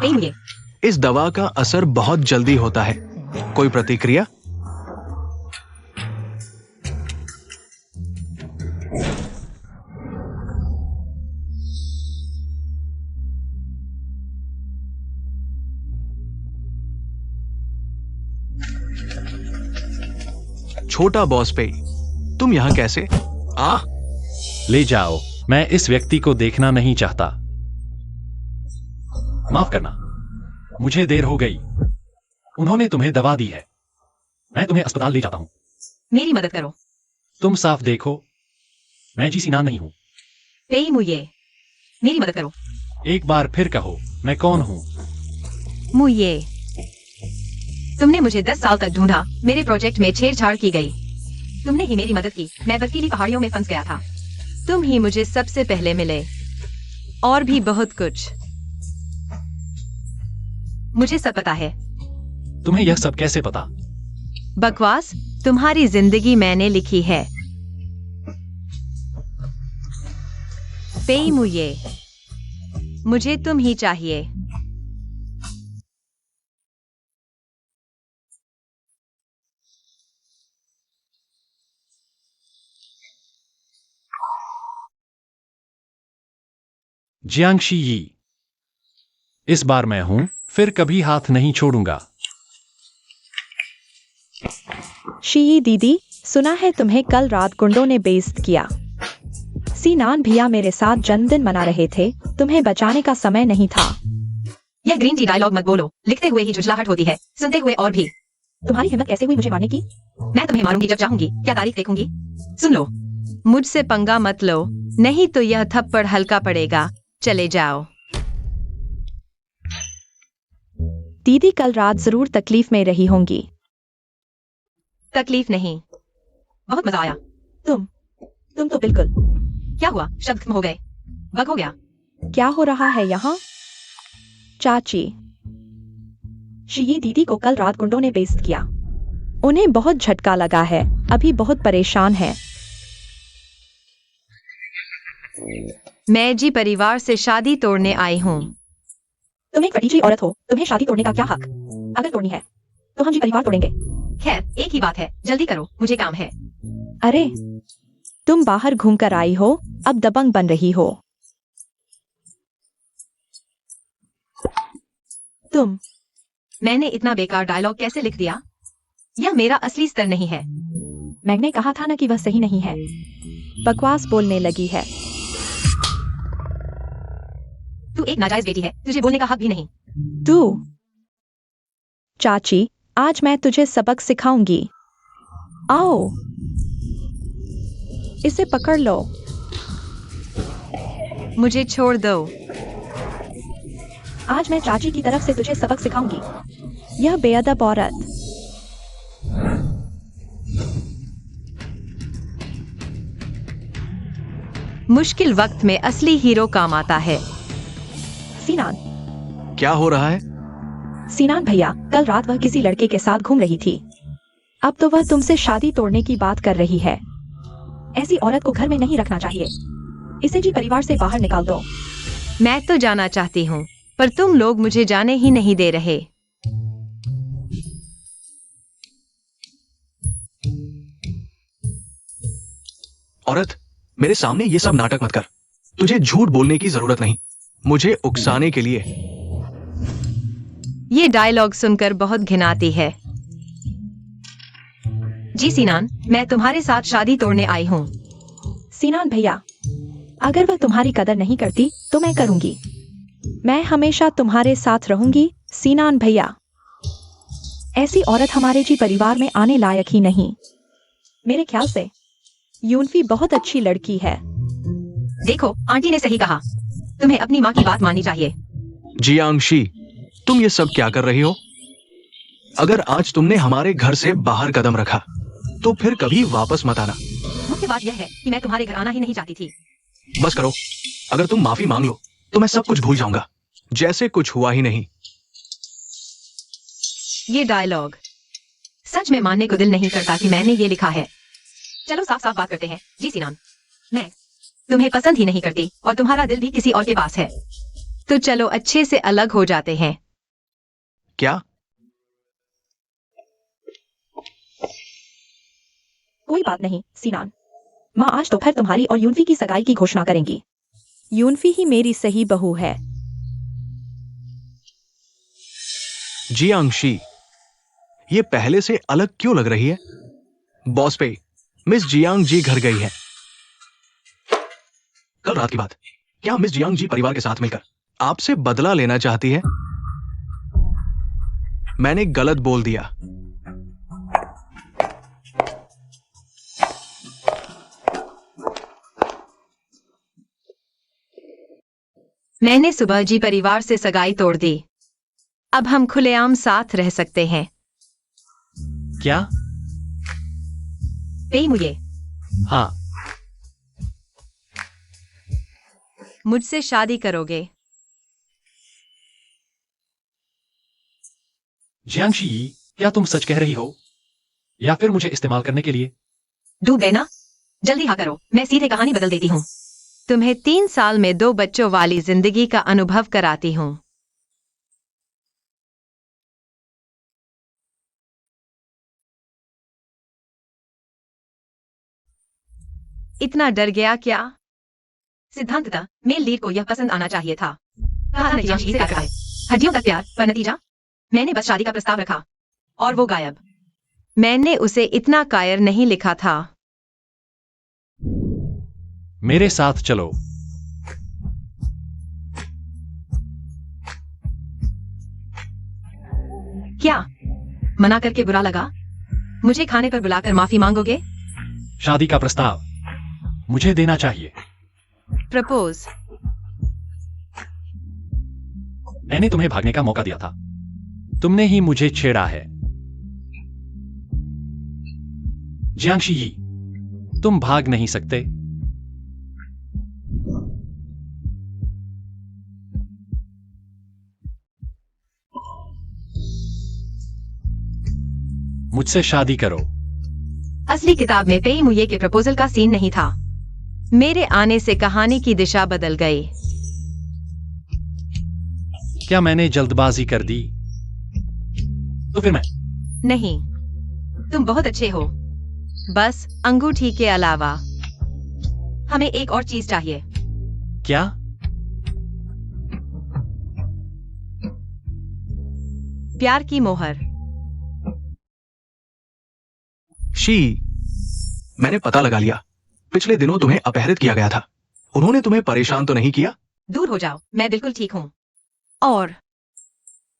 पेई मुये। इस दवा का असर बहुत जल्दी होता है। कोई प्रतिक्रिया? छोटा बॉस पेई, तुम यहां कैसे? ले जाओ, मैं इस व्यक्ति को देखना नहीं चाहता। माफ करना, मुझे देर हो गई। उन्होंने तुम्हें दवा दी है। मैं तुम्हें अस्पताल ले जाता हूं। मेरी मदद करो। तुम साफ देखो, मैं जी सीनान नहीं हूं। पेई मुये, मेरी मदद करो। एक बार फिर कहो, मैं कौन हूं? मुये, तुमने मुझे 10 साल तक ढूंढा। मेरे प्रोजेक्ट में छेड़छाड़ की गई। तुमने ही मेरी मदद की। मैं बर्फीली पहाड़ियों में फंस गया था। तुम ही मुझे सबसे पहले मिले। और भी बहुत कुछ। मुझे सब पता है। तुम्हें यह सब कैसे पता? बकवास, तुम्हारी जिंदगी मैंने लिखी है। पेई मुये, मुझे तुम ही चाहिए। जियांगशी यी, इस बार मैं हूं, फिर कभी हाथ नहीं छोड़ूंगा। शी दीदी, सुना है तुम्हें कल रात गुंडों ने बेइज्जत किया। सीनान भैया मेरे साथ जन्मदिन मना रहे थे। तुम्हें बचाने का समय नहीं था। यह ग्रीन टी डायलॉग मत बोलो। लिखते हुए ही झुंझलाहट होती है, सुनते हुए और भी। तुम्हारी हिम्मत कैसे हुई मुझे मारने की? मैं तुम्हें मारूंगी जब चाहूंगी। क्या तारीख देखूंगी? सुन लो, मुझसे पंगा मत लो, नहीं तो यह थप्पड़ हल्का पड़ेगा। चले जाओ। दीदी कल रात जरूर तकलीफ में रही होंगी। तकलीफ नहीं, बहुत मजा आया। तुम तो बिल्कुल। क्या हुआ? शब्द खत्म हो गए। बग हो गया। क्या हो रहा है यहाँ? चाची, शी दीदी को कल रात गुंडों ने बेइज्जत किया। उन्हें बहुत झटका लगा है, अभी बहुत परेशान है। मैं जी परिवार से शादी तोड़ने आई हूँ। तुम एक फटीची औरत हो, तुम्हें शादी तोड़ने का क्या हक? अगर तोड़नी है तो हम जी परिवार तोड़ेंगे। खैर, एक ही बात है, जल्दी करो, मुझे काम है। अरे, तुम बाहर घूमकर आई हो, अब दबंग बन रही हो। मैंने इतना बेकार डायलॉग कैसे लिख दिया? यह मेरा असली स्तर नहीं है। मैंने कहा था ना कि वह सही नहीं है। बकवास बोलने लगी है। तू एक नाजायज बेटी है, तुझे बोलने का हक भी नहीं। चाची, आज मैं तुझे सबक सिखाऊंगी। आओ, इसे पकड़ लो। मुझे छोड़ दो। आज मैं चाची की तरफ से तुझे सबक सिखाऊंगी। यह बेअदब औरत। मुश्किल वक्त में असली हीरो काम आता है। सीनान, क्या हो रहा है? सीनान भैया, कल रात वह किसी लड़के के साथ घूम रही थी। अब तो वह तुमसे शादी तोड़ने की बात कर रही है। ऐसी औरत को घर में नहीं रखना चाहिए। इसे जी परिवार से बाहर निकाल दो। मैं तो जाना चाहती हूँ, पर तुम लोग मुझे जाने ही नहीं दे रहे। औरत, मेरे सामने ये सब नाटक मत कर। तुझे झूठ बोलने की जरूरत नहीं, मुझे उकसाने के लिए। ये डायलॉग सुनकर बहुत घिनाती है। जी सीनान, मैं तुम्हारे साथ शादी तोड़ने आई हूँ। सीनान भैया, अगर वह तुम्हारी कदर नहीं करती तो मैं करूंगी। मैं हमेशा तुम्हारे साथ रहूंगी सीनान भैया। ऐसी औरत हमारे जी परिवार में आने लायक ही नहीं। मेरे ख्याल से यूनफी बहुत अच्छी लड़की है। देखो, आंटी ने सही कहा। तुम्हें अपनी माँ की बात माननी चाहिए। जियांगशी, तुम ये सब क्या कर रही हो? अगर आज तुमने हमारे घर से बाहर कदम रखा तो फिर कभी वापस मत आना। मुख्य बात यह है कि मैं तुम्हारे घर आना ही नहीं चाहती थी। बस करो, अगर तुम माफी मांग लो तो मैं सब कुछ भूल जाऊंगा, जैसे कुछ हुआ ही नहीं। ये डायलॉग सच में मानने को दिल नहीं करता कि मैंने ये लिखा है। चलो साफ साफ बात करते हैं। जी सीनान, मैं तुम्हें पसंद ही नहीं करती और तुम्हारा दिल भी किसी और के पास है। तो चलो अच्छे से अलग हो जाते हैं। क्या? कोई बात नहीं सीनान। माँ आज दोपहर तुम्हारी और यूनफी की सगाई की घोषणा करेंगी। यूनफी ही मेरी सही बहू है। जियांगशी, ये पहले से अलग क्यों लग रही है? बॉस पे, मिस जियांग जी घर गई है। कल रात की बात, क्या मिस जियांग जी परिवार के साथ मिलकर आपसे बदला लेना चाहती है? मैंने गलत बोल दिया। मैंने सुबह जी परिवार से सगाई तोड़ दी। अब हम खुलेआम साथ रह सकते हैं। क्या? मुझे हाँ। मुझसे शादी करोगे? जियांगशी, क्या तुम सच कह रही हो या फिर मुझे इस्तेमाल करने के लिए? डूब गए ना? जल्दी हाँ करो, मैं सीधे कहानी बदल देती हूँ। तुम्हें 3 साल में 2 बच्चों वाली जिंदगी का अनुभव कराती हूँ। इतना डर गया क्या? सिद्धांततः मेल लीड को यह पसंद आना चाहिए था। कहा था जियांगशी से प्यार है, हड्डियों का प्यार, पर नतीजा? मैंने बस शादी का प्रस्ताव रखा और वो गायब। मैंने उसे इतना कायर नहीं लिखा था। मेरे साथ चलो। क्या मना करके बुरा लगा? मुझे खाने पर बुलाकर माफी मांगोगे? शादी का प्रस्ताव मुझे देना चाहिए। प्रपोज? मैंने तुम्हें भागने का मौका दिया था, तुमने ही मुझे छेड़ा है। जियांगशी, तुम भाग नहीं सकते। मुझसे शादी करो। असली किताब में पेई मुये के प्रपोजल का सीन नहीं था। मेरे आने से कहानी की दिशा बदल गई। क्या मैंने जल्दबाजी कर दी? तो फिर मैं नहीं, तुम बहुत अच्छे हो, बस अंगूठी के अलावा। हमें एक और चीज चाहिए। क्या? प्यार की मोहर। शी, मैंने पता लगा लिया। पिछले दिनों तुम्हें अपहरित किया गया था। उन्होंने तुम्हें परेशान तो नहीं किया? दूर हो जाओ, मैं बिल्कुल ठीक हूँ। और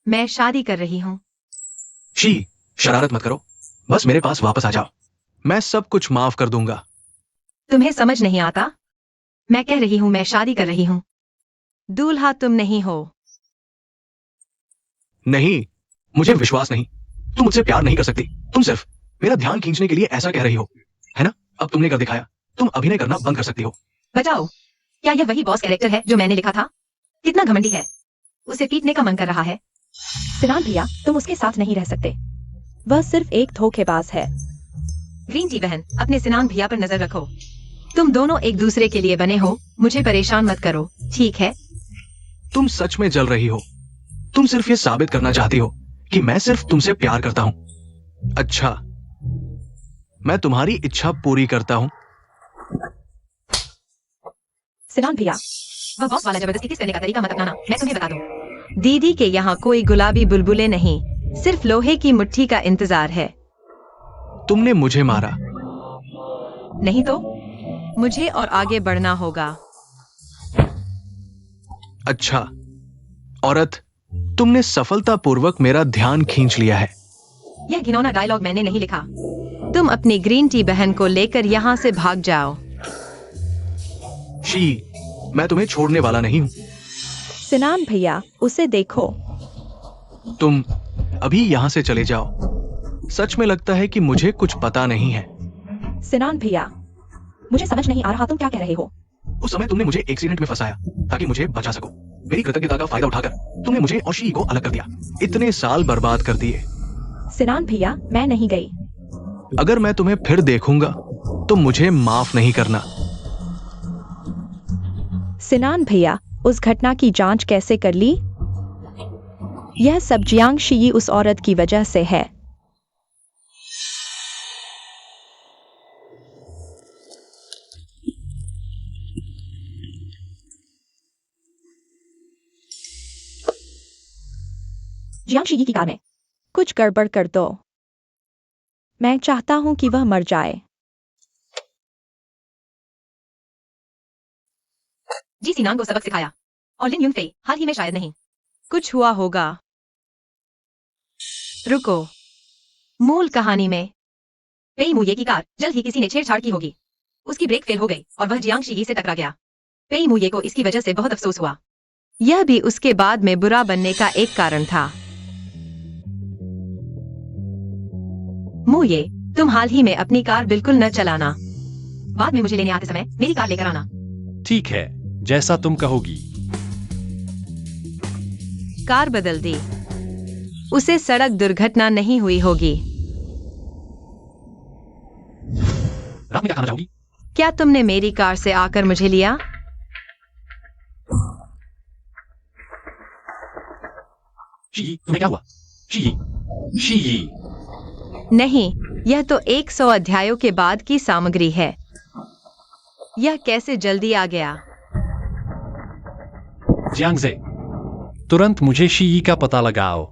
मैं शादी कर रही हूँ। शी, शरारत मत करो, बस मेरे पास वापस आ जाओ। मैं सब कुछ माफ कर दूंगा। तुम्हें समझ नहीं आता? मैं कह रही हूँ मैं शादी कर रही हूँ। दूल्हा तुम नहीं हो। नहीं, मुझे विश्वास नहीं। तुम मुझसे प्यार नहीं कर सकती। तुम सिर्फ मेरा ध्यान खींचने के लिए ऐसा कह रही हो, है ना? अब तुमने कर दिखाया। तुम अभिनय करना बंद कर सकती हो। बचाओ, क्या यह वही बॉस कैरेक्टर है जो मैंने लिखा था? कितना घमंडी है, उसे पीटने का मन कर रहा है। सिनान भैया, तुम उसके साथ नहीं रह सकते। वह सिर्फ एक धोखेबाज है। ग्रीन टी बहन, अपने सिनान भैया पर नजर रखो। तुम दोनों एक दूसरे के लिए बने हो, मुझे परेशान मत करो, ठीक है? तुम सच में जल रही हो। तुम सिर्फ ये साबित करना चाहती हो कि मैं सिर्फ तुमसे प्यार करता हूं। अच्छा, मैं तुम्हारी इच्छा पूरी करता हूं। सिनान भैया, वह बॉस वाला जबरदस्ती किस करने का तरीका मत अपनाना, मैं तुम्हें बता दूं। दीदी के यहाँ कोई गुलाबी बुलबुले नहीं, सिर्फ लोहे की मुट्ठी का इंतजार है। तुमने मुझे मारा। नहीं तो मुझे और आगे बढ़ना होगा। अच्छा औरत, तुमने सफलतापूर्वक मेरा ध्यान खींच लिया है। यह घिनौना डायलॉग मैंने नहीं लिखा। तुम अपनी ग्रीन टी बहन को लेकर यहाँ से भाग जाओ। शी, मैं तुम्हें छोड़ने वाला नहीं हूं। सिनान भैया, उसे देखो। तुम अभी यहाँ से चले जाओ। सच में लगता है कि मुझे कुछ पता नहीं है। सिनान भैया, मुझे समझ नहीं आ रहा तुम क्या कह रहे हो। उस समय तुमने मुझे एक्सीडेंट में फंसाया ताकि मुझे बचा सको। मेरी कृतज्ञता का फायदा उठाकर तुमने मुझे और शी को अलग कर दिया। इतने साल बर्बाद कर दिए। सिनान भैया, मैं नहीं गई। अगर मैं तुम्हें फिर देखूंगा तो मुझे माफ नहीं करना। सिनान भैया, उस घटना की जांच कैसे कर ली? यह सब जियांग शी उस औरत की वजह से है। जियांग शी की कार में कुछ गड़बड़ कर दो। मैं चाहता हूं कि वह मर जाए। जी सीनान को सबक सिखाया और लिन युनफेई हाल ही में शायद नहीं। कुछ हुआ होगा। रुको, मूल कहानी में पेई मुये की कार जल्द ही किसी ने छेड़छाड़ की होगी। उसकी ब्रेक फेल हो गई और वह जियांग शी से टकरा गया। पेई मुये को इसकी वजह से बहुत अफसोस हुआ। यह भी उसके बाद में बुरा बनने का एक कारण था। मुये, तुम हाल ही में अपनी कार बिल्कुल न चलाना। बाद में मुझे लेने आते समय मेरी कार लेकर आना। ठीक है, जैसा तुम कहोगी। कार बदल दी। उसे सड़क दुर्घटना नहीं हुई होगी। रात में क्या खाना चाहोगी? क्या तुमने मेरी कार से आकर मुझे लिया? शी, तुम्हें क्या हुआ? She, she. नहीं, यह तो 100 अध्यायों के बाद की सामग्री है। यह कैसे जल्दी आ गया? जियांगजे, तुरंत मुझे शी का पता लगाओ।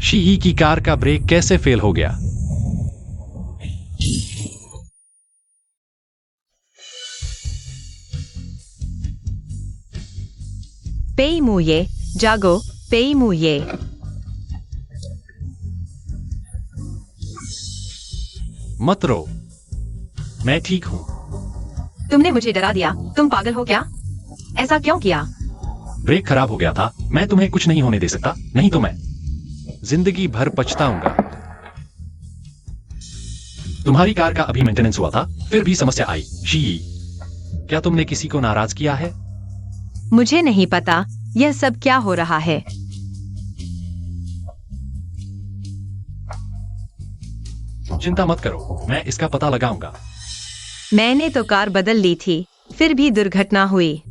शी की कार का ब्रेक कैसे फेल हो गया? पेई मुये, जागो, पेई मुये। मत रो, मैं ठीक हूं। तुमने मुझे डरा दिया। तुम पागल हो क्या? ऐसा क्यों किया? ब्रेक खराब हो गया था। मैं तुम्हें कुछ नहीं होने दे सकता, नहीं तो मैं जिंदगी भर पछताऊंगा। तुम्हारी कार का अभी मेंटेनेंस हुआ था, फिर भी समस्या आई। शी, क्या तुमने किसी को नाराज किया है? मुझे नहीं पता यह सब क्या हो रहा है। चिंता मत करो, मैं इसका पता लगाऊंगा। मैंने तो कार बदल ली थी, फिर भी दुर्घटना हुई।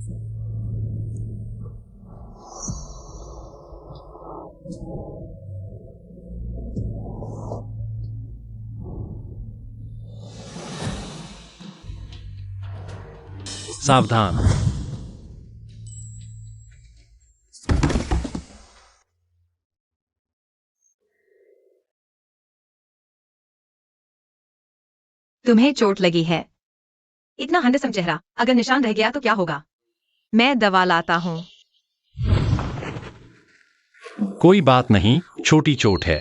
सावधान। तुम्हें चोट लगी है। इतना हैंडसम चेहरा, अगर निशान रह गया तो क्या होगा? मैं दवा लाता हूँ। कोई बात नहीं, छोटी चोट है।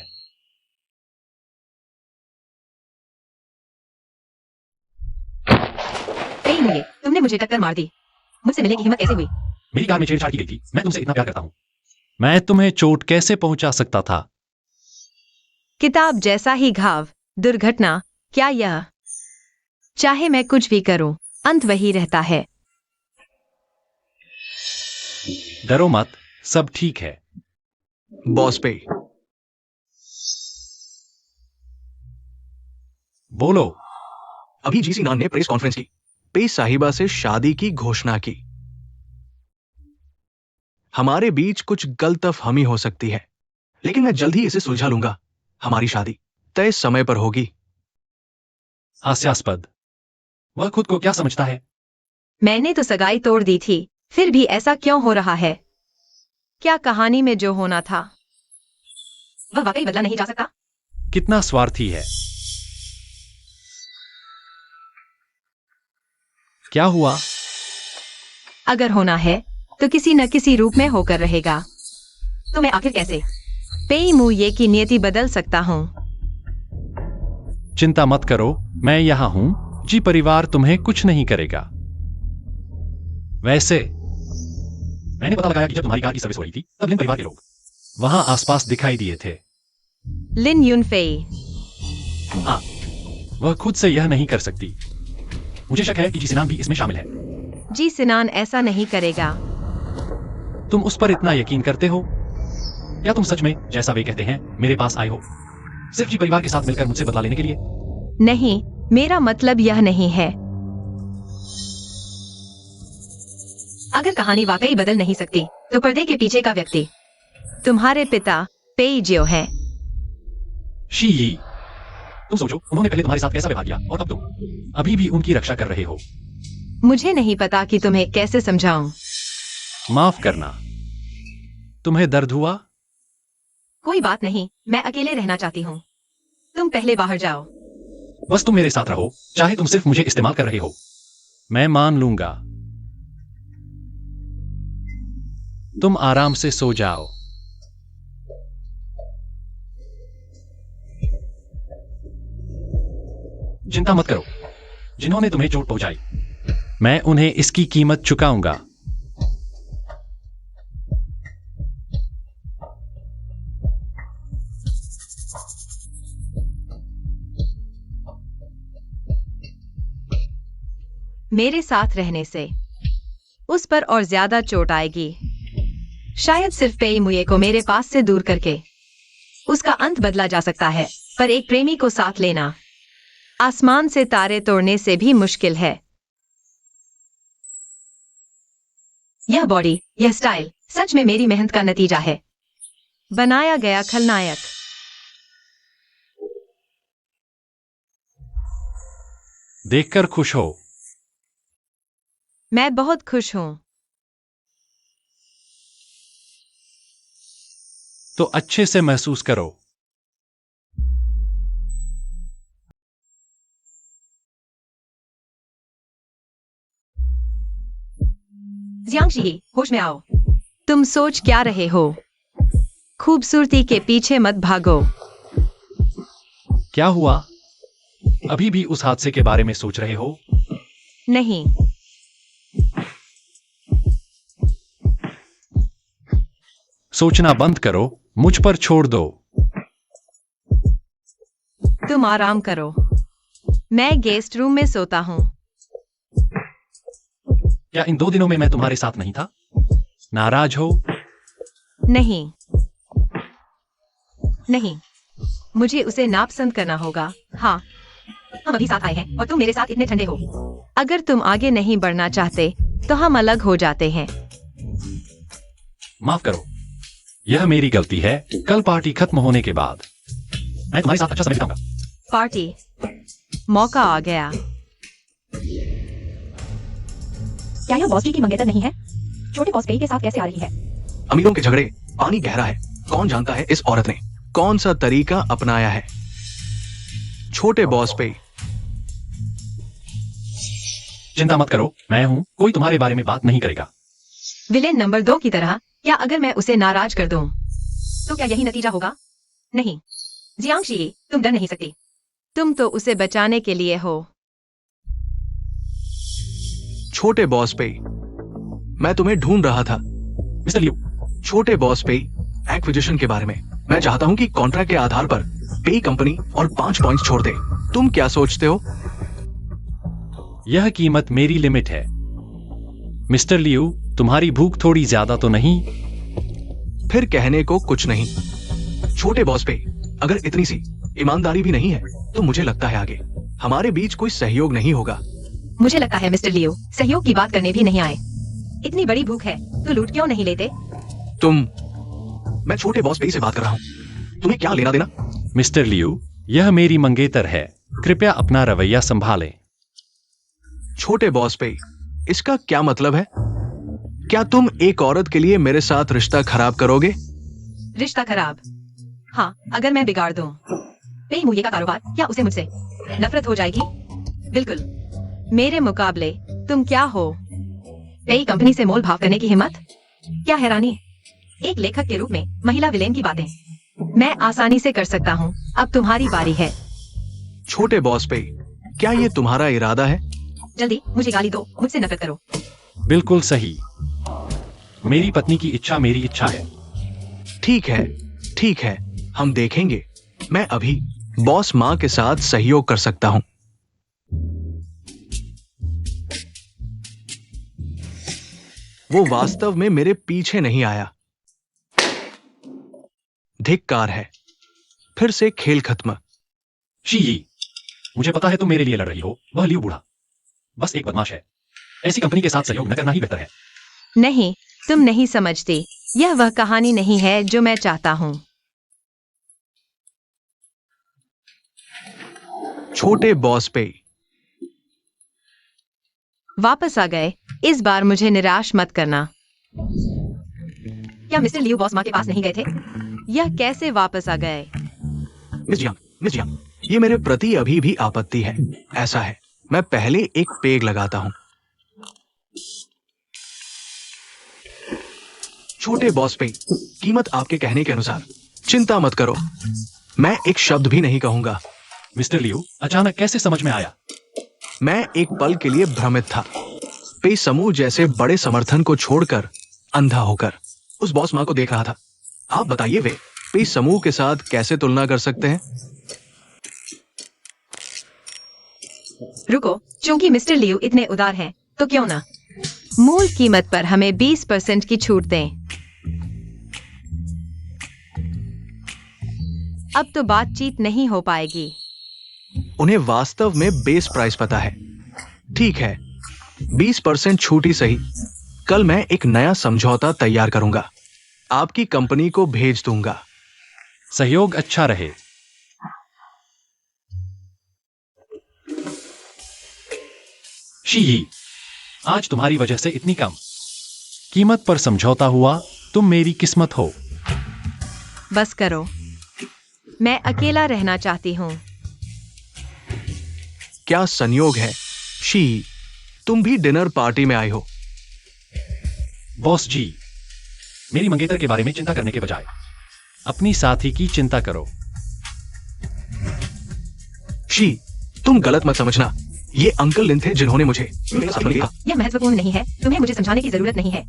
पेई मुये, तुमने मुझे टक्कर मार दी। मुझसे मिलने की हिम्मत कैसे हुई? मेरी कार में छेड़छाड़ की गई थी। मैं तुमसे इतना प्यार करता हूं। मैं तुम्हें चोट कैसे पहुंचा सकता था? किताब जैसा ही घाव, दुर्घटना, क्या यह? चाहे मैं कुछ भी करूं, अंत वही रहता है। डरो मत, सब ठीक है। बॉस पेई, बोलो। अभी जीसी नान ने प्रेस कॉन्फ्रेंस की। पेई साहिबा से शादी की घोषणा की। हमारे बीच कुछ गलतफहमी हो सकती है, लेकिन मैं जल्द ही इसे सुलझा लूंगा। हमारी शादी तय समय पर होगी। हास्यास्पद। वह खुद को क्या समझता है? मैंने तो सगाई तोड़ दी थी, फिर भी ऐसा क्यों हो रहा है? क्या कहानी में जो होना था वह वाकई बदला नहीं जा सकता? कितना स्वार्थी है। क्या हुआ? अगर होना है तो किसी न किसी रूप में होकर रहेगा। तो मैं आखिर कैसे पेई मुये की नियति बदल सकता हूँ? चिंता मत करो, मैं यहां हूं। जी परिवार तुम्हें कुछ नहीं करेगा। वैसे मैंने पता लगाया कि जब तुम्हारी कार की सर्विस हो रही थी, तब लिन परिवार के लोग वहां आसपास दिखाई दिए थे। लिन युनफेई, हाँ, वह खुद से यह नहीं कर सकती। मुझे शक है कि जीसिनान भी इसमें शामिल है। जी सिनान ऐसा नहीं करेगा। तुम उस पर इतना यकीन करते हो, या तुम सच में जैसा वे कहते हैं मेरे पास आए हो सिर्फ जी परिवार के साथ मिलकर मुझसे बदला लेने के लिए? नहीं, मेरा मतलब यह नहीं है। अगर कहानी वाकई बदल नहीं सकती तो पर्दे के पीछे का व्यक्ति तुम्हारे पिता पेइजियो है। शी यी, तुम सोचो उन्होंने पहले तुम्हारे साथ कैसा व्यवहार किया और अब तुम अभी भी उनकी रक्षा कर रहे हो। मुझे नहीं पता कि तुम्हें कैसे समझाऊं। माफ करना, तुम्हें दर्द हुआ? कोई बात नहीं, मैं अकेले रहना चाहती हूँ। तुम पहले बाहर जाओ। बस तुम मेरे साथ रहो, चाहे तुम सिर्फ मुझे इस्तेमाल कर रहे हो। मैं मान लूंगा। तुम आराम से सो जाओ। चिंता मत करो, जिन्होंने तुम्हें चोट पहुंचाई मैं उन्हें इसकी कीमत चुकाऊंगा। मेरे साथ रहने से उस पर और ज्यादा चोट आएगी। शायद सिर्फ पेई मुये को मेरे पास से दूर करके उसका अंत बदला जा सकता है, पर एक प्रेमी को साथ लेना आसमान से तारे तोड़ने से भी मुश्किल है। यह बॉडी, यह स्टाइल सच में मेरी मेहनत का नतीजा है। बनाया गया खलनायक। देखकर खुश हो? मैं बहुत खुश हूं। तो अच्छे से महसूस करो। जियांगशी, होश में आओ। तुम सोच क्या रहे हो? खूबसूरती के पीछे मत भागो। क्या हुआ? अभी भी उस हादसे के बारे में सोच रहे हो? नहीं, सोचना बंद करो, मुझ पर छोड़ दो। तुम आराम करो। मैं गेस्ट रूम में सोता हूं। क्या इन 2 दिनों में मैं तुम्हारे साथ नहीं था? नाराज हो? नहीं, नहीं, मुझे उसे नापसंद करना होगा। हाँ, हम अभी साथ आए हैं और तुम मेरे साथ इतने ठंडे हो। अगर तुम आगे नहीं बढ़ना चाहते तो हम अलग हो जाते हैं। माफ करो, यह मेरी गलती है। कल पार्टी खत्म होने के बाद मैं तुम्हारे साथ अच्छा समय बिताऊंगा। पार्टी? मौका आ गया। क्या यह बॉस जी की मंगेतर नहीं है? छोटे बॉस पेई के साथ कैसे आ रही है? अमीरों के झगड़े पानी गहरा है। कौन जानता है इस औरत ने कौन सा तरीका अपनाया है। छोटे बॉस पे चिंता मत करो, मैं हूं, कोई तुम्हारे बारे में बात नहीं करेगा। विलेन नंबर 2 की तरह। क्या अगर मैं उसे नाराज कर दूं तो क्या यही नतीजा होगा? नहीं जियांगशी, तुम डर नहीं सकती। तुम तो उसे बचाने के लिए हो। छोटे बॉस पे मैं तुम्हें ढूंढ रहा था। मिस्टर लियू, छोटे बॉस पे एक्विजिशन के बारे में मैं चाहता हूं कि कॉन्ट्रैक्ट के आधार पर पे कंपनी और 5 पॉइंट्स छोड़ दे। तुम क्या सोचते हो? यह कीमत मेरी लिमिट है। मिस्टर लियू, तुम्हारी भूख थोड़ी ज्यादा तो नहीं? फिर कहने को कुछ नहीं। छोटे बॉस पे अगर इतनी सी ईमानदारी भी नहीं है तो मुझे लगता है आगे हमारे बीच कोई सहयोग नहीं होगा। मुझे लगता है मिस्टर लियो सहयोग की बात करने भी नहीं आए। इतनी बड़ी भूख है तो लूट क्यों नहीं लेते? मैं छोटे बॉस पे से बात कर रहा हूं, तुम्हें क्या लेना देना? मिस्टर लियू, यह मेरी मंगेतर है, कृपया अपना रवैया संभालें। छोटे बॉस पे इसका क्या मतलब है? क्या तुम एक औरत के लिए मेरे साथ रिश्ता खराब करोगे? रिश्ता खराब? हाँ, अगर मैं बिगाड़ दूं पे मुझे का कारोबार, क्या उसे मुझसे नफरत हो जाएगी? बिल्कुल। मेरे मुकाबले तुम क्या हो? पे कंपनी से मोल भाव करने की हिम्मत? क्या हैरानी! एक लेखक के रूप में महिला विलेन की बातें मैं आसानी से कर सकता हूँ। अब तुम्हारी बारी है। छोटे बॉस पे क्या ये तुम्हारा इरादा है? जल्दी मुझे गाली दो, मुझसे नफरत करो। बिल्कुल सही। मेरी पत्नी की इच्छा मेरी इच्छा है। ठीक है, हम देखेंगे। मैं अभी बॉस माँ के साथ सहयोग कर सकता हूँ। वो वास्तव में मेरे पीछे नहीं आया। धिक्कार है। फिर से खेल खत्म। शी यी, मुझे पता है तुम मेरे लिए लड़ रही हो, वह लियू बूढ़ा बस एक बदमाश है। ऐसी कंपनी के साथ सहयोग न करना ही बेहतर है। नहीं, तुम नहीं समझते। यह वह कहानी नहीं है जो मैं चाहता हूँ। छोटे बॉस पे। वापस आ गए। इस बार मुझे निराश मत करना। क्या मिस्टर लियू बॉस माँ के पास नहीं गए थे? यह कैसे वापस आ गए? मिस जियांग, ये मेरे प्रति अभी भी आपत्ति है। ऐसा है, मैं पहले एक पेग लगाता हूं। छोटे बॉस पे, कीमत आपके कहने के अनुसार। चिंता मत करो, मैं एक शब्द भी नहीं कहूंगा। मिस्टर लियू, अचानक कैसे समझ में आया? मैं एक पल के लिए भ्रमित था। पे समूह जैसे बड़े समर्थन को छोड़कर अंधा होकर उस बॉस माँ को देख रहा था। आप बताइए, वे पे समूह के साथ कैसे तुलना कर सकते हैं? रुको, चूंकि मिस्टर लियू इतने उदार हैं, तो क्यों ना मूल कीमत पर हमें 20% की छूट दें। अब तो बातचीत नहीं हो पाएगी। उन्हें वास्तव में बेस प्राइस पता है। ठीक है, 20% छूट ही सही। कल मैं एक नया समझौता तैयार करूंगा, आपकी कंपनी को भेज दूंगा। सहयोग अच्छा रहे। शी यी, आज तुम्हारी वजह से इतनी कम कीमत पर समझौता हुआ। तुम मेरी किस्मत हो। बस करो, मैं अकेला रहना चाहती हूँ। क्या संयोग है शी, तुम भी डिनर पार्टी में आई हो। बॉस जी, मेरी मंगेतर के बारे में चिंता करने के बजाय अपनी साथी की चिंता करो। शी, तुम गलत मत समझना। ये अंकल लिन थे जिन्होंने मुझे यह महत्वपूर्ण नहीं है, तुम्हें मुझे समझाने की जरूरत नहीं है।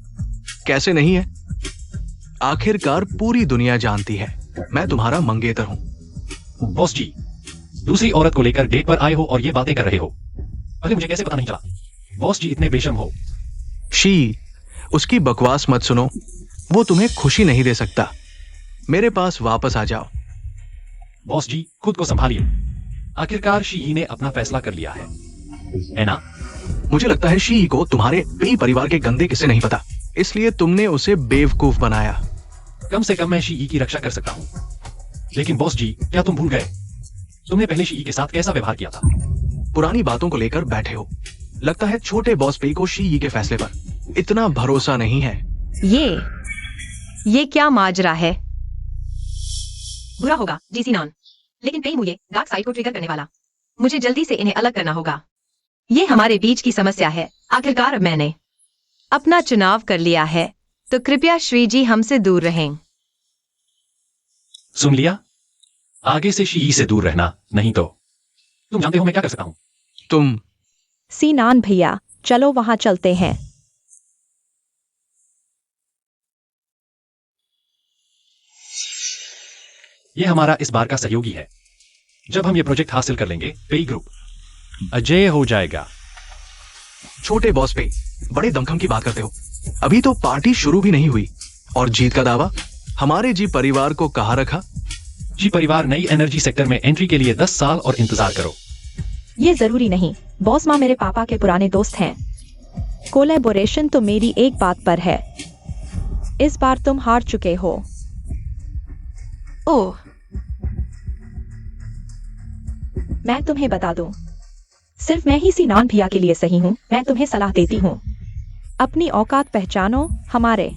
कैसे नहीं है? आखिरकार पूरी दुनिया जानती है मैं तुम्हारा मंगेतर हूं। बॉस जी, दूसरी औरत को लेकर डेट पर आए हो और ये बातें कर रहे हो। पहले मुझे कैसे पता नहीं चला? बॉस जी इतने बेशर्म हो। शी, उसकी बकवास मत सुनो। वो तुम्हें खुशी नहीं दे सकता। मेरे पास वापस आ जाओ। बॉस जी, खुद को संभालिए। आखिरकार शी यी ने अपना फैसला कर लिया है ना? मुझे लगता है शी को तुम्हारे पे परिवार के गंदे किस्से नहीं पता, इसलिए तुमने उसे बेवकूफ बनाया। कम से कम मैं शी यी की रक्षा कर सकता हूं। लेकिन बॉस जी, क्या तुम भूल गए तुमने पहले शी यी के साथ कैसा व्यवहार किया था? पुरानी बातों को लेकर बैठे हो। लगता है छोटे बॉस पे को शी यी के फैसले पर इतना भरोसा नहीं है। ये क्या माजरा है? बुरा होगा जीसी नॉन, लेकिन पे मुझे डार्क साइड को ट्रिगर करने वाला। मुझे जल्दी से इन्हें अलग करना होगा। ये हमारे बीच की समस्या है। आखिरकार अब मैंने अपना चुनाव कर लिया है, तो कृपया श्री जी हमसे दूर रहें। सुन लिया? आगे से शी यी से दूर रहना, नहीं तो तुम जानते हो मैं क्या कर सकता हूं। तुम सीनान भैया, चलो वहां चलते हैं। ये हमारा इस बार का सहयोगी है। जब हम ये प्रोजेक्ट हासिल कर लेंगे, पे ग्रुप अजय हो जाएगा। छोटे बॉस पे बड़े दमखम की बात करते हो। अभी तो पार्टी शुरू भी नहीं हुई और जीत का दावा हमारे जी परिवार को कहाँ रखा? जी परिवार नई एनर्जी सेक्टर में एंट्री के लिए 10 साल और इंतजार करो। ये जरूरी नहीं। बॉस माँ मेरे पापा के पुराने दोस्त हैं। कोलैबोरेशन तो मेरी एक बात पर है। इस बार तुम हार चुके हो। ओह, मैं तुम्हें बता दूं, सिर्फ मैं ही सीनान भैया के लिए सही हूँ। मैं तुम्हें सलाह देती हूँ, अपनी औकात पहचानो। हमारे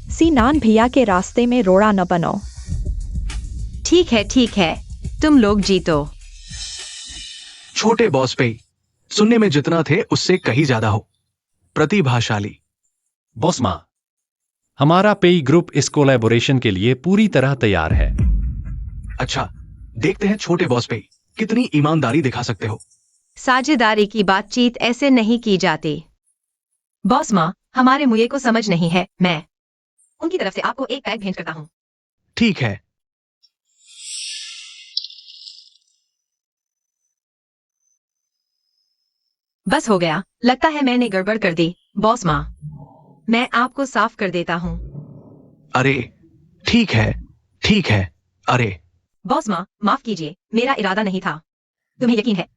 सीनान भैया के रास्ते में रोड़ा न बनो। ठीक है, तुम लोग जीतो। छोटे बॉस पे सुनने में जितना थे उससे कहीं ज्यादा हो प्रतिभाशाली। बॉस माँ, हमारा पेई ग्रुप इस कोलैबोरेशन के लिए पूरी तरह तैयार है। अच्छा, देखते हैं छोटे बॉस पे कितनी ईमानदारी दिखा सकते हो। साझेदारी की बातचीत ऐसे नहीं की जाती। बॉस माँ, हमारे मुझे को समझ नहीं है। मैं उनकी तरफ से आपको एक पैक भेंट करता हूँ। ठीक है। बस हो गया। लगता है मैंने गड़बड़ कर दी, बॉस माँ। मैं आपको साफ कर देता हूँ। अरे ठीक है, ठीक है। अरे बॉस माँ, माफ कीजिए, मेरा इरादा नहीं था। तुम्हें यकीन है?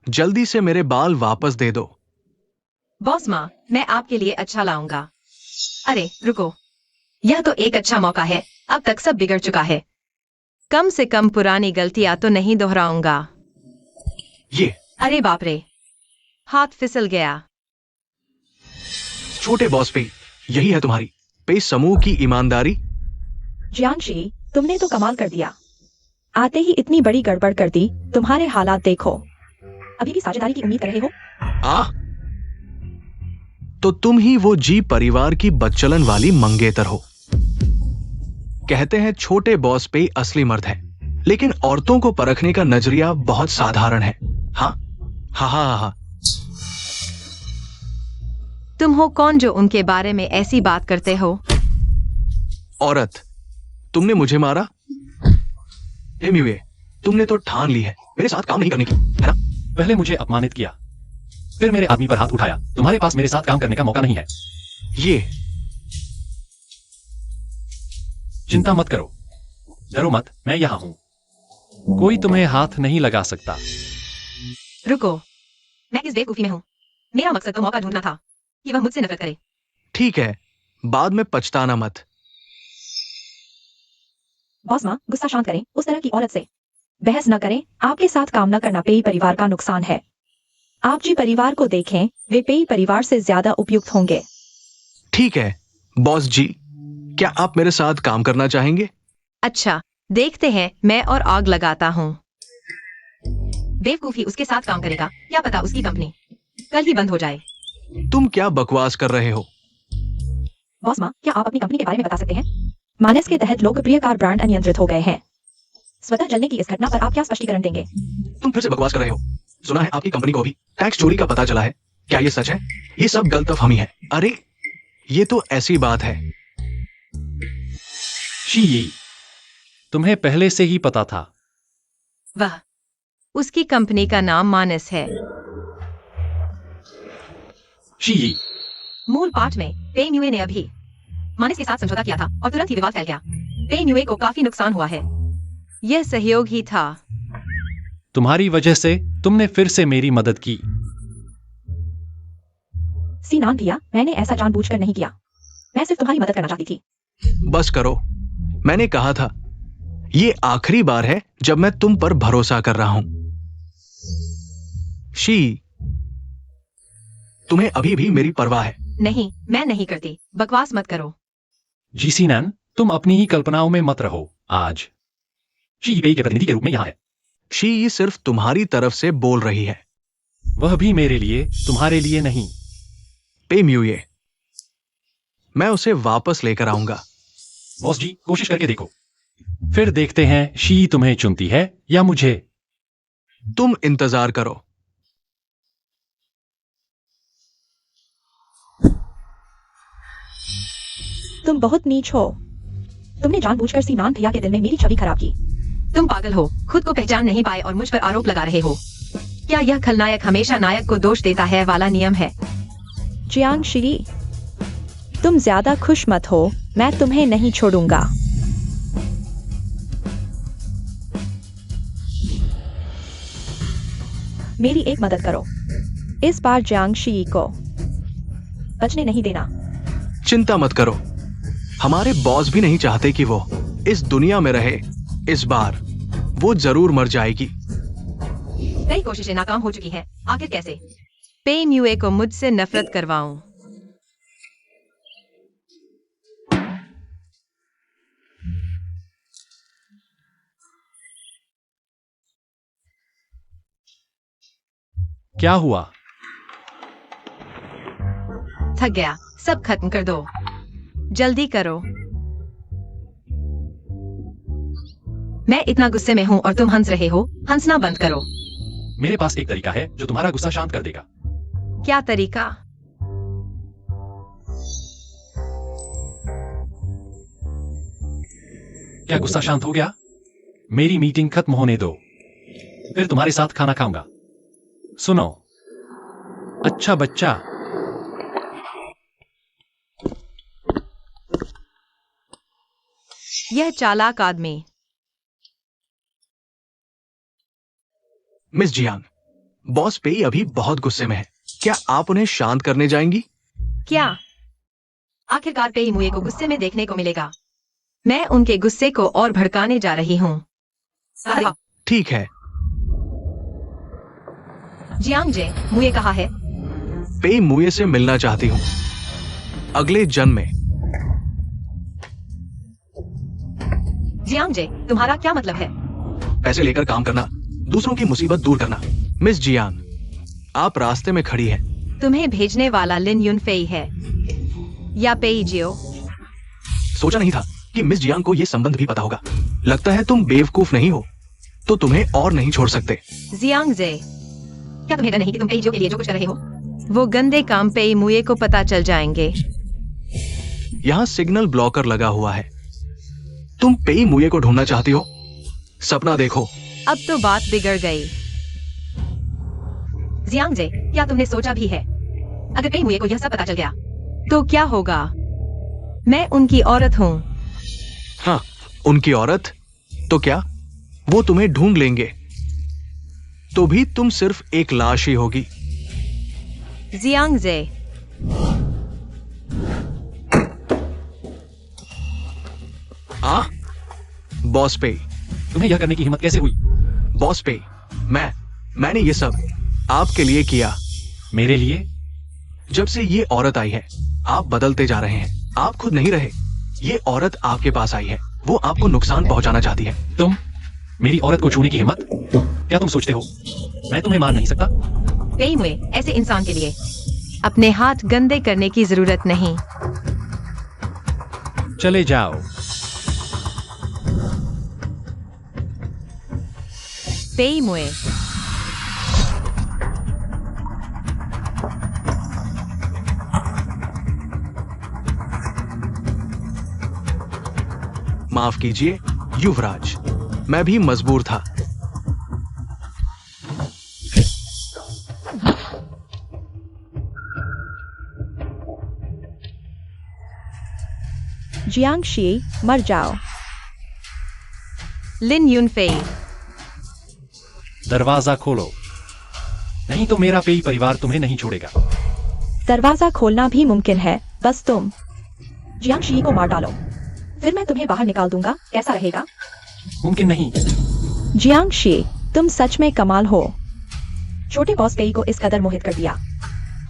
जल्दी से मेरे बाल वापस दे दो। बॉस माँ, मैं आपके लिए अच्छा लाऊंगा। अरे रुको, यह तो एक अच्छा मौका है। अब तक सब बिगड़ चुका है। कम से कम पुरानी गलतियां तो नहीं दोहराऊंगा। ये अरे बाप रे, हाथ फिसल गया। छोटे बॉस पे यही है तुम्हारी पे समूह की ईमानदारी। जियांशी, तुमने तो कमाल कर दिया। आते ही इतनी बड़ी गड़बड़ कर दी। तुम्हारे हालात देखो। अभी भी साझेदारी की उम्मीद कर रहे हो? आ तो तुम ही वो जी परिवार की बच्चलन वाली मंगेतर हो। कहते हैं छोटे बॉस पे असली मर्द है, लेकिन औरतों को परखने का नजरिया बहुत साधारण है। हाँ हाँ हाँ हाँ। तुम हो कौन जो उनके बारे में ऐसी बात करते हो? औरत, तुमने मुझे मारा। एमिवे, तुमने तो ठान ली है मेरे साथ काम नहीं करने की, है ना? पहले मुझे अपमानित किया, फिर मेरे आदमी पर हाथ उठाया। तुम्हारे पास मेरे साथ काम करने का मौका नहीं है। ये चिंता मत करो, डरो मत, मैं यहां हूं। कोई तुम्हें हाथ नहीं लगा सकता। रुको, मैं किस बेवकूफी में हूँ? मेरा मकसद तो मौका ढूंढना था कि वह मुझसे नफरत करे। ठीक है, बाद में पछताना मत। बॉस माँ, गुस्सा शांत करें। उस तरह की औरत से बहस न करें। आपके साथ काम न करना पेई परिवार का नुकसान है। आप जी परिवार को देखें, वे पेई परिवार से ज्यादा उपयुक्त होंगे। ठीक है बॉस जी, क्या आप मेरे साथ काम करना चाहेंगे? अच्छा, देखते हैं। मैं और आग लगाता हूँ। बेवकूफी उसके साथ काम करेगा, क्या पता उसकी कंपनी कल ही बंद हो जाए। तुम क्या बकवास कर रहे हो? बॉस माँ, क्या आप अपनी कंपनी के बारे में बता सकते हैं? मानस के तहत लोकप्रिय कार ब्रांड अनियंत्रित हो गए हैं। स्वतः जलने की इस घटना पर आप क्या स्पष्टीकरण देंगे? तुम फिर से बकवास कर रहे हो। सुना है आपकी कंपनी को भी टैक्स चोरी का पता चला है। क्या ये सच है? ये सब गलतफहमी है। अरे ये तो ऐसी बात है। शी, तुम्हें पहले से ही पता था। वह उसकी कंपनी का नाम मानस है। शी, मूल पाठ में पे न्यूए ने अभी मानस के साथ समझौता किया था और तुरंत ही विवाद फैल गया। पे न्यूए को काफी नुकसान हुआ है। यह सहयोग ही था। तुम्हारी वजह से तुमने फिर से मेरी मदद की। सीनान भैया, मैंने ऐसा जानबूझकर नहीं किया। मैं सिर्फ तुम्हारी मदद करना चाहती थी। बस करो, मैंने कहा था ये आखिरी बार है जब मैं तुम पर भरोसा कर रहा हूं। शी, तुम्हें अभी भी मेरी परवाह है। नहीं, मैं नहीं करती। बकवास मत करो। जी सीनन, तुम अपनी ही कल्पनाओं में मत रहो। आज शी पेई के प्रतिनिधि के रूप में यहां है। शी ये सिर्फ तुम्हारी तरफ से बोल रही है। वह भी मेरे लिए, तुम्हारे लिए नहीं। पे म्यूये, मैं उसे वापस लेकर आऊंगा। बॉस जी, कोशिश करके देखो, फिर देखते हैं शी तुम्हें चुनती है या मुझे। तुम इंतजार करो। तुम बहुत नीच हो। तुमने जानबूझकर सीनान भैया के दिल में मेरी छवि खराब की। तुम पागल हो, खुद को पहचान नहीं पाए और मुझ पर आरोप लगा रहे हो। क्या यह खलनायक हमेशा नायक को दोष देता है वाला नियम है? जियांशी, तुम ज्यादा खुश मत हो। मैं तुम्हें नहीं छोड़ूंगा। मेरी एक मदद करो। इस बार जियांशी को बचने नहीं देना। चिंता मत करो, हमारे बॉस भी नहीं चाहते कि वो इस दुनिया में रहे। इस बार वो जरूर मर जाएगी। कई कोशिशें नाकाम हो चुकी हैं। आखिर कैसे पे म्यूए को मुझसे नफरत करवाऊं? क्या हुआ? थक गया, सब खत्म कर दो। जल्दी करो। मैं इतना गुस्से में हूँ और तुम हंस रहे हो। हंसना बंद करो। मेरे पास एक तरीका है जो तुम्हारा गुस्सा शांत कर देगा। क्या तरीका? क्या गुस्सा शांत हो गया? मेरी मीटिंग खत्म होने दो, फिर तुम्हारे साथ खाना खाऊंगा। सुनो, अच्छा बच्चा। यह चालाक आदमी। मिस जियांग, बॉस पेई अभी बहुत गुस्से में है। क्या आप उन्हें शांत करने जाएंगी? क्या? आखिरकार पेई मुए को गुस्से में देखने को मिलेगा। मैं उनके गुस्से को और भड़काने जा रही हूँ। ठीक है। जियांग जे, मुए कहाँ है? पेई मुए से मिलना चाहती हूँ, अगले जन्म में। जियांग जे, तुम्हारा क्या मतलब है? पैसे लेकर काम करना, दूसरों की मुसीबत दूर करना। मिस जियांग, आप रास्ते में खड़ी हैं। तुम्हें भेजने वाला लिन युनफेई है या पेई जियो? सोचा नहीं था कि मिस जियांग को ये संबंध भी पता होगा। लगता है तुम बेवकूफ नहीं हो, तो तुम्हें और नहीं छोड़ सकते। जियांग जे, क्या तुम्हें डर नहीं कि तुम पेई जियो के लिए जो कुछ कर रहे हो, वो गंदे काम पेई मुए को पता चल जाएंगे। यहाँ सिग्नल ब्लॉकर लगा हुआ है। तुम पेई मुए को ढूंढना चाहती हो? सपना देखो। अब तो बात बिगड़ गई। जियांग जे, क्या तुमने सोचा भी है, अगर पेई मुए को यह सब पता चल गया तो क्या होगा? मैं उनकी औरत हूँ। हाँ, उनकी औरत तो क्या, वो तुम्हें ढूंढ लेंगे तो भी तुम सिर्फ एक लाश ही होगी। जियांग जे, बॉस पे, तुम्हें यह करने की हिम्मत कैसे हुई? बॉस पे, मैंने ये सब आपके लिए किया। मेरे लिए? जब से ये औरत आई है, आप बदलते जा रहे हैं। आप खुद नहीं रहे। ये औरत आपके पास आई है, वो आपको नुकसान पहुंचाना चाहती है। तुम मेरी औरत को छूने की हिम्मत? क्या तुम सोचते हो मैं तुम्हें मार नहीं सकता? पेई मुए, ऐसे इंसान के लिए अपने हाथ गंदे करने की जरूरत नहीं। चले जाओ। पेई मुए, माफ कीजिए युवराज, मैं भी मजबूर था। जियांग शी, मर जाओ। लिन युनफेई, दरवाजा खोलो, नहीं तो मेरा पेई परिवार तुम्हें नहीं छोड़ेगा। दरवाजा खोलना भी मुमकिन है, बस तुम जियांग शी को मार डालो, फिर मैं तुम्हें बाहर निकाल दूंगा। कैसा रहेगा? मुमकिन नहीं। जियांग शी, तुम सच में कमाल हो। छोटे बॉस पेई को इस कदर मोहित कर दिया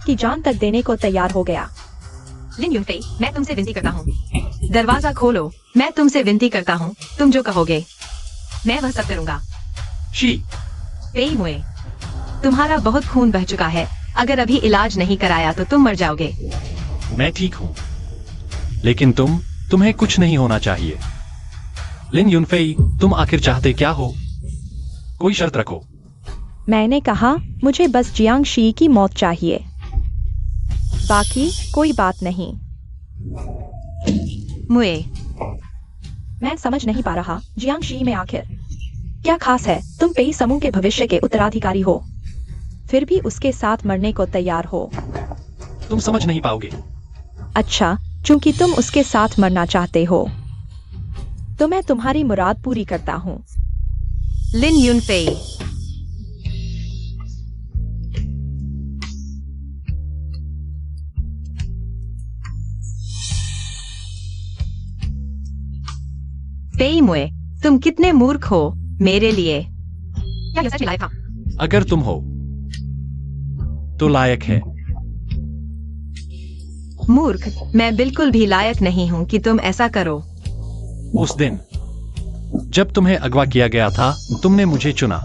कि जान तक देने को तैयार हो गया। लिन युनफेई, मैं तुमसे विनती करता हूँ, दरवाजा खोलो। मैं तुमसे विनती करता हूँ, तुम जो कहोगे मैं वह सब करूंगा। शी, पेई मुए, तुम्हारा बहुत खून बह चुका है। अगर अभी इलाज नहीं कराया तो तुम मर जाओगे। मैं ठीक हूं, लेकिन तुम्हें कुछ नहीं होना चाहिए। लिन युनफेई, तुम आखिर चाहते क्या हो? कोई शर्त रखो। मैंने कहा मुझे बस जियांग शी की मौत चाहिए, बाकी कोई बात नहीं। मुए, मैं समझ नहीं पा रहा, जियांग शी में आखिर क्या खास है? तुम पेई समूह के भविष्य के उत्तराधिकारी हो, फिर भी उसके साथ मरने को तैयार हो। तुम समझ नहीं पाओगे। अच्छा, चूंकि तुम उसके साथ मरना चाहते हो, तो मैं तुम्हारी मुराद पूरी करता हूँ। लिन युनफेई, पेई मुए, तुम कितने मूर्ख हो मेरे लिए। क्या यह सच में लायक था? अगर तुम हो तो लायक है। मूर्ख, मैं बिल्कुल भी लायक नहीं हूँ कि तुम ऐसा करो। उस दिन जब तुम्हें अगवा किया गया था, तुमने मुझे चुना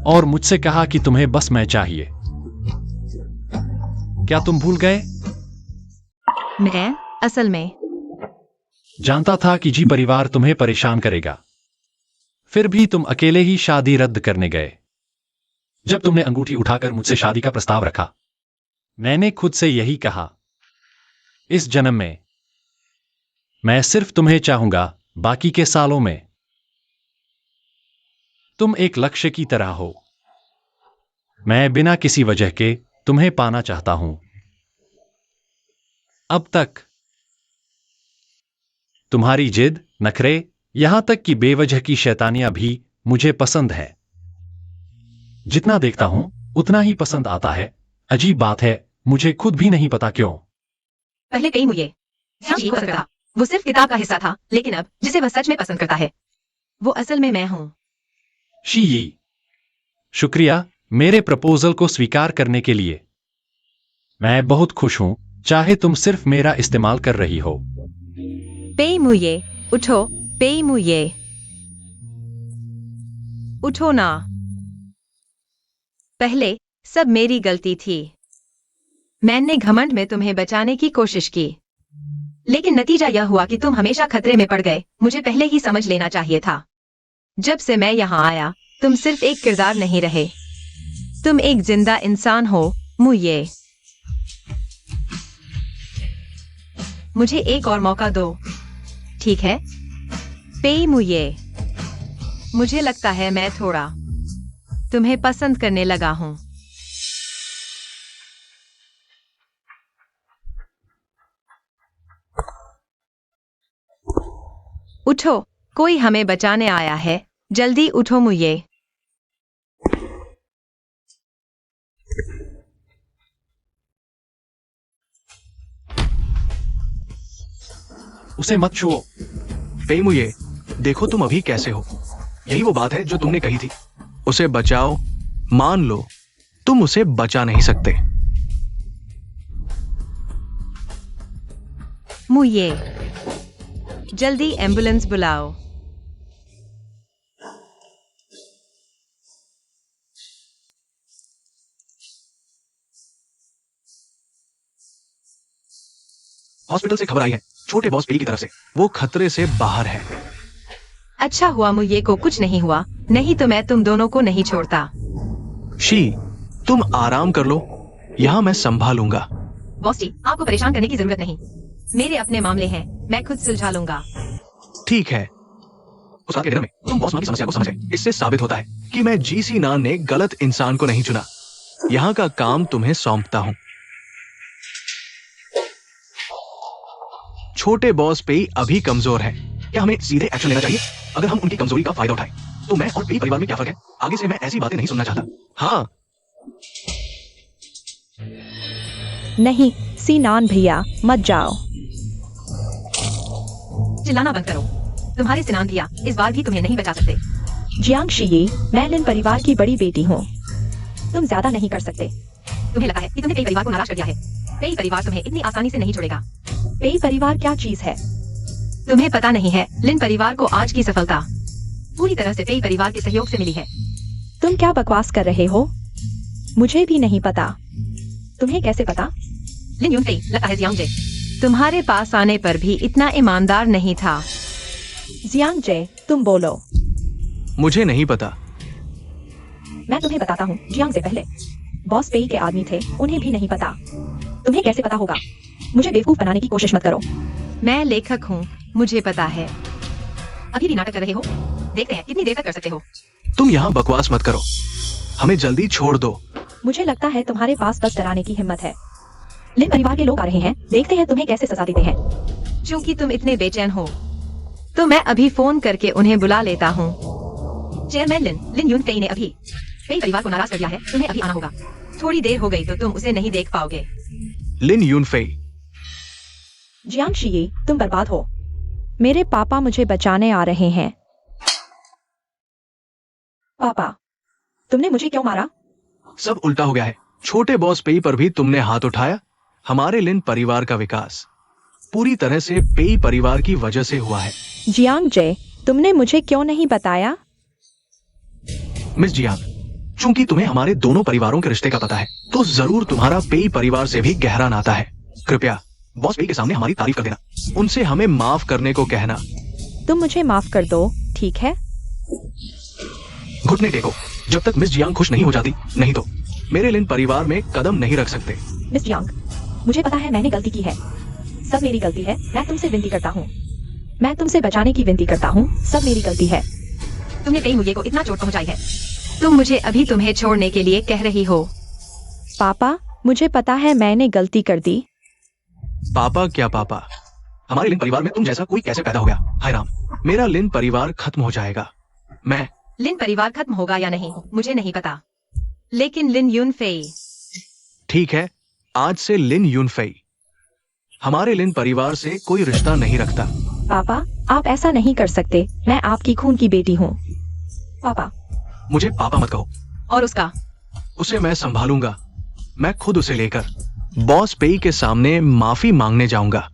और मुझसे कहा कि तुम्हें बस मैं चाहिए। क्या तुम भूल गए? मैं असल में जानता था कि जी परिवार तुम्हें परेशान करेगा, फिर भी तुम अकेले ही शादी रद्द करने गए। जब तुमने अंगूठी उठाकर मुझसे शादी का प्रस्ताव रखा, मैंने खुद से यही कहा, इस जन्म में मैं सिर्फ तुम्हें चाहूंगा, बाकी के सालों में तुम एक लक्ष्य की तरह हो। मैं बिना किसी वजह के तुम्हें पाना चाहता हूं। अब तक तुम्हारी जिद, नखरे, यहां तक कि बेवजह की शैतानियां भी मुझे पसंद है। जितना देखता हूं उतना ही पसंद आता है। अजीब बात है, मुझे खुद भी नहीं पता क्यों। पहले कई मुझे जी को पसंद था। वो सिर्फ किताब का हिस्सा था, लेकिन अब जिसे वह सच में पसंद करता है वो असल में मैं हूँ। शी, शुक्रिया मेरे प्रपोजल को स्वीकार करने के लिए। मैं बहुत खुश हूं, चाहे तुम सिर्फ मेरा इस्तेमाल कर रही हो। पेई मुये, उठो, पेई मुये, उठो ना। पहले सब मेरी गलती थी। मैंने घमंड में तुम्हें बचाने की कोशिश की, लेकिन नतीजा यह हुआ कि तुम हमेशा खतरे में पड़ गए। मुझे पहले ही समझ लेना चाहिए था। जब से मैं यहाँ आया, तुम सिर्फ एक किरदार नहीं रहे, तुम एक जिंदा इंसान हो। मुये, मुझे एक और मौका दो, ठीक है? पेई मुये, मुझे लगता है मैं थोड़ा तुम्हें पसंद करने लगा हूं। उठो, कोई हमें बचाने आया है। जल्दी उठो मुये। उसे मत छुओ। पेई मुये, देखो तुम अभी कैसे हो। यही वो बात है जो तुमने कही थी। उसे बचाओ। मान लो तुम उसे बचा नहीं सकते। मुये, जल्दी एम्बुलेंस बुलाओ। हॉस्पिटल से खबर आई है, छोटे बॉस पेई की तरफ से। वो खतरे से बाहर है। अच्छा हुआ मुये को कुछ नहीं हुआ, नहीं तो मैं तुम दोनों को नहीं छोड़ता। शी, तुम आराम कर लो, यहाँ मैं संभालूंगा। बॉस जी, आपको परेशान करने की जरूरत नहीं। मेरे अपने मामले हैं, मैं खुद सुलझा लूंगा। ठीक है। उस रात के डिनर में तुम बॉस माँ की समस्या को समझे। इससे साबित होता है कि मैं जीसी नान ने गलत इंसान को नहीं चुना। यहाँ का काम तुम्हें सौंपता हूँ। छोटे बॉस पेई अभी कमजोर है। क्या हमें सीधे एक्शन लेना चाहिए? अगर हम उनकी कमजोरी का फायदा उठाएं, तो मैं और पेई परिवार में क्या फर्क है? आगे से मैं ऐसी बातें नहीं सुनना चाहता। हाँ, नहीं, सीनान भैया, मत जाओ। चिल्लाना बंद करो। तुम्हारे सिनान भैया इस बार भी तुम्हें नहीं बचा सकते। जियांग शी, मैं लिन परिवार की बड़ी बेटी हूँ। तुम ज्यादा नहीं कर सकते। तुम्हें लगा है कि तुमने पेई परिवार को नाराज कर दिया है। पेई परिवार तुम्हें इतनी आसानी से नहीं छोड़ेगा। पेई परिवार क्या चीज है? तुम्हें पता नहीं है, लिन परिवार को आज की सफलता पूरी तरह से पेई परिवार के सहयोग से मिली है। तुम क्या बकवास कर रहे हो? मुझे भी नहीं पता। तुम्हें कैसे पता? लिन यूनफेई, लगता है जियांग जे तुम्हारे पास आने पर भी इतना ईमानदार नहीं था। जियांग जे, तुम बोलो। मुझे नहीं पता। मैं तुम्हें बताता हूँ। जियांग जे पहले बॉस पेई के आदमी थे, उन्हें भी नहीं पता। तुम्हें कैसे पता होगा? मुझे बेवकूफ बनाने की कोशिश मत करो। मैं लेखक हूँ, मुझे पता है। अभी भी नाटक कर रहे हो? देखते हैं कितनी देर तक कर सकते हो। तुम यहाँ बकवास मत करो, हमें जल्दी छोड़ दो। मुझे लगता है तुम्हारे पास बस डराने की हिम्मत है। लिन परिवार के लोग आ रहे हैं, देखते हैं तुम्हें कैसे सजा देते हैं। क्योंकि तुम इतने बेचैन हो, तो मैं अभी फोन करके उन्हें बुला लेता हूँ। चेयरमैन लिन यूनफेई ने अभी पेई परिवार को नाराज कर दिया है। तुम्हें अभी आना होगा। थोड़ी देर हो गई तो तुम उसे नहीं देख पाओगे। लिन यूनफेई, जियांग शी, तुम बर्बाद हो। मेरे पापा मुझे बचाने आ रहे हैं। पापा, तुमने मुझे क्यों मारा? सब उल्टा हो गया है। छोटे बॉस पेई पर भी तुमने हाथ उठाया। हमारे लिन परिवार का विकास पूरी तरह से पेई परिवार की वजह से हुआ है। जियांग जे, तुमने मुझे क्यों नहीं बताया? मिस जियांग, चूंकि तुम्हें हमारे दोनों परिवारों के रिश्ते का पता है, तो जरूर तुम्हारा पेई परिवार से भी गहरा नाता है। कृपया बॉस पेई के सामने हमारी तारीफ कर देना। उनसे हमें माफ करने को कहना। तुम मुझे माफ कर दो, ठीक है? घुटने टेको जब तक मिस जियांग खुश नहीं हो जाती, नहीं तो मेरे लिन परिवार में कदम नहीं रख सकते। मिस जियांग, मुझे पता है मैंने गलती की है। सब मेरी गलती है। मैं तुमसे विनती करता हूँ। मैं तुमसे बचाने की विनती करता हूँ। सब मेरी गलती है। तुमने पेई मुये को इतना चोट पहुंचाई है, तुम मुझे अभी तुम्हें छोड़ने के लिए कह रही हो। पापा, मुझे पता है मैंने गलती कर दी। पापा क्या पापा? हमारे लिन परिवार में तुम जैसा कोई कैसे पैदा हो गया? हाय राम, मेरा लिन परिवार खत्म हो जाएगा। मैं लिन परिवार खत्म होगा या नहीं मुझे नहीं पता, लेकिन लिन यूनफेई। ठीक है, आज से लिन यूनफेई हमारे लिन परिवार से कोई रिश्ता नहीं रखता। पापा, आप ऐसा नहीं कर सकते। मैं आपकी खून की बेटी हूँ। पापा, मुझे पापा मत कहो। और उसका उसे मैं संभालूंगा। मैं खुद उसे लेकर बॉस पेई के सामने माफी मांगने जाऊंगा।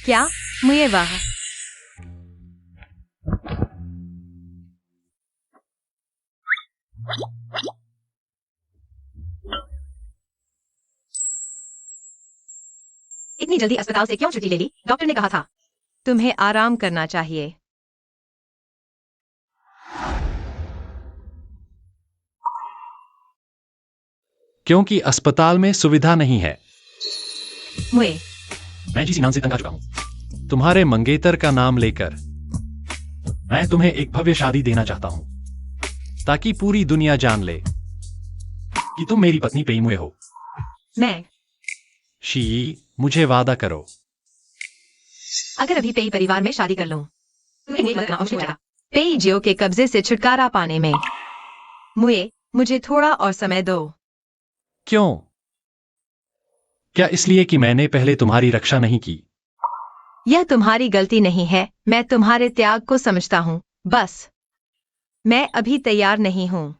क्या? मुझे वाह। इतनी जल्दी अस्पताल से क्यों छुट्टी ले ली? डॉक्टर ने कहा था तुम्हें आराम करना चाहिए। क्योंकि अस्पताल में सुविधा नहीं है। मुझे मैं जी सीनान से तंग आ चुका हूं। तुम्हारे मंगेतर का नाम लेकर मैं तुम्हें एक भव्य शादी देना चाहता हूं, ताकि पूरी दुनिया जान ले कि तुम मेरी पत्नी पेईमुए हो। मैं शी, मुझे वादा करो। अगर अभी पेई परिवार में शादी कर लूं तो मेरी मदद हो जाएगा। पेई जियो के कब्जे से छुटकारा पाने में मुझे थोड़ा और समय दो। क्यों? क्या इसलिए कि मैंने पहले तुम्हारी रक्षा नहीं की? यह तुम्हारी गलती नहीं है। मैं तुम्हारे त्याग को समझता हूं। बस मैं अभी तैयार नहीं हूं।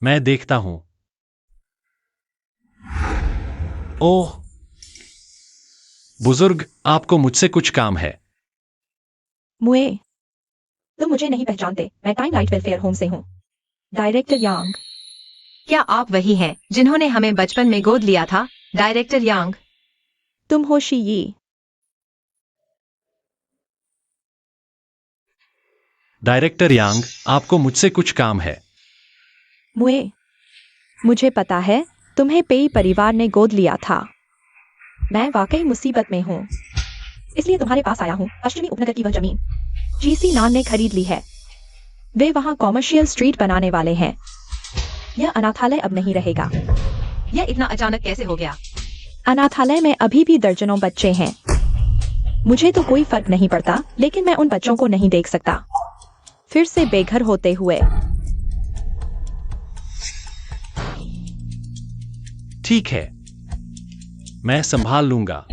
मैं देखता हूं। ओह बुजुर्ग, आपको मुझसे कुछ काम है। मुए, तुम मुझे नहीं पहचानते। मैं टाइम लाइट वेलफेयर होम से हूँ। डायरेक्टर यांग। क्या आप वही हैं जिन्होंने हमें बचपन में गोद लिया था? डायरेक्टर यांग। तुम हो शी यी। डायरेक्टर यांग, आपको मुझसे कुछ काम है। मुए, मुझे पता है तुम्हें पेई परिवार ने गोद लिया था। मैं वाकई मुसीबत में हूँ, इसलिए तुम्हारे पास आया हूँ। पश्चिमी उपनगर की वह जमीन जीसी नान ने खरीद ली है। वे वहां कॉमर्शियल स्ट्रीट बनाने वाले हैं। यह अनाथालय अब नहीं रहेगा। यह इतना अचानक कैसे हो गया? अनाथालय में अभी भी दर्जनों बच्चे हैं। मुझे तो कोई फर्क नहीं पड़ता, लेकिन मैं उन बच्चों को नहीं देख सकता फिर से बेघर होते हुए। ठीक है, मैं संभाल लूंगा।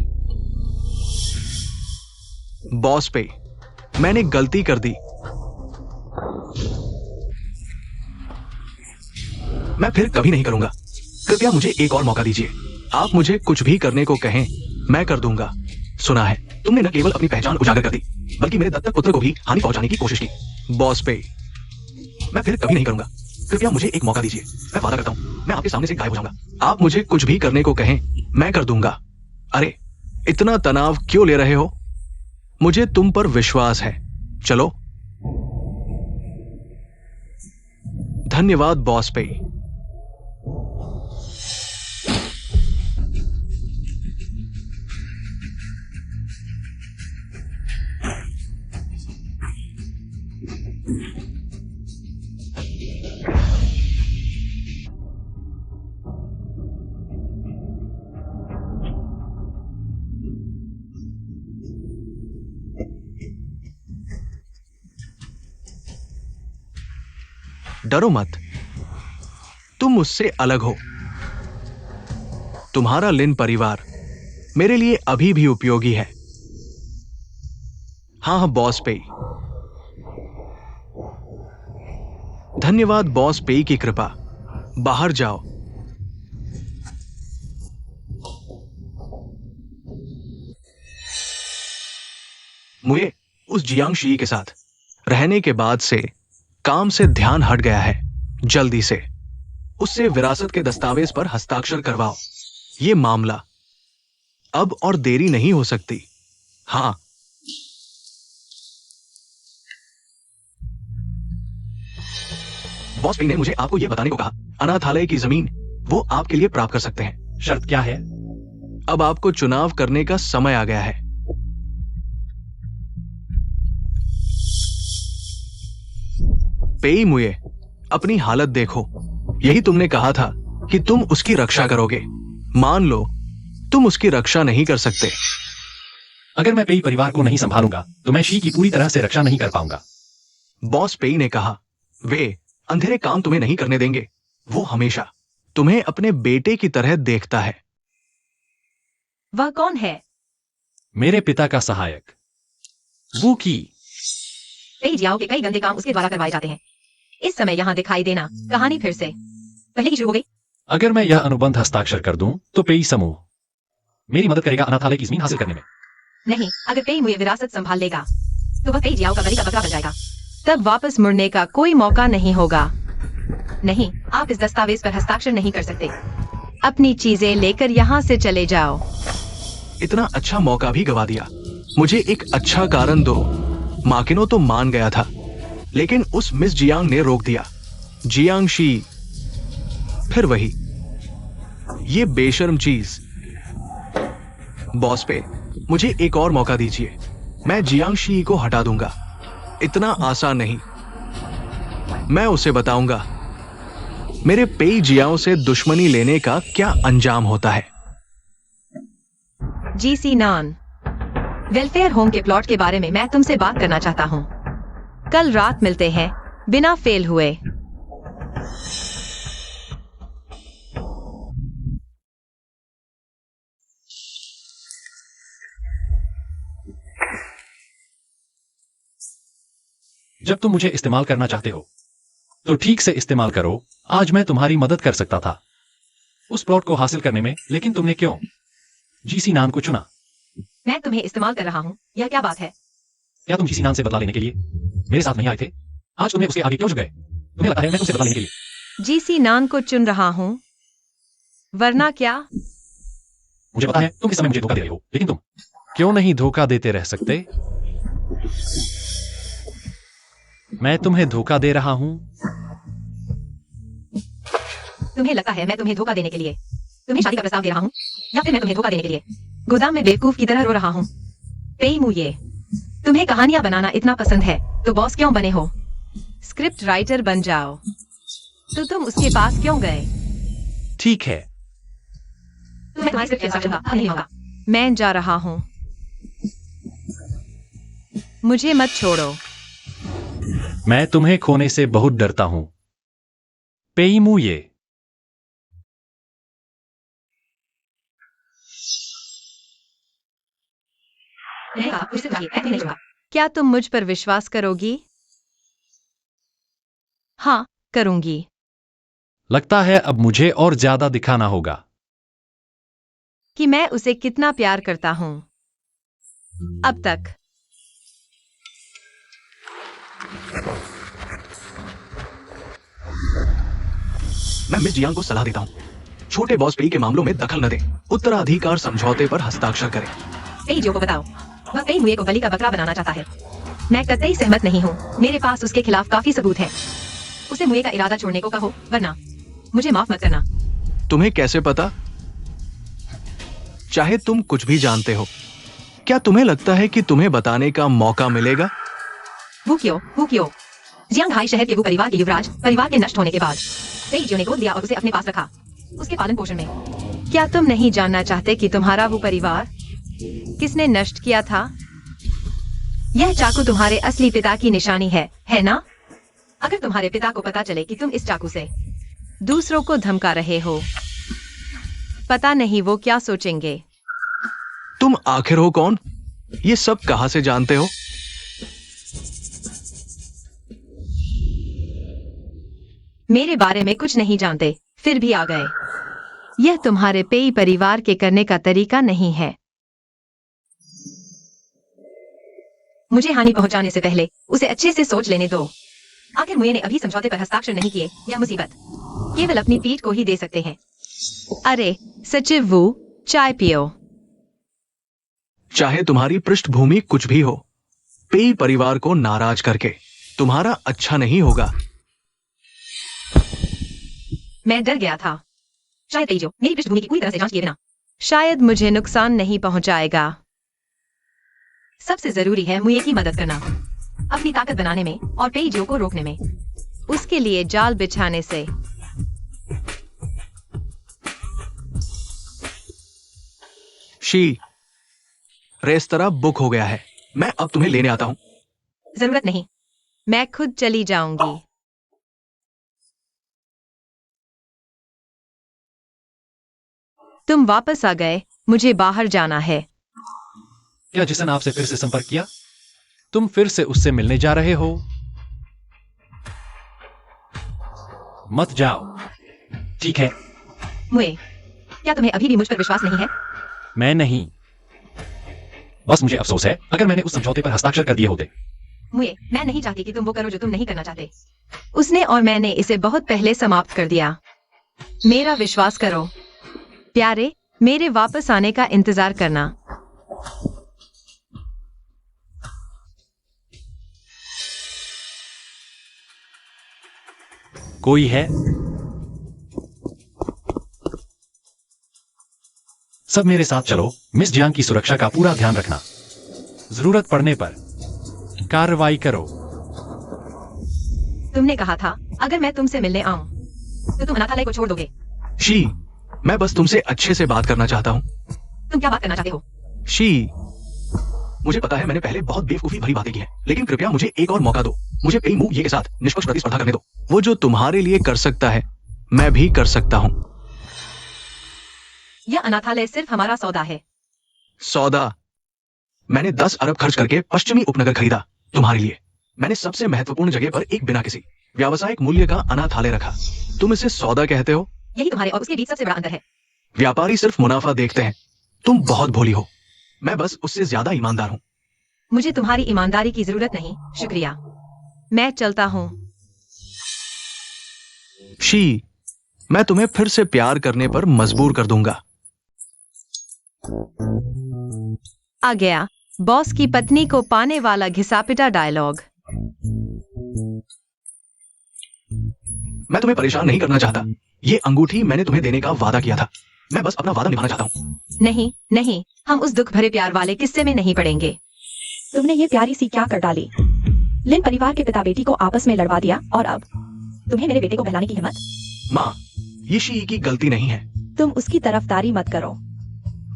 बॉस पे मैंने गलती कर दी। मैं फिर कभी नहीं करूंगा। कृपया मुझे एक और मौका दीजिए। आप मुझे कुछ भी करने को कहें, मैं कर दूंगा। सुना है तुमने न केवल अपनी पहचान उजागर कर दी, बल्कि मेरे दत्तक पुत्र को भी हानि पहुंचाने की कोशिश की। बॉस पे मैं फिर कभी नहीं करूंगा। कृपया मुझे एक मौका दीजिए। मैं वादा करता हूं मैं आपके सामने से गायब हो जाऊंगा। आप मुझे कुछ भी करने को कहें, मैं कर दूंगा। अरे इतना तनाव क्यों ले रहे हो? मुझे तुम पर विश्वास है। चलो। धन्यवाद बॉस पे। डरो मत, तुम मुझसे अलग हो। तुम्हारा लिन परिवार मेरे लिए अभी भी उपयोगी है। हाँ बॉस पे। धन्यवाद बॉस पे की कृपा। बाहर जाओ। मुझे उस जियांग शी के साथ रहने के बाद से काम से ध्यान हट गया है। जल्दी से उससे विरासत के दस्तावेज पर हस्ताक्षर करवाओ। ये मामला अब और देरी नहीं हो सकती। हाँ। बॉस पे ने मुझे आपको यह बताने को कहा, अनाथालय की जमीन वो आपके लिए प्राप्त कर सकते हैं। शर्त क्या है? अब आपको चुनाव करने का समय आ गया है। पेई मुए, अपनी हालत देखो। यही तुमने कहा था कि तुम उसकी रक्षा करोगे। मान लो तुम उसकी रक्षा नहीं कर सकते। अगर मैं पेई परिवार को नहीं संभालूंगा तो मैं शी की पूरी तरह से रक्षा नहीं कर पाऊंगा। बॉस पेई ने कहा, वे अंधेरे काम तुम्हें नहीं करने देंगे। वो हमेशा तुम्हें अपने बेटे की तरह देखता है। वह कौन है? मेरे पिता का सहायक वू की। पेई जियाओ के कई गंदे काम उसके द्वारा करवाए जाते हैं। इस समय यहाँ दिखाई देना। कहानी फिर से पहले की शुरू हो गई। अगर मैं यह अनुबंध हस्ताक्षर कर दूं तो पेई समूह मेरी मदद करेगा अनाथालय की जमीन हासिल करने में। नहीं, अगर पेई मुझे विरासत संभाल लेगा तो वह पेई जियाओ का बलि का बकरा बन जाएगा। तब वापस मुड़ने का कोई मौका नहीं होगा। नहीं, आप इस दस्तावेज पर हस्ताक्षर नहीं कर सकते। अपनी चीजें लेकर यहाँ से चले जाओ। इतना अच्छा मौका भी गवा दिया। मुझे एक अच्छा कारण दो। माकिनो तो मान गया था, लेकिन उस मिस जियांग ने रोक दिया। जियांग शी, फिर वही ये बेशर्म चीज। बॉस पे, मुझे एक और मौका दीजिए। मैं जियांग शी को हटा दूंगा। इतना आसान नहीं। मैं उसे बताऊंगा मेरे पेई जियाओं से दुश्मनी लेने का क्या अंजाम होता है। जीसी नान, वेलफेयर होम के प्लॉट के बारे में मैं तुमसे बात करना चाहता हूँ। कल रात मिलते हैं, बिना फेल हुए। जब तुम मुझे इस्तेमाल करना चाहते हो तो ठीक से इस्तेमाल करो। आज मैं तुम्हारी मदद कर सकता था उस प्लॉट को हासिल करने में, लेकिन तुमने क्यों जीसी नान को चुना? मैं तुम्हें इस्तेमाल कर रहा हूँ, यह क्या बात है? क्या तुम जीसी नान से बदला लेने के लिए मेरे साथ नहीं आए थे? आज तुमने उसके आगे क्यों झुक गए? तुम्हें लगता है मैं तुमसे बदला लेने के लिए जीसी नान को चुन रहा हूँ, वरना क्या? मुझे पता है तुम इस समय मुझे धोखा दे रहे हो, लेकिन तुम क्यों नहीं धोखा देते रह सकते? मैं तुम्हें धोखा दे रहा हूं। तुम्हें लगता है मैं तुम्हें धोखा देने के लिए तुम्हें शादी का प्रस्ताव दे रहा हूँ, या फिर मैं तुम्हें धोखा देने के लिए गोदाम में बेवकूफ की तरह रो रहा हूँ? पेई मुये, तुम्हें कहानियां बनाना इतना पसंद है तो बॉस क्यों बने हो? स्क्रिप्ट राइटर बन जाओ। तो तुम उसके पास क्यों गए? ठीक है, तुम्हें तुम्हारी स्क्रिप्ट के साथ चलूंगा, अब नहीं होगा। मैं जा रहा हूँ, मुझे मत छोड़ो। मैं तुम्हें खोने से बहुत डरता हूं। पेई मुये, क्या तुम मुझ पर विश्वास करोगी? हाँ, करूंगी। लगता है अब मुझे और ज्यादा दिखाना होगा कि मैं उसे कितना प्यार करता हूं। अब तक मैं मिस जियांग को सलाह देता हूँ, छोटे बॉस पेई के मामलों में दखल न दे। उत्तराधिकार समझौते पर हस्ताक्षर करें। पेई जो को बताओ, वह पेई मुये को बलि का बकरा बनाना चाहता है। मैं कतई सहमत नहीं हूँ। मेरे पास उसके खिलाफ काफी सबूत है। उसे मुये का इरादा छोड़ने को कहो, वरना मुझे माफ मत करना। तुम्हें कैसे पता? चाहे तुम कुछ भी जानते हो, क्या तुम्हें लगता है कि तुम्हें बताने का मौका मिलेगा? वो क्यों? जियांगहाई शहर के वो परिवार के युवराज परिवार के नष्ट होने के बाद पेई जियो ने गोद लिया और उसे अपने पास रखा, उसके पालन पोषण में। क्या तुम नहीं जानना चाहते कि तुम्हारा वो परिवार किसने नष्ट किया था? यह चाकू तुम्हारे असली पिता की निशानी है ना? अगर तुम्हारे पिता को पता चले कि तुम इस चाकू से दूसरों को धमका रहे हो, पता नहीं वो क्या सोचेंगे। तुम आखिर हो कौन? ये सब कहां से जानते हो? मेरे बारे में कुछ नहीं जानते, फिर भी आ गए। यह तुम्हारे पेई परिवार के करने का तरीका नहीं है। मुझे हानि पहुंचाने से पहले उसे अच्छे से सोच लेने दो। आखिर मुये ने अभी समझौते पर हस्ताक्षर नहीं किए। यह मुसीबत केवल अपनी पीठ को ही दे सकते हैं। अरे सचिव वू, चाय पियो। चाहे तुम्हारी पृष्ठभूमि कुछ भी हो, पेई परिवार को नाराज करके तुम्हारा अच्छा नहीं होगा। मैं डर गया था। शायद तेजो मेरी पृष्ठभूमि की पूरी तरह से जांच किए बिना शायद मुझे नुकसान नहीं पहुंचाएगा। सबसे जरूरी है मुये की मदद करना, अपनी ताकत बनाने में और पेईजियो को रोकने में। उसके लिए जाल बिछाने से। शी, रेस्तरा बुक हो गया है। मैं अब तुम्हें लेने आता हूँ। जरूरत नहीं, मैं खुद चली जाऊंगी। तुम वापस आ गए, मुझे बाहर जाना है। क्या जिसन आपसे फिर से संपर्क किया? तुम फिर से उससे मिलने जा रहे हो? मत जाओ। ठीक है। मुए, क्या तुम्हें अभी भी मुझ पर विश्वास नहीं है? मैं नहीं। बस मुझे अफसोस है, अगर मैंने उस समझौते पर हस्ताक्षर कर दिए होते। मुए, मैं नहीं चाहती कि तुम वो करो जो तुम नहीं करना चाहते। उसने और मैंने इसे बहुत पहले समाप्त कर दिया। मेरा विश्वास करो। प्यारे, मेरे वापस आने का इंतजार करना। कोई है? सब मेरे साथ चलो। मिस जियांग की सुरक्षा का पूरा ध्यान रखना। जरूरत पड़ने पर कार्रवाई करो। तुमने कहा था अगर मैं तुमसे मिलने आऊं तो तुम अनाथालय को छोड़ दोगे। शी, मैं बस तुमसे अच्छे से बात करना चाहता हूँ। तुम क्या बात करना चाहते हो? शी, मुझे पता है मैंने पहले बहुत बेवकूफी भरी बातें की हैं, लेकिन कृपया मुझे एक और मौका दो। मुझे पेई मू ये के साथ निष्पक्ष प्रतिस्पर्धा करने दो। वो जो तुम्हारे लिए कर सकता है, मैं भी कर सकता हूँ। यह अनाथालय सिर्फ हमारा सौदा है। सौदा? मैंने 10 अरब खर्च करके पश्चिमी उपनगर खरीदा तुम्हारे लिए। मैंने सबसे महत्वपूर्ण जगह पर एक बिना किसी व्यावसायिक मूल्य का अनाथालय रखा। तुम इसे सौदा कहते हो? यही तुम्हारे और उसके बीच सबसे बड़ा अंतर है। व्यापारी सिर्फ मुनाफा देखते हैं। तुम बहुत भोली हो। मैं बस उससे ज्यादा ईमानदार हूँ। मुझे तुम्हारी ईमानदारी की जरूरत नहीं, शुक्रिया। मैं चलता हूँ। शी, मैं तुम्हें फिर से प्यार करने पर मजबूर कर दूंगा। आ गया बॉस की पत्नी को पाने वाला घिसापिटा डायलॉग। मैं तुम्हें परेशान नहीं करना चाहता। ये अंगूठी मैंने तुम्हें देने का वादा किया था। मैं बस अपना वादा निभाना चाहता हूँ। नहीं नहीं, हम उस दुख भरे प्यार वाले किस्से में नहीं पड़ेंगे। तुमने ये प्यारी सी क्या कर डाली? लिन परिवार के पिता बेटी को आपस में लड़वा दिया और अब तुम्हें मेरे बेटे को बहलाने की हिम्मत? माँ, ये शी की गलती नहीं है। तुम उसकी तरफदारी मत करो।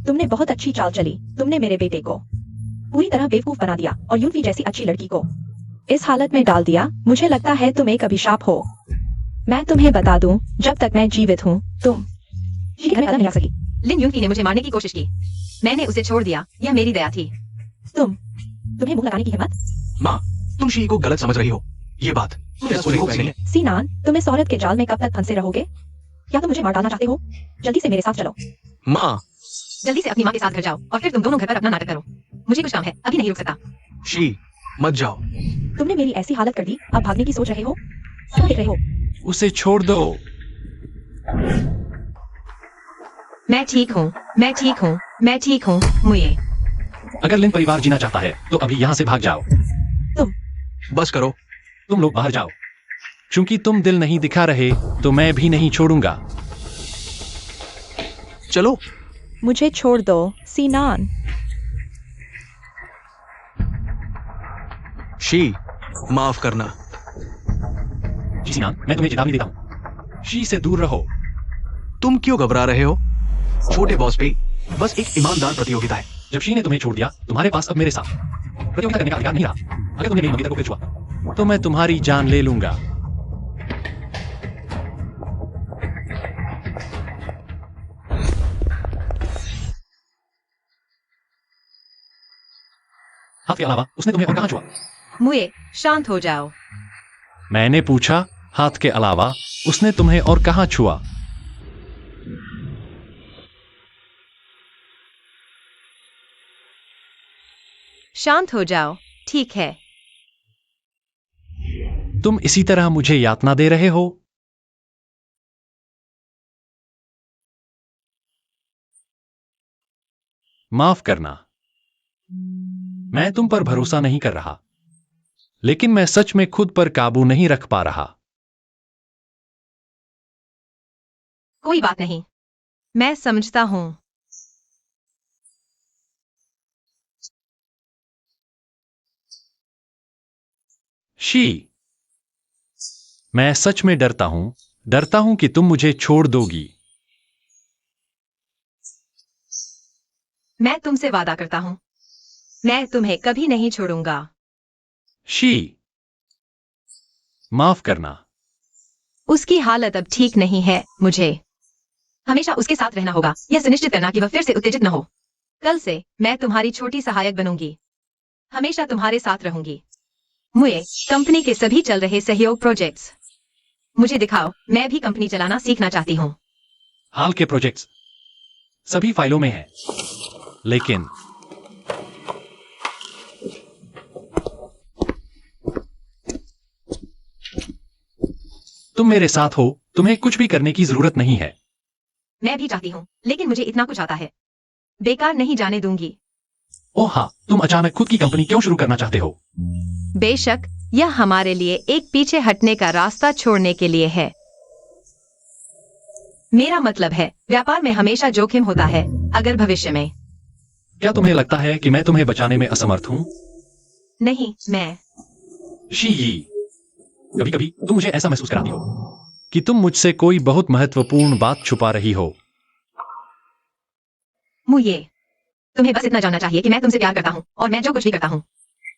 तुमने बहुत अच्छी चाल चली। तुमने मेरे बेटे को पूरी तरह बेवकूफ बना दिया और यूनफी जैसी अच्छी लड़की को इस हालत में डाल दिया। मुझे लगता है तुम एक अभिशाप हो। मैं तुम्हें बता दूं, जब तक मैं जीवित हूँ तुम शी के घर में कदम नहीं रख सकी। लिन युनकी ने मुझे मारने की कोशिश की। मैंने उसे छोड़ दिया, यह मेरी दया थी। तुम्हें मुंह लगाने की हिम्मत? माँ, तुम शी को गलत समझ रही हो। ये बात तुम जैसा सोच रही हो वैसे नहीं है। सीनान, तुम इस औरत के जाल में कब तक फंसे रहोगे? क्या तुम मुझे मार डालना चाहते हो? जल्दी से मेरे साथ चलो। माँ, जल्दी से अपनी माँ के साथ घर जाओ और फिर तुम दोनों घर पर अपना नाटक करो। मुझे कुछ काम है, अभी नहीं रुक सकता। शी, मत जाओ। तुमने मेरी ऐसी हालत कर दी, अब भागने की सोच रहे हो? क्या देख रहे हो? उसे छोड़ दो। मैं ठीक हूँ, मैं ठीक हूँ, मैं ठीक हूँ। मुझे अगर लिन परिवार जीना चाहता है तो अभी यहाँ से भाग जाओ। बस करो। तुम लोग बाहर जाओ। चूंकि तुम दिल नहीं दिखा रहे तो मैं भी नहीं छोड़ूंगा। चलो। मुझे छोड़ दो, सीनान। शी, माफ करना। जी सीनान, मैं तुम्हें चेतावनी देता हूँ। शी से दूर रहो। तुम क्यों घबरा रहे हो? छोटे बॉस पे बस एक ईमानदार प्रतियोगिता है। जब शी ने तुम्हें छोड़ दिया, तुम्हारे पास अब मेरे साथ प्रतियोगिता करने का अधिकार नहीं रहा। अगर तुमने मेरी मंगेतर को फिर छुआ तो मैं तुम्हारी जान ले लूंगा। हाथ के अलावा उसने तुम्हें और कहां छुआ? मुए, शांत हो जाओ। मैंने पूछा, हाथ के अलावा उसने तुम्हें और कहां छुआ? शांत हो जाओ, ठीक है। तुम इसी तरह मुझे यातना दे रहे हो? माफ करना, मैं तुम पर भरोसा नहीं कर रहा, लेकिन मैं सच में खुद पर काबू नहीं रख पा रहा। कोई बात नहीं, मैं समझता हूँ। शी, मैं सच में डरता हूं कि तुम मुझे छोड़ दोगी। मैं तुमसे वादा करता हूं, मैं तुम्हें कभी नहीं छोड़ूंगा। शी, माफ करना। उसकी हालत अब ठीक नहीं है, मुझे हमेशा उसके साथ रहना होगा, यह सुनिश्चित करना कि वह फिर से उत्तेजित न हो। कल से मैं तुम्हारी छोटी सहायक बनूंगी, हमेशा तुम्हारे साथ रहूंगी। मुझे कंपनी के सभी चल रहे सहयोग प्रोजेक्ट्स मुझे दिखाओ, मैं भी कंपनी चलाना सीखना चाहती हूँ। हाल के प्रोजेक्ट्स सभी फाइलों में हैं, लेकिन तुम मेरे साथ हो, तुम्हें कुछ भी करने की जरूरत नहीं है। मैं भी चाहती हूँ, लेकिन मुझे इतना कुछ आता है, बेकार नहीं जाने दूंगी। ओह हाँ, तुम अचानक खुद की कंपनी क्यों शुरू करना चाहते हो? बेशक, यह हमारे लिए एक पीछे हटने का रास्ता छोड़ने के लिए है। मेरा मतलब है, व्यापार में हमेशा जोखिम होता है। अगर भविष्य में क्या तुम्हें लगता है कि मैं तुम्हें बचाने में असमर्थ हूं? नहीं, मैं शी, कभी कभी तुम मुझे ऐसा महसूस कराती हो कि तुम मुझसे कोई बहुत महत्वपूर्ण बात छुपा रही हो। मुझे तुम्हें बस इतना जानना चाहिए कि मैं तुमसे प्यार करता हूँ, और मैं जो कुछ भी करता हूँ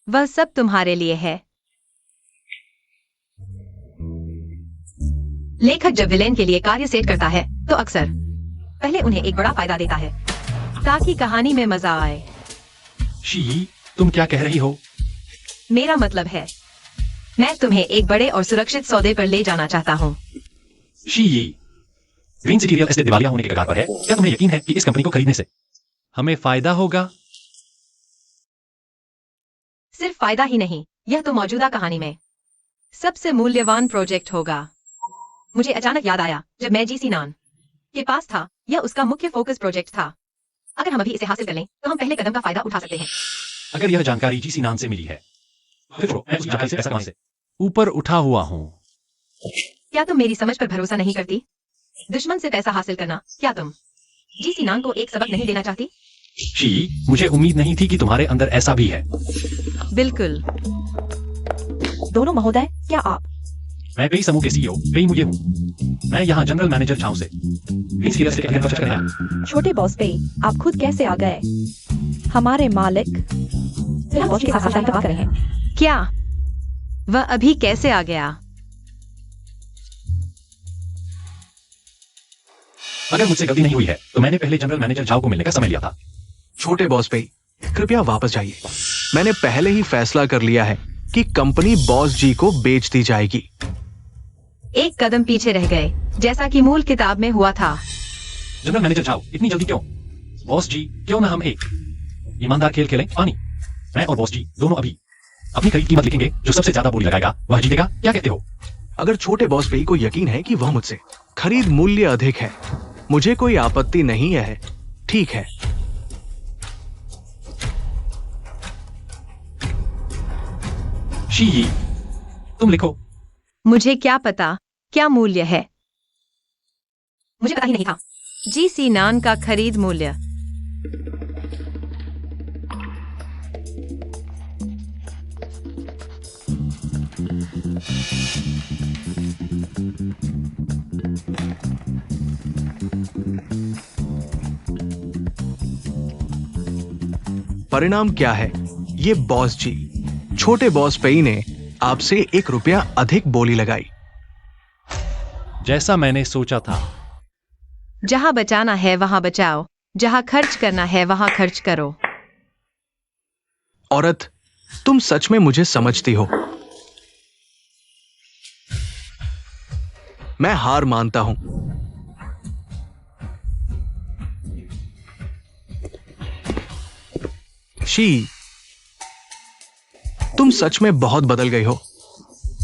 वह सब तुम्हारे लिए है। लेखक जब विलेन के लिए कार्य सेट करता है तो अक्सर पहले उन्हें एक बड़ा फायदा देता है ताकि कहानी में मजा आए। शी, तुम क्या कह रही हो? मेरा मतलब है, मैं तुम्हें एक बड़े और सुरक्षित सौदे पर ले जाना चाहता हूँ। She, green city real estate दिवालिया होने के कगार पर है। क्या तुम्हें यकीन है कि इस कंपनी को खरीदने से हमें फायदा होगा? सिर्फ फायदा ही नहीं, यह तो मौजूदा कहानी में सबसे मूल्यवान प्रोजेक्ट होगा। मुझे अचानक याद आया जब मैं जीसी नान के पास था, यह उसका मुख्य फोकस प्रोजेक्ट था। अगर हम अभी इसे हासिल कर लें तो हम पहले कदम का फायदा उठा सकते हैं। अगर यह जानकारी जीसी नान से मिली है, फिर छोड़ो, मैं उस जानकारी से पैसा कमाने से ऊपर उठा हुआ हूं। क्या तुम मेरी समझ पर भरोसा नहीं करती? दुश्मन से पैसा हासिल करना, क्या तुम जीसी नान को एक सबक नहीं देना चाहती? शी, मुझे उम्मीद नहीं थी कि तुम्हारे अंदर ऐसा भी है। बिल्कुल। दोनों महोदय, क्या आप मैं पेई समूह के सीईओ पेई मुझे हूँ। मैं यहाँ जनरल मैनेजर छाव से ग्रीन सिटी रियल एस्टेट के अध्ययन करने आया। छोटे बॉस पे आप खुद कैसे आ गए? हमारे मालिक हम बॉस के साथ साथ बात कर रहे हैं। क्या वह अभी कैसे आ गया? अगर मुझसे गलती नहीं हुई है तो मैंने पहले जनरल मैनेजर झाओ को मिलने का समय लिया था। छोटे बॉस पे कृपया वापस जाइए। मैंने पहले ही फैसला कर लिया है कि कंपनी बॉस जी को बेच दी जाएगी। एक कदम पीछे रह गए, जैसा कि मूल किताब में हुआ था। जनरल मैनेजर झाओ, इतनी जल्दी क्यों? बॉस जी, क्यों ना हम एक ईमानदार खेल खेलें? पानी, मैं और बॉस जी दोनों अभी अपनी खरीद कीमत लिखेंगे। जो सबसे ज्यादा बोली लगाएगा वह जीतेगा। क्या कहते हो? अगर छोटे बॉस पे को यकीन है कि वह मुझसे खरीद मूल्य अधिक है, मुझे कोई आपत्ति नहीं है। ठीक है। शी, तुम लिखो। मुझे क्या पता क्या मूल्य है? मुझे पता ही नहीं था। जीसी नान का खरीद मूल्य। परिणाम क्या है? ये बॉस जी, छोटे बॉस पेई ने आपसे ₹1 अधिक बोली लगाई। जैसा मैंने सोचा था। जहां बचाना है वहां बचाओ, जहां खर्च करना है वहां खर्च करो। औरत, तुम सच में मुझे समझती हो। मैं हार मानता हूं। शी, तुम सच में बहुत बदल गई हो।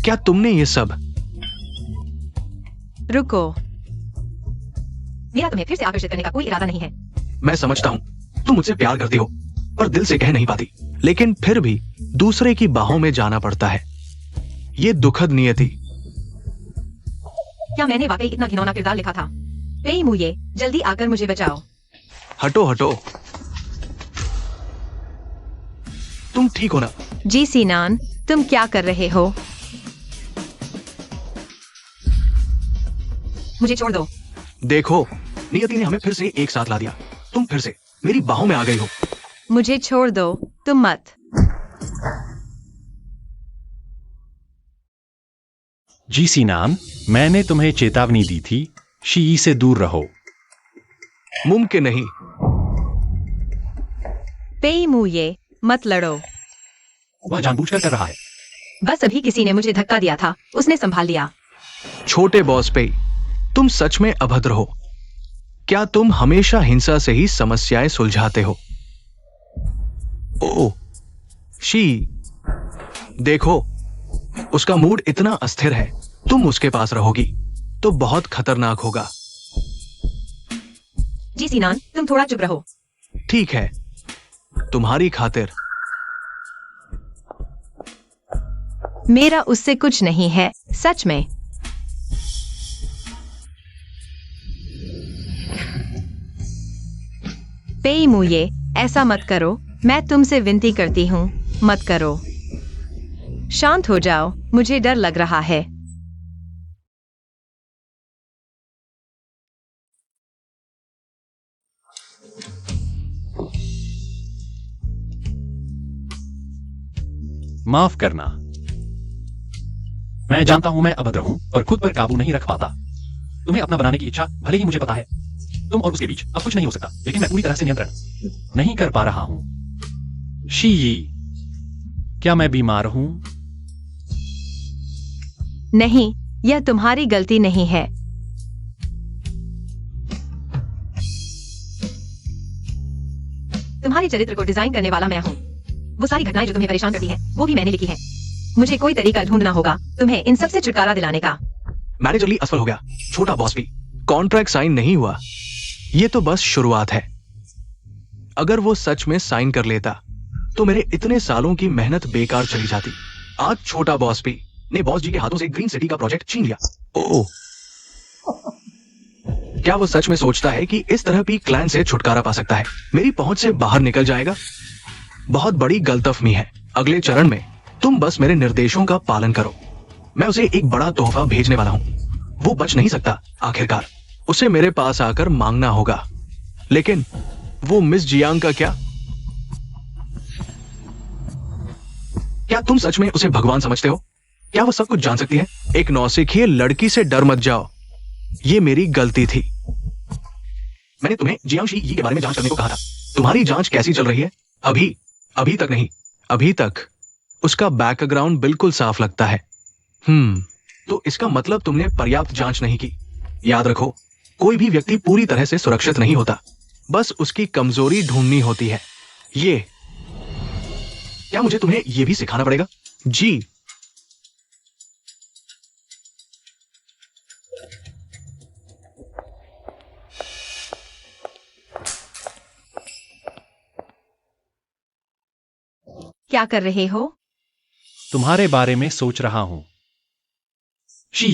क्या तुमने ये सब? रुको, मेरा तुम्हें फिर से आकर्षित करने का कोई इरादा नहीं है। मैं समझता हूं तुम मुझसे प्यार करती हो, पर दिल से कह नहीं पाती। लेकिन फिर भी दूसरे की बाहों में जाना पड़ता है। ये दुखद नियति। क्या मैंने वाकई इतना घिनौना किरदार लिखा था? पेई मुझे, जल्दी आकर मुझे बचाओ। हटो हटो। तुम ठीक हो ना? जीसी नान, तुम क्या कर रहे हो? मुझे छोड़ दो। देखो, नियति ने हमें फिर से एक साथ ला दिया। तुम फिर से मेरी बाहों में आ गई हो। मुझे छोड़ दो, तुम मत। जी सीनान, मैंने तुम्हें चेतावनी दी थी, शी से दूर रहो। मुमकिन नहीं। पेई मुये, मत लड़ो। वह जानबूझकर कर रहा है। बस अभी किसी ने मुझे धक्का दिया था, उसने संभाल लिया। छोटे बॉस पे, तुम सच में अभद्र हो। क्या तुम हमेशा हिंसा से ही समस्याएं सुलझाते हो? ओ, शी, देखो, उसका मूड इतना अस्थिर है। तुम उसके पास रहोगी तो बहुत खतरनाक होगा। जी सीनान, तुम थोड़ा चुप रहो। ठीक है, तुम्हारी खातिर। मेरा उससे कुछ नहीं है, सच में। पेई मुये, ऐसा मत करो, मैं तुमसे विनती करती हूँ, मत करो। शांत हो जाओ, मुझे डर लग रहा है। माफ करना, मैं जानता हूं मैं अभद्र हूं और खुद पर काबू नहीं रख पाता। तुम्हें अपना बनाने की इच्छा भले ही मुझे पता है। तुम और उसके बीच अब कुछ नहीं हो सकता, लेकिन मैं पूरी तरह से नियंत्रण नहीं कर पा रहा हूं। शी, क्या मैं बीमार हूं? नहीं, यह तुम्हारी गलती नहीं है। तुम्हारे चरित्र को डिजाइन करने वाला मैं हूँ। वो सारी घटनाएं जो तुम्हें परेशान करती हैं, वो भी मैंने लिखी हैं। मुझे कोई तरीका ढूंढना होगा तुम्हें इन सब से छुटकारा दिलाने का। मैनेजर जल्दी असफल हो गया, छोटा बॉस भी। कॉन्ट्रैक्ट साइन नहीं हुआ। ये तो बस शुरुआत है। अगर वो सच में साइन कर लेता तो मेरे इतने सालों की मेहनत बेकार चली जाती। आज छोटा बॉस भी ने बॉस जी के हाथों से ग्रीन सिटी का प्रोजेक्ट छीन लिया। ओह, क्या वो सच में सोचता है कि इस तरह भी क्लैन से छुटकारा पा सकता है? मेरी पहुंच से बाहर निकल जाएगा। बहुत बड़ी गलतफहमी है। अगले चरण में तुम बस मेरे निर्देशों का पालन करो। मैं उसे एक बड़ा तोहफा भेजने वाला हूं। वो बच नहीं सकता। आखिरकार उसे मेरे पास आकर मांगना होगा। लेकिन वो मिस जियांग का क्या? क्या तुम सच में उसे भगवान समझते हो? क्या वो सब कुछ जान सकती है? एक नौसिखिए लड़की से डर मत जाओ। ये मेरी गलती थी। मैंने तुम्हें जियांग शी यी के बारे में जांच करने को कहा था। तुम्हारी जांच कैसी चल रही है? अभी तक नहीं। अभी तक उसका बैकग्राउंड बिल्कुल साफ लगता है। तो इसका मतलब तुमने पर्याप्त जांच नहीं की। याद रखो, कोई भी व्यक्ति पूरी तरह से सुरक्षित नहीं होता। बस उसकी कमजोरी ढूंढनी होती है। ये क्या मुझे तुम्हें यह भी सिखाना पड़ेगा? जी। क्या कर रहे हो? तुम्हारे बारे में सोच रहा हूं। शी,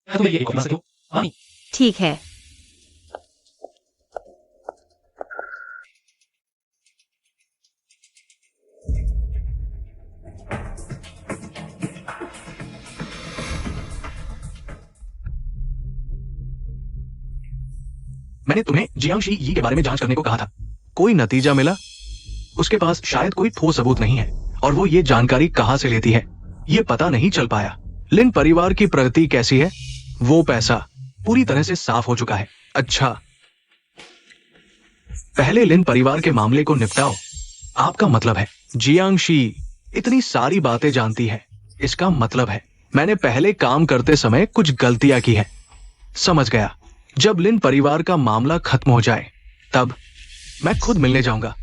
क्या तुम्हें ये बता सकते हो? हाँ, ठीक है। मैंने तुम्हें जियांग शी यी के बारे में जांच करने को कहा था। कोई नतीजा मिला? उसके पास शायद कोई ठोस सबूत नहीं है और वो ये जानकारी कहां से लेती है ये पता नहीं चल पाया। लिन परिवार की प्रगति कैसी है? वो पैसा पूरी तरह से साफ हो चुका है। अच्छा, पहले लिन परिवार के मामले को निपटाओ। आपका मतलब है जियांग शी इतनी सारी बातें जानती है। इसका मतलब है मैंने पहले काम करते समय कुछ गलतियां की है। समझ गया। जब लिन परिवार का मामला खत्म हो जाए तब मैं खुद मिलने जाऊंगा।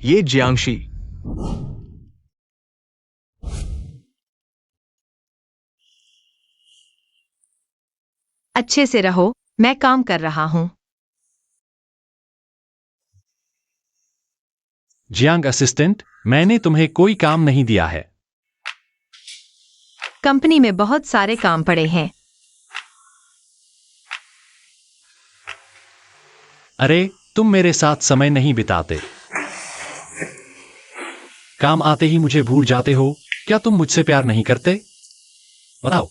ये जियांग शी। अच्छे से रहो, मैं काम कर रहा हूं। जियांग असिस्टेंट, मैंने तुम्हें कोई काम नहीं दिया है। कंपनी में बहुत सारे काम पड़े हैं। अरे, तुम मेरे साथ समय नहीं बिताते। काम आते ही मुझे भूल जाते हो। क्या तुम मुझसे प्यार नहीं करते? बताओ।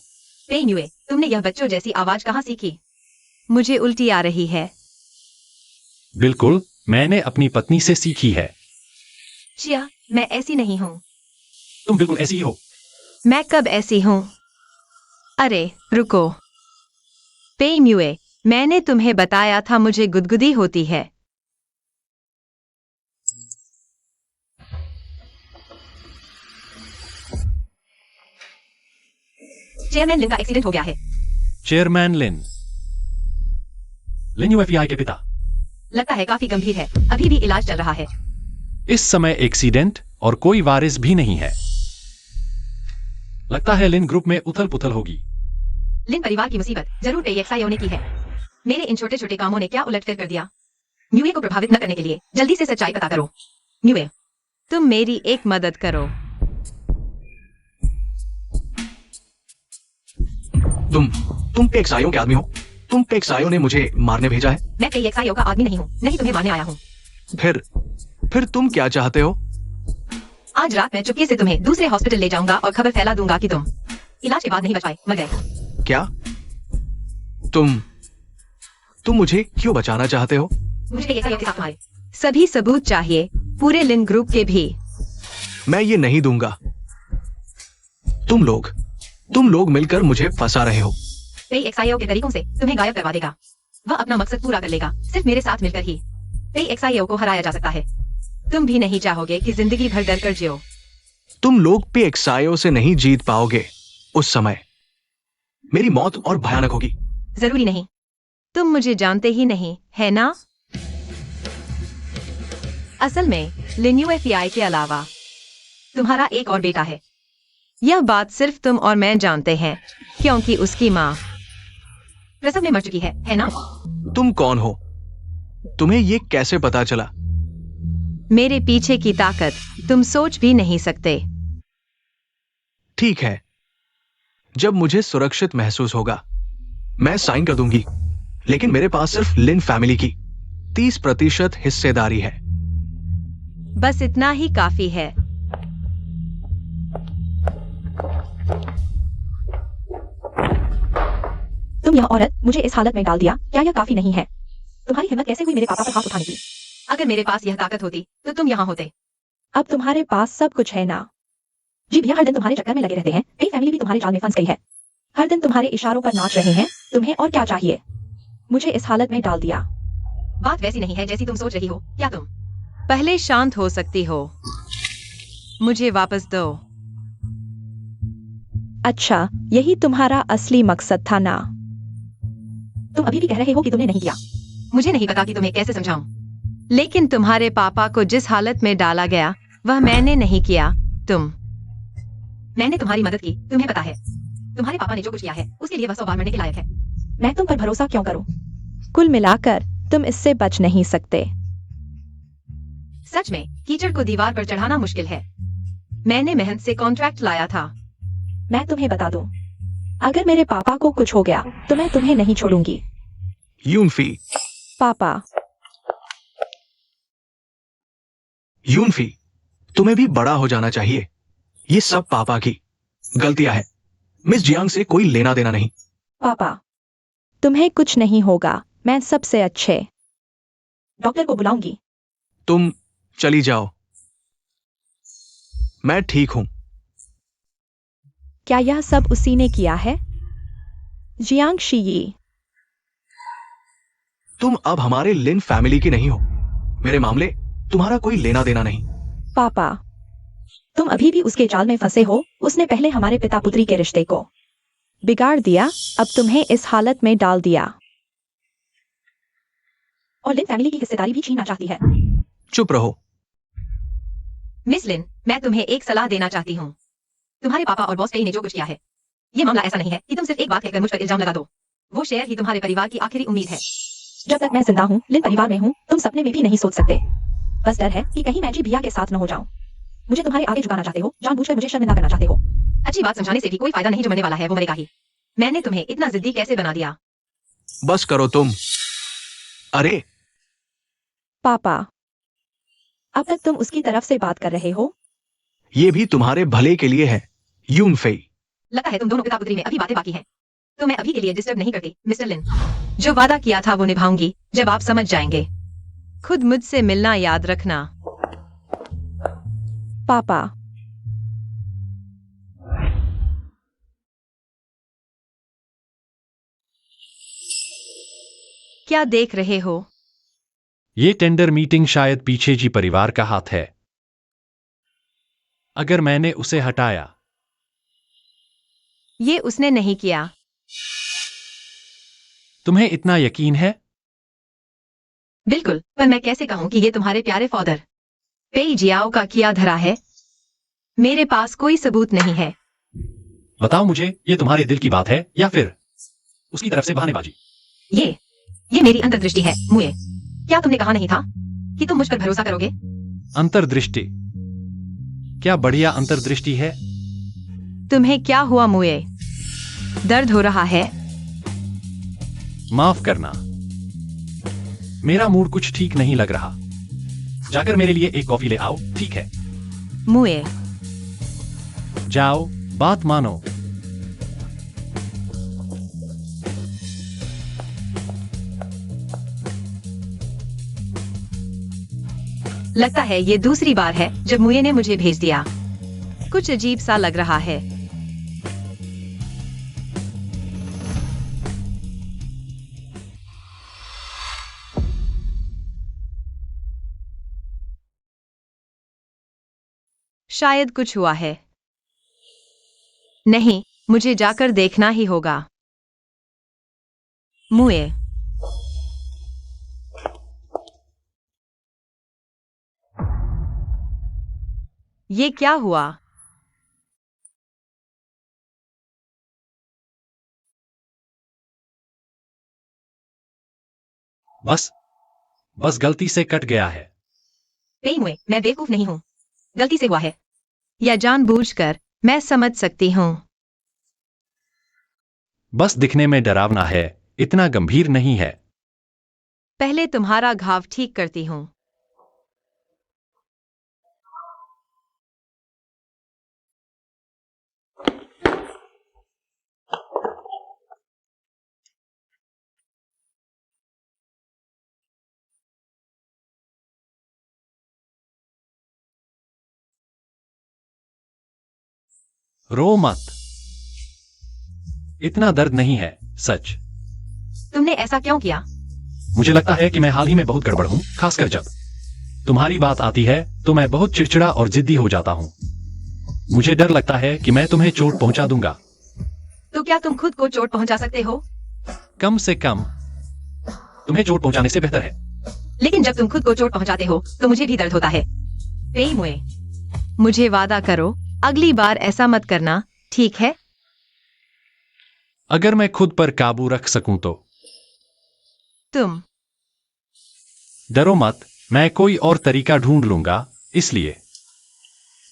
पेन्युए, तुमने यह बच्चों जैसी आवाज कहां सीखी? मुझे उल्टी आ रही है। बिल्कुल, मैंने अपनी पत्नी से सीखी है। चिया, मैं ऐसी नहीं हूँ। तुम बिल्कुल ऐसी ही हो। मैं कब ऐसी हूँ? अरे रुको, पे म्यूए, मैंने तुम्हें बताया था मुझे गुदगुदी होती है। चेयरमैन लिन का एक्सीडेंट हो गया है। चेयरमैन लिन। लिन यूएफआई के पिता। लगता है काफी गंभीर है, अभी भी इलाज चल रहा है। इस समय एक्सीडेंट और कोई वारिस भी नहीं है। लगता है लिन ग्रुप में उथल पुथल होगी। लिन परिवार की मुसीबत जरूर पेएक्सआईओ ने की है। मेरे इन छोटे छोटे कामों ने क्या उलटफेर कर दिया। न्यूए को प्रभावित न करने के लिए जल्दी से सच्चाई पता करो। न्यूए, तुम मेरी एक मदद करो। तुम पेक्सायो के आदमी हो। तुम पेक्सायो ने मुझे मारने भेजा है। मैं पेएक्सआईओ का आदमी नहीं हूँ, नहीं तुम्हें मारने आया हूँ। फिर तुम क्या चाहते हो? आज रात मैं चुपके से तुम्हें दूसरे हॉस्पिटल ले जाऊंगा और खबर फैला दूंगा कि तुम इलाज के बाद नहीं बच पाए, मर गए। क्या? तुम मुझे क्यों बचाना चाहते हो? मुझे पेएक्सआईओ के साथ तुम्हारे सभी सबूत चाहिए, पूरे लिन ग्रुप के भी। मैं ये नहीं दूंगा। तुम लोग मिलकर मुझे फंसा रहे हो। पेएक्सआईओ के तरीकों से तुम्हें गायब करवा देगा। वह अपना मकसद पूरा कर लेगा, सिर्फ मेरे साथ मिलकर ही पेएक्सआईओ को हराया जा सकता है। तुम भी नहीं चाहोगे कि जिंदगी भर डर कर जियो। तुम लोग पेक्सायो से नहीं जीत पाओगे। उस समय मेरी मौत और भयानक होगी। जरूरी नहीं, तुम मुझे जानते ही नहीं, है ना? असल में लिन यूएफआई के अलावा तुम्हारा एक और बेटा है। यह बात सिर्फ तुम और मैं जानते हैं, क्योंकि उसकी माँ प्रसव में मर चुकी है ना? तुम कौन हो? तुम्हें ये कैसे पता चला? मेरे पीछे की ताकत तुम सोच भी नहीं सकते। ठीक है, जब मुझे सुरक्षित महसूस होगा मैं साइन कर दूंगी, लेकिन मेरे पास सिर्फ लिन फैमिली की 30% हिस्सेदारी है। बस इतना ही काफी है। तुम यह औरत मुझे इस हालत में डाल दिया, क्या यह काफी नहीं है? तुम्हारी हिम्मत कैसे हुई मेरे पापा पर हाथ उठाने की? अगर मेरे पास यह ताकत होती तो तुम यहाँ होते। अब तुम्हारे पास सब कुछ है ना? जी भैया, हर दिन तुम्हारे चक्कर में लगे रहते हैं। मेरी फैमिली भी तुम्हारे जाल में फंस गई है। हर दिन तुम्हारे इशारों पर नाच रहे हैं। तुम्हें और क्या चाहिए? मुझे इस हालत में डाल दिया। बात वैसी नहीं है जैसी तुम सोच रही हो। क्या तुम पहले शांत हो सकती हो? मुझे वापस दो। अच्छा, यही तुम्हारा असली मकसद था ना? तुम अभी भी कह रहे हो कि तुमने नहीं किया। मुझे नहीं पता कि तुम्हें कैसे समझाऊं, लेकिन तुम्हारे पापा को जिस हालत में डाला गया वह मैंने नहीं किया। मैंने तुम्हारी मदद की, तुम्हें पता है। तुम्हारे पापा ने जो कुछ किया है उसके लिए वह 100 बार मरने के लायक है। मैं तुम पर भरोसा क्यों करूं? कुल मिलाकर तुम इससे बच नहीं सकते। सच में कीचड़ को दीवार पर चढ़ाना मुश्किल है। मैंने मेहनत से कॉन्ट्रैक्ट लाया था। मैं तुम्हें बता दूं, अगर मेरे पापा को कुछ हो गया तो मैं तुम्हें नहीं छोड़ूंगी। यूनफी, तुम्हें भी बड़ा हो जाना चाहिए। ये सब पापा की गलतियां है। मिस जियांग से कोई लेना देना नहीं। पापा, तुम्हें कुछ नहीं होगा। मैं सबसे अच्छे डॉक्टर को बुलाऊंगी। तुम चली जाओ, मैं ठीक हूं। क्या यह सब उसी ने किया है? जियांग शी, तुम अब हमारे लिन फैमिली की नहीं हो। मेरे मामले तुम्हारा कोई लेना देना नहीं। पापा, तुम अभी भी उसके जाल में फंसे हो। उसने पहले हमारे पिता पुत्री के रिश्ते को बिगाड़ दिया, अब तुम्हें इस हालत में डाल दिया और लिन फैमिली की हिस्सेदारी भी छीनना चाहती है। चुप रहो। मिस लिन, मैं तुम्हें एक सलाह देना चाहती हूँ। तुम्हारे पापा और बॉस पेई ने जो कुछ किया है, ये मामला ऐसा नहीं है कि तुम सिर्फ एक बात कहकर मुझ पर इल्जाम लगा दो। वो शेयर ही तुम्हारे परिवार की आखिरी उम्मीद है। जब तक मैं जिंदा हूँ, लिन परिवार में हूँ, तुम सपने में भी नहीं सोच सकते। बस डर है कि कहीं मैं जी भैया के साथ न हो जाऊं। मुझे तुम्हारे आगे झुकाना चाहते हो, जानबूझकर मुझे शर्मिंदा करना चाहते हो। अच्छी बात समझाने से भी कोई फायदा नहीं, जो मरने वाला है वो मरेगा ही। मैंने तुम्हें इतना जिद्दी कैसे बना दिया? बस करो तुम। अरे पापा, अब तक तुम उसकी तरफ से बात कर रहे हो। ये भी तुम्हारे भले के लिए है, यूनफेई। लगता है तुम दोनों पिता पुत्री में अभी बातें बाकी हैं। तो मैं अभी के लिए डिस्टर्ब नहीं करती मिस्टर लिन। जो वादा किया था वो निभाऊंगी जब आप समझ जाएंगे। खुद मुझसे मिलना याद रखना। पापा। क्या देख रहे हो? ये टेंडर मीटिंग शायद पीछे जी परिवार का हाथ है। अगर मैंने उसे हटाया। ये उसने नहीं किया। तुम्हें इतना यकीन है? बिल्कुल, पर मैं कैसे कहूं कि ये तुम्हारे प्यारे फादर पेई जियाओ का किया धरा है? मेरे पास कोई सबूत नहीं है। बताओ मुझे, ये तुम्हारे दिल की बात है या फिर उसकी तरफ से बहानेबाजी? ये मेरी अंतर्दृष्टि है मुए। क्या तुमने कहा नहीं था कि तुम मुझ पर भरोसा करोगे? अंतर्दृष्टि? क्या बढ़िया अंतर्दृष्टि है। तुम्हें क्या हुआ मुए? दर्द हो रहा है? माफ करना, मेरा मूड कुछ ठीक नहीं लग रहा। जाकर मेरे लिए एक कॉफी ले आओ, ठीक है? मुए, जाओ, बात मानो। लगता है ये दूसरी बार है जब मुए ने मुझे भेज दिया। कुछ अजीब सा लग रहा है। शायद कुछ हुआ है। नहीं, मुझे जाकर देखना ही होगा। मुए, ये क्या हुआ? बस गलती से कट गया है। नहीं मुए, मैं बेवकूफ नहीं हूं। गलती से हुआ है या जानबूझकर, मैं समझ सकती हूँ। बस दिखने में डरावना है, इतना गंभीर नहीं है। पहले तुम्हारा घाव ठीक करती हूँ। रो मत, इतना दर्द नहीं है, सच। तुमने ऐसा क्यों किया? मुझे लगता है कि मैं हाल ही में बहुत गड़बड़ हूं, खासकर जब तुम्हारी बात आती है तो मैं बहुत चिड़चिड़ा और जिद्दी हो जाता हूं। मुझे डर लगता है कि मैं तुम्हें चोट पहुंचा दूंगा। तो क्या तुम खुद को चोट पहुंचा सकते हो? कम से कम तुम्हें चोट पहुंचाने से बेहतर है। लेकिन जब तुम खुद को चोट पहुंचाते हो तो मुझे भी दर्द होता है। पेई मुए, मुझे वादा करो अगली बार ऐसा मत करना, ठीक है? अगर मैं खुद पर काबू रख सकूं तो। तुम डरो मत, मैं कोई और तरीका ढूंढ लूंगा, इसलिए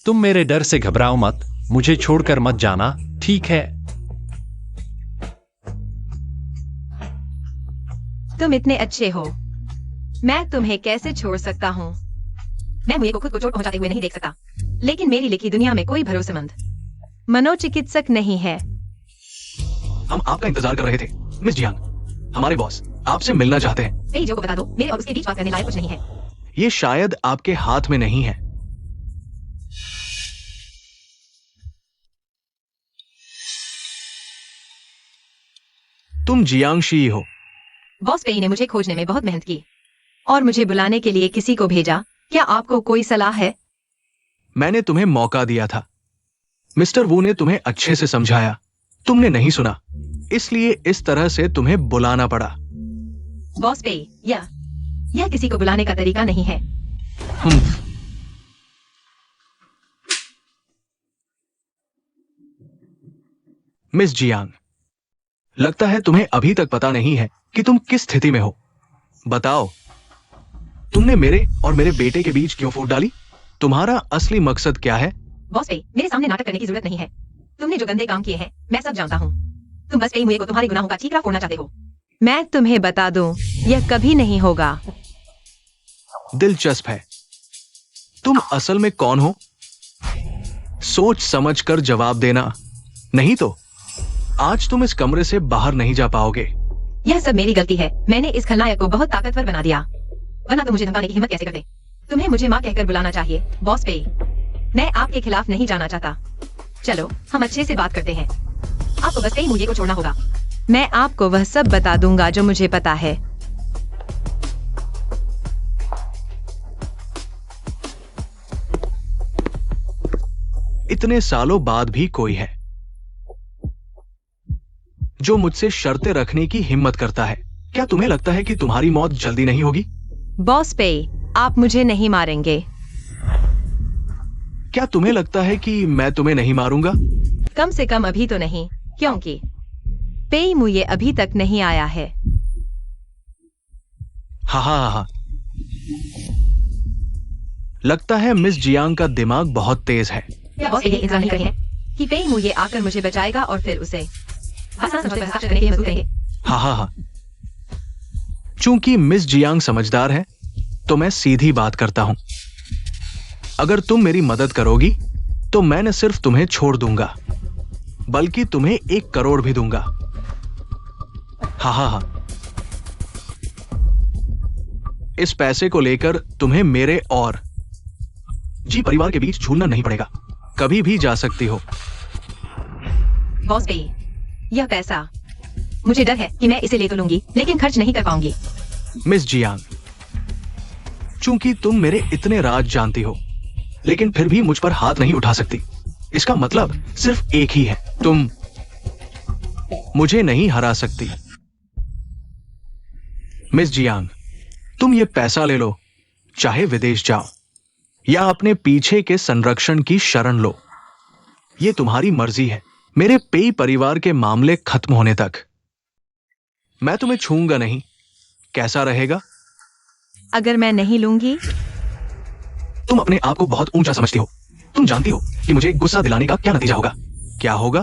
तुम मेरे डर से घबराओ मत, मुझे छोड़कर मत जाना, ठीक है? तुम इतने अच्छे हो, मैं तुम्हें कैसे छोड़ सकता हूँ? मैं मुझे को खुद को चोट पहुंचाते हुए नहीं देख सकता, लेकिन मेरी लिखी दुनिया में कोई भरोसेमंद मनोचिकित्सक नहीं है। हम आपका इंतजार कर रहे थे मिस जियांग। हमारे बॉस आपसे मिलना चाहते हैं। पेई जो को बता दो, मेरे और उसके बीच बात करने लायक कुछ नहीं है। ये शायद आपके हाथ में नहीं है। तुम जियांग शी हो। बॉस पेई ने मुझे खोजने में बहुत मेहनत की और मुझे बुलाने के लिए किसी को भेजा। क्या आपको कोई सलाह है? मैंने तुम्हें मौका दिया था। मिस्टर वू ने तुम्हें अच्छे से समझाया, तुमने नहीं सुना, इसलिए इस तरह से तुम्हें बुलाना पड़ा। बॉस पेई, यह किसी को बुलाने का तरीका नहीं है। मिस जियांग, लगता है तुम्हें अभी तक पता नहीं है कि तुम किस स्थिति में हो। बताओ, तुमने मेरे और मेरे बेटे के बीच क्यों फूट डाली? तुम्हारा असली मकसद क्या है? बॉस पेई, मेरे सामने नाटक करने की जरूरत नहीं है। तुमने जो गंदे काम किए हैं मैं सब जानता हूँ। तुम बस पेई मुझे को तुम्हारे गुनाहों का ठीकरा फोड़ना चाहते हो। मैं तुम्हें बता दूं, यह कभी नहीं होगा। दिलचस्प है। तुम असल में कौन हो? सोच समझकर जवाब देना, नहीं तो आज तुम इस कमरे से बाहर नहीं जा पाओगे। यह सब मेरी गलती है। मैंने इस खलनायक को बहुत ताकतवर बना दिया, वरना तुम मुझे धमकाने की हिम्मत कैसे करते? तुम्हें मुझे माँ कहकर बुलाना चाहिए, बॉस पे। मैं आपके खिलाफ नहीं जाना चाहता। चलो हम अच्छे से बात करते हैं। आपको बस पेई मुझे को छोड़ना होगा। मैं आपको वह सब बता दूंगा जो मुझे पता है। इतने सालों बाद भी कोई है जो मुझसे शर्तें रखने की हिम्मत करता है। क्या तुम्हें लगता है कि तुम्हारी मौत जल्दी नहीं होगी? बॉस पे, आप मुझे नहीं मारेंगे। क्या तुम्हें लगता है कि मैं तुम्हें नहीं मारूंगा? कम से कम अभी तो नहीं, क्योंकि पेई मुझे अभी तक नहीं आया है। हा। लगता है मिस जियांग का दिमाग बहुत तेज है। क्या बॉस ये इंतजार नहीं कर रहे हैं कि पेई मुझे आकर मुझे बचाएगा और फिर उसे आसान समझौते पर हस्ताक्षर करने के लिए मजबूर करेंगे? हा। चूंकि मिस जियांग समझदार है तो मैं सीधी बात करता हूं। अगर तुम मेरी मदद करोगी तो मैं न सिर्फ तुम्हें छोड़ दूंगा बल्कि तुम्हें 1 करोड़ भी दूंगा। हा। इस पैसे को लेकर तुम्हें मेरे और जी परिवार के बीच झूलना नहीं पड़ेगा। कभी भी जा सकती हो। बॉस पे, यह पैसा, मुझे डर है कि मैं इसे ले तो लूंगी लेकिन खर्च नहीं कर पाऊंगी। मिस जियांग, चूंकि तुम मेरे इतने राज जानती हो लेकिन फिर भी मुझ पर हाथ नहीं उठा सकती। इसका मतलब सिर्फ एक ही है, तुम मुझे नहीं हरा सकती। मिस जियांग, तुम ये पैसा ले लो, चाहे विदेश जाओ या अपने पीछे के संरक्षण की शरण लो। ये तुम्हारी मर्जी है। मेरे पेई परिवार के मामले खत्म होने तक मैं तुम्हें छूंगा नहीं। कैसा रहेगा? अगर मैं नहीं लूंगी? तुम अपने आप को बहुत ऊंचा समझती हो। तुम जानती हो कि मुझे गुस्सा दिलाने का क्या नतीजा होगा। क्या होगा?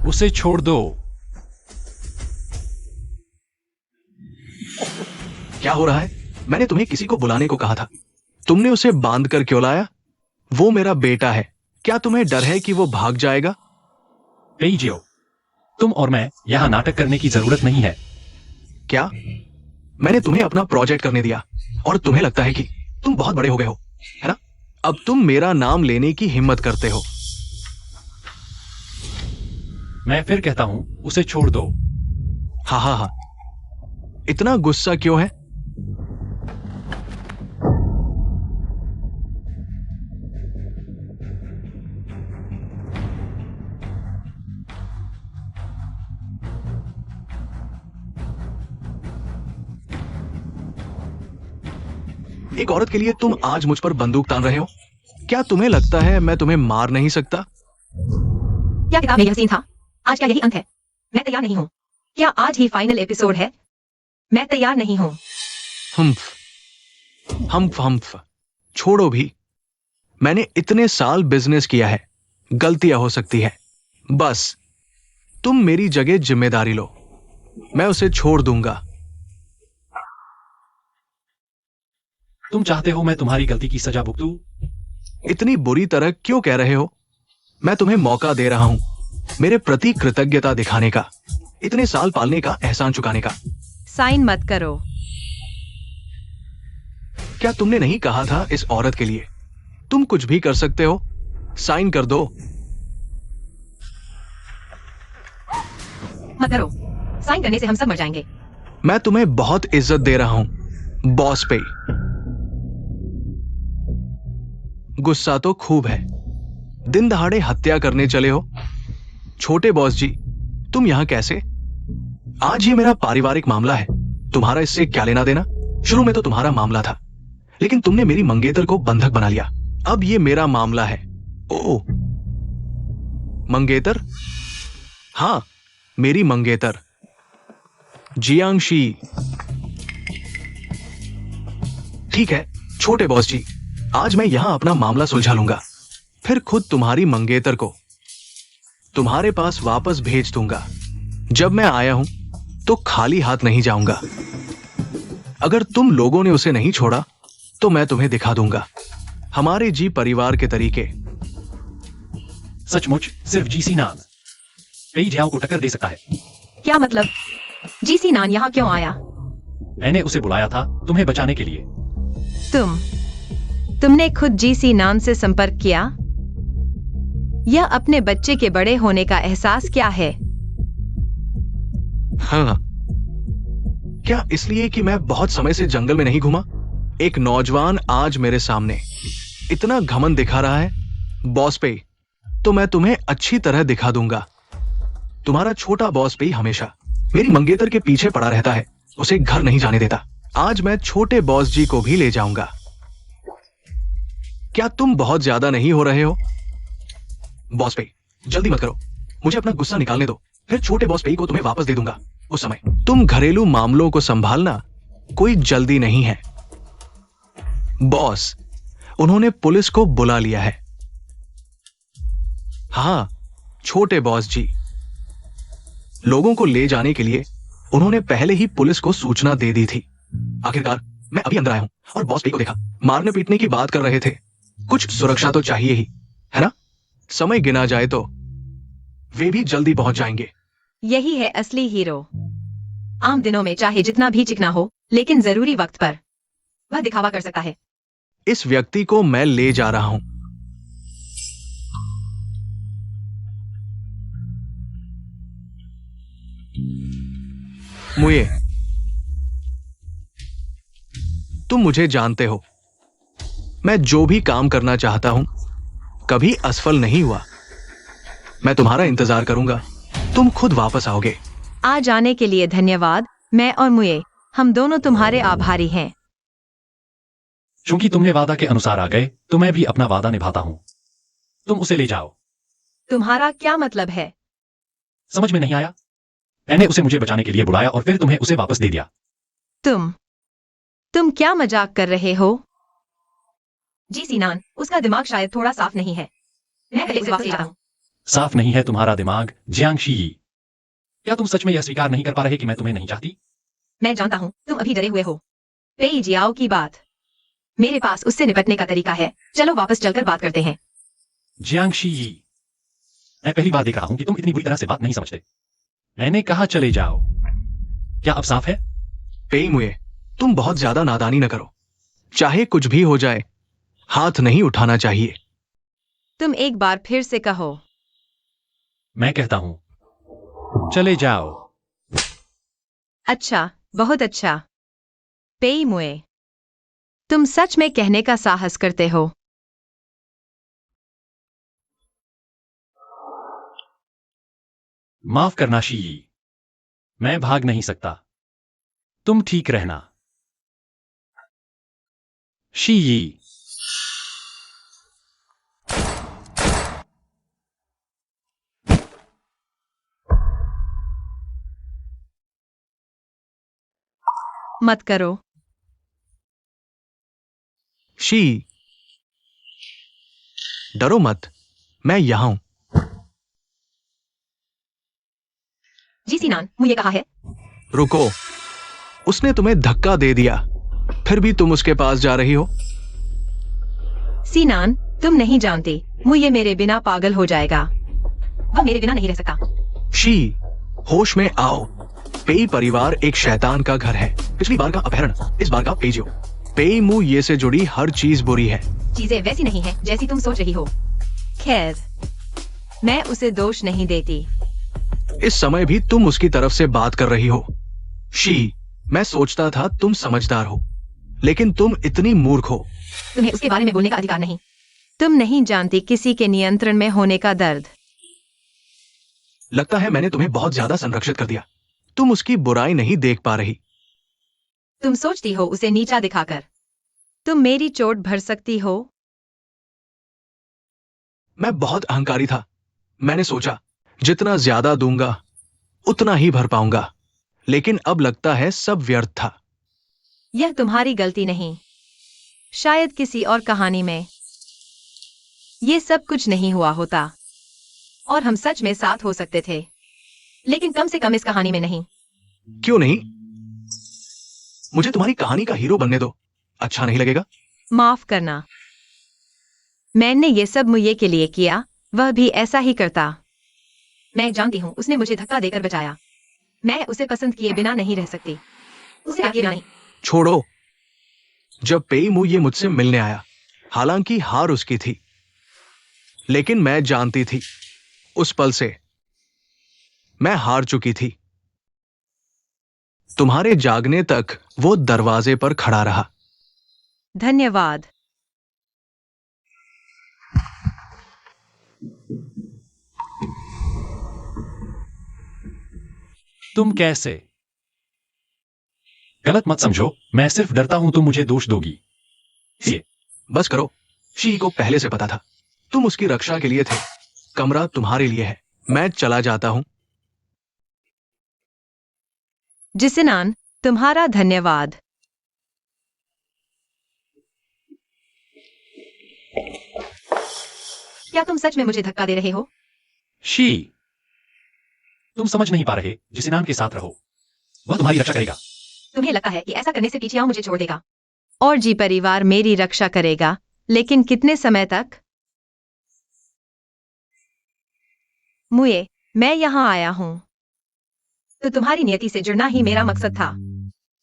उसे छोड़ दो। क्या हो रहा है? मैंने तुम्हें किसी को बुलाने को कहा था। तुमने उसे बांध कर क्यों लाया? वो मेरा बेटा है। क्या तुम्हें डर है कि वो भाग जाएगा? पेई जियो, तुम और मैं यहां नाटक करने की जरूरत नहीं है। क्या? मैंने तुम्हें अपना प्रोजेक्ट करने दिया और तुम्हें लगता है कि तुम बहुत बड़े हो गए हो, है ना? अब तुम मेरा नाम लेने की हिम्मत करते हो। मैं फिर कहता हूं, उसे छोड़ दो। हा। इतना गुस्सा क्यों है? एक औरत के लिए तुम आज मुझ पर बंदूक तान रहे हो। क्या तुम्हें लगता है मैं तुम्हें मार नहीं सकता? क्या किताब में यह सीन था? आज क्या यही अंत है? मैं तैयार नहीं हूँ। क्या आज ही फाइनल एपिसोड है? मैं तैयार नहीं हूँ। हम्फ। छोड़ो भी। मैंने इतने साल बिजनेस किया है, गलतियां हो सकती है। बस तुम मेरी जगह जिम्मेदारी लो। मैं उसे छोड़ दूंगा। तुम चाहते हो मैं तुम्हारी गलती की सजा भुगतूं? इतनी बुरी तरह क्यों कह रहे हो? मैं तुम्हें मौका दे रहा हूं मेरे प्रति कृतज्ञता दिखाने का, इतने साल पालने का, एहसान चुकाने का। साइन मत करो। क्या तुमने नहीं कहा था इस औरत के लिए तुम कुछ भी कर सकते हो? साइन कर दो। मत करो। साइन करने से हम सब मर जाएंगे। मैं तुम्हें बहुत इज्जत दे रहा हूं बॉस पे। गुस्सा तो खूब है। दिन दहाड़े हत्या करने चले हो। छोटे बॉस जी, तुम यहां कैसे? आज ये मेरा पारिवारिक मामला है, तुम्हारा इससे क्या लेना देना? शुरू में तो तुम्हारा मामला था, लेकिन तुमने मेरी मंगेतर को बंधक बना लिया। अब ये मेरा मामला है। ओ, मंगेतर? हां, मेरी मंगेतर जियांगशी। ठीक है छोटे बॉस जी, आज मैं यहां अपना मामला सुलझा लूंगा, फिर खुद तुम्हारी मंगेतर को तुम्हारे पास वापस भेज दूंगा। जब मैं आया हूं तो खाली हाथ नहीं जाऊंगा। अगर तुम लोगों ने उसे नहीं छोड़ा तो मैं तुम्हें दिखा दूंगा हमारे जी परिवार के तरीके। सचमुच सिर्फ जीसी नान पेई जियाओ को टक्कर दे सकता है। क्या मतलब? जीसी नान यहाँ क्यों आया? मैंने उसे बुलाया था तुम्हें बचाने के लिए। तुमने खुद जीसी नान से संपर्क किया? यह अपने बच्चे के बड़े होने का एहसास क्या है? हाँ, क्या इसलिए कि मैं बहुत समय से जंगल में नहीं घूमा? एक नौजवान आज मेरे सामने इतना घमंड दिखा रहा है बॉस पे, तो मैं तुम्हें अच्छी तरह दिखा दूंगा। तुम्हारा छोटा बॉस पे हमेशा मेरी मंगेतर के पीछे पड़ा रहता है, उसे घर नहीं जाने देता। आज मैं छोटे बॉस जी को भी ले जाऊंगा। क्या तुम बहुत ज्यादा नहीं हो रहे हो? बॉस पे जल्दी मत करो, मुझे अपना गुस्सा निकालने दो, फिर छोटे बॉस पे को तुम्हें वापस दे दूंगा। उस समय तुम घरेलू मामलों को संभालना, कोई जल्दी नहीं है। बॉस, उन्होंने पुलिस को बुला लिया है। हाँ, छोटे बॉस जी, लोगों को ले जाने के लिए उन्होंने पहले ही पुलिस को सूचना दे दी थी। आखिरकार मैं अभी अंदर आया हूं और बॉस पे को देखा, मारने पीटने की बात कर रहे थे। कुछ सुरक्षा तो चाहिए ही, है ना? समय गिना जाए तो वे भी जल्दी पहुंच जाएंगे। यही है असली हीरो। आम दिनों में चाहे जितना भी चिकना हो, लेकिन जरूरी वक्त पर वह दिखावा कर सकता है। इस व्यक्ति को मैं ले जा रहा हूं। मुझे, तुम मुझे जानते हो, मैं जो भी काम करना चाहता हूं कभी असफल नहीं हुआ। मैं तुम्हारा इंतजार करूंगा, तुम खुद वापस आओगे। आ जाने के लिए धन्यवाद। मैं और मुए, हम दोनों तुम्हारे आभारी हैं। चूंकि तुमने वादा के अनुसार आ गए, तो मैं भी अपना वादा निभाता हूं। तुम उसे ले जाओ। तुम्हारा क्या मतलब है? समझ में नहीं आया? मैंने उसे मुझे बचाने के लिए बुलाया और फिर तुम्हें उसे वापस दे दिया। तुम क्या मजाक कर रहे हो? जी सीनान, उसका दिमाग शायद थोड़ा साफ नहीं है। मैं कल उसे वापस ले जाता हूं। साफ नहीं है तुम्हारा दिमाग, जियांगशी। क्या तुम सच में यह स्वीकार नहीं कर पा रहे कि मैं तुम्हें नहीं चाहती? मैं जानता हूं तुम अभी डरे हुए हो। पेई जियाओ की बात, मेरे पास उससे निपटने का तरीका है। चलो वापस चलकर बात करते हैं। जियांगशी, मैं पहली बार देख रहा हूं कि तुम इतनी बुरी तरह से बात नहीं समझते। मैंने कहा चले जाओ। क्या अब साफ है? पेई मुए, तुम बहुत ज्यादा नादानी न करो। चाहे कुछ भी हो जाए, हाथ नहीं उठाना चाहिए। तुम एक बार फिर से कहो। मैं कहता हूं चले जाओ। अच्छा, बहुत अच्छा। पेई मुए, तुम सच में कहने का साहस करते हो। माफ करना शी, मैं भाग नहीं सकता। तुम ठीक रहना। शी, मत करो। शी, डरो मत, मैं यहां हूं। जी सीनान, मुझे कहा है। रुको, उसने तुम्हें धक्का दे दिया, फिर भी तुम उसके पास जा रही हो। सीनान, तुम नहीं जानते, मुझे मेरे बिना पागल हो जाएगा। वह मेरे बिना नहीं रह सकता। शी, होश में आओ। पेई परिवार एक शैतान का घर है। पिछली बार का अपहरण, इस बार का पेजियो। पेई मु ये से जुड़ी हर चीज बुरी है। चीजें वैसी नहीं है जैसी तुम सोच रही हो। खैर, मैं उसे दोष नहीं देती। इस समय भी तुम उसकी तरफ से बात कर रही हो। शी, मैं सोचता था तुम समझदार हो, लेकिन तुम इतनी मूर्ख हो। तुम्हें उसके बारे में बोलने का अधिकार नहीं। तुम नहीं जानती किसी के नियंत्रण में होने का दर्द। लगता है मैंने तुम्हें बहुत ज्यादा संरक्षित कर दिया। तुम उसकी बुराई नहीं देख पा रही। तुम सोचती हो उसे नीचा दिखाकर तुम मेरी चोट भर सकती हो। मैं बहुत अहंकारी था। मैंने सोचा जितना ज्यादा दूंगा उतना ही भर पाऊंगा, लेकिन अब लगता है सब व्यर्थ था। यह तुम्हारी गलती नहीं। शायद किसी और कहानी में ये सब कुछ नहीं हुआ होता और हम सच में साथ हो सकते थे, लेकिन कम से कम इस कहानी में नहीं। क्यों नहीं? मुझे तुम्हारी कहानी का हीरो बनने दो। अच्छा नहीं लगेगा? माफ करना, मैंने ये सब मुये के लिए किया, वह भी ऐसा ही करता। मैं जानती हूँ उसने मुझे धक्का देकर बचाया। मैं उसे पसंद किए बिना नहीं रह सकती। उसे आगे नहीं। छोड़ो। जब पेई मू ये मुझसे मिलने आया, हालांकि हार उसकी थी, लेकिन मैं जानती थी उस पल से मैं हार चुकी थी। तुम्हारे जागने तक वो दरवाजे पर खड़ा रहा। धन्यवाद। तुम कैसे? गलत मत समझो, मैं सिर्फ डरता हूं तुम मुझे दोष दोगी। ये बस करो। शी को पहले से पता था तुम उसकी रक्षा के लिए थे। कमरा तुम्हारे लिए है। मैं चला जाता हूं। जिसिनान, तुम्हारा धन्यवाद। क्या तुम सच में मुझे धक्का दे रहे हो? शी, तुम समझ नहीं पा रहे। जिसिनान के साथ रहो, वह तुम्हारी रक्षा करेगा। तुम्हें लगता है कि ऐसा करने से पीछे आओ मुझे छोड़ देगा? और जी परिवार मेरी रक्षा करेगा, लेकिन कितने समय तक? मुए, मैं यहाँ आया हूँ तो तुम्हारी नियति से जुड़ना ही मेरा मकसद था।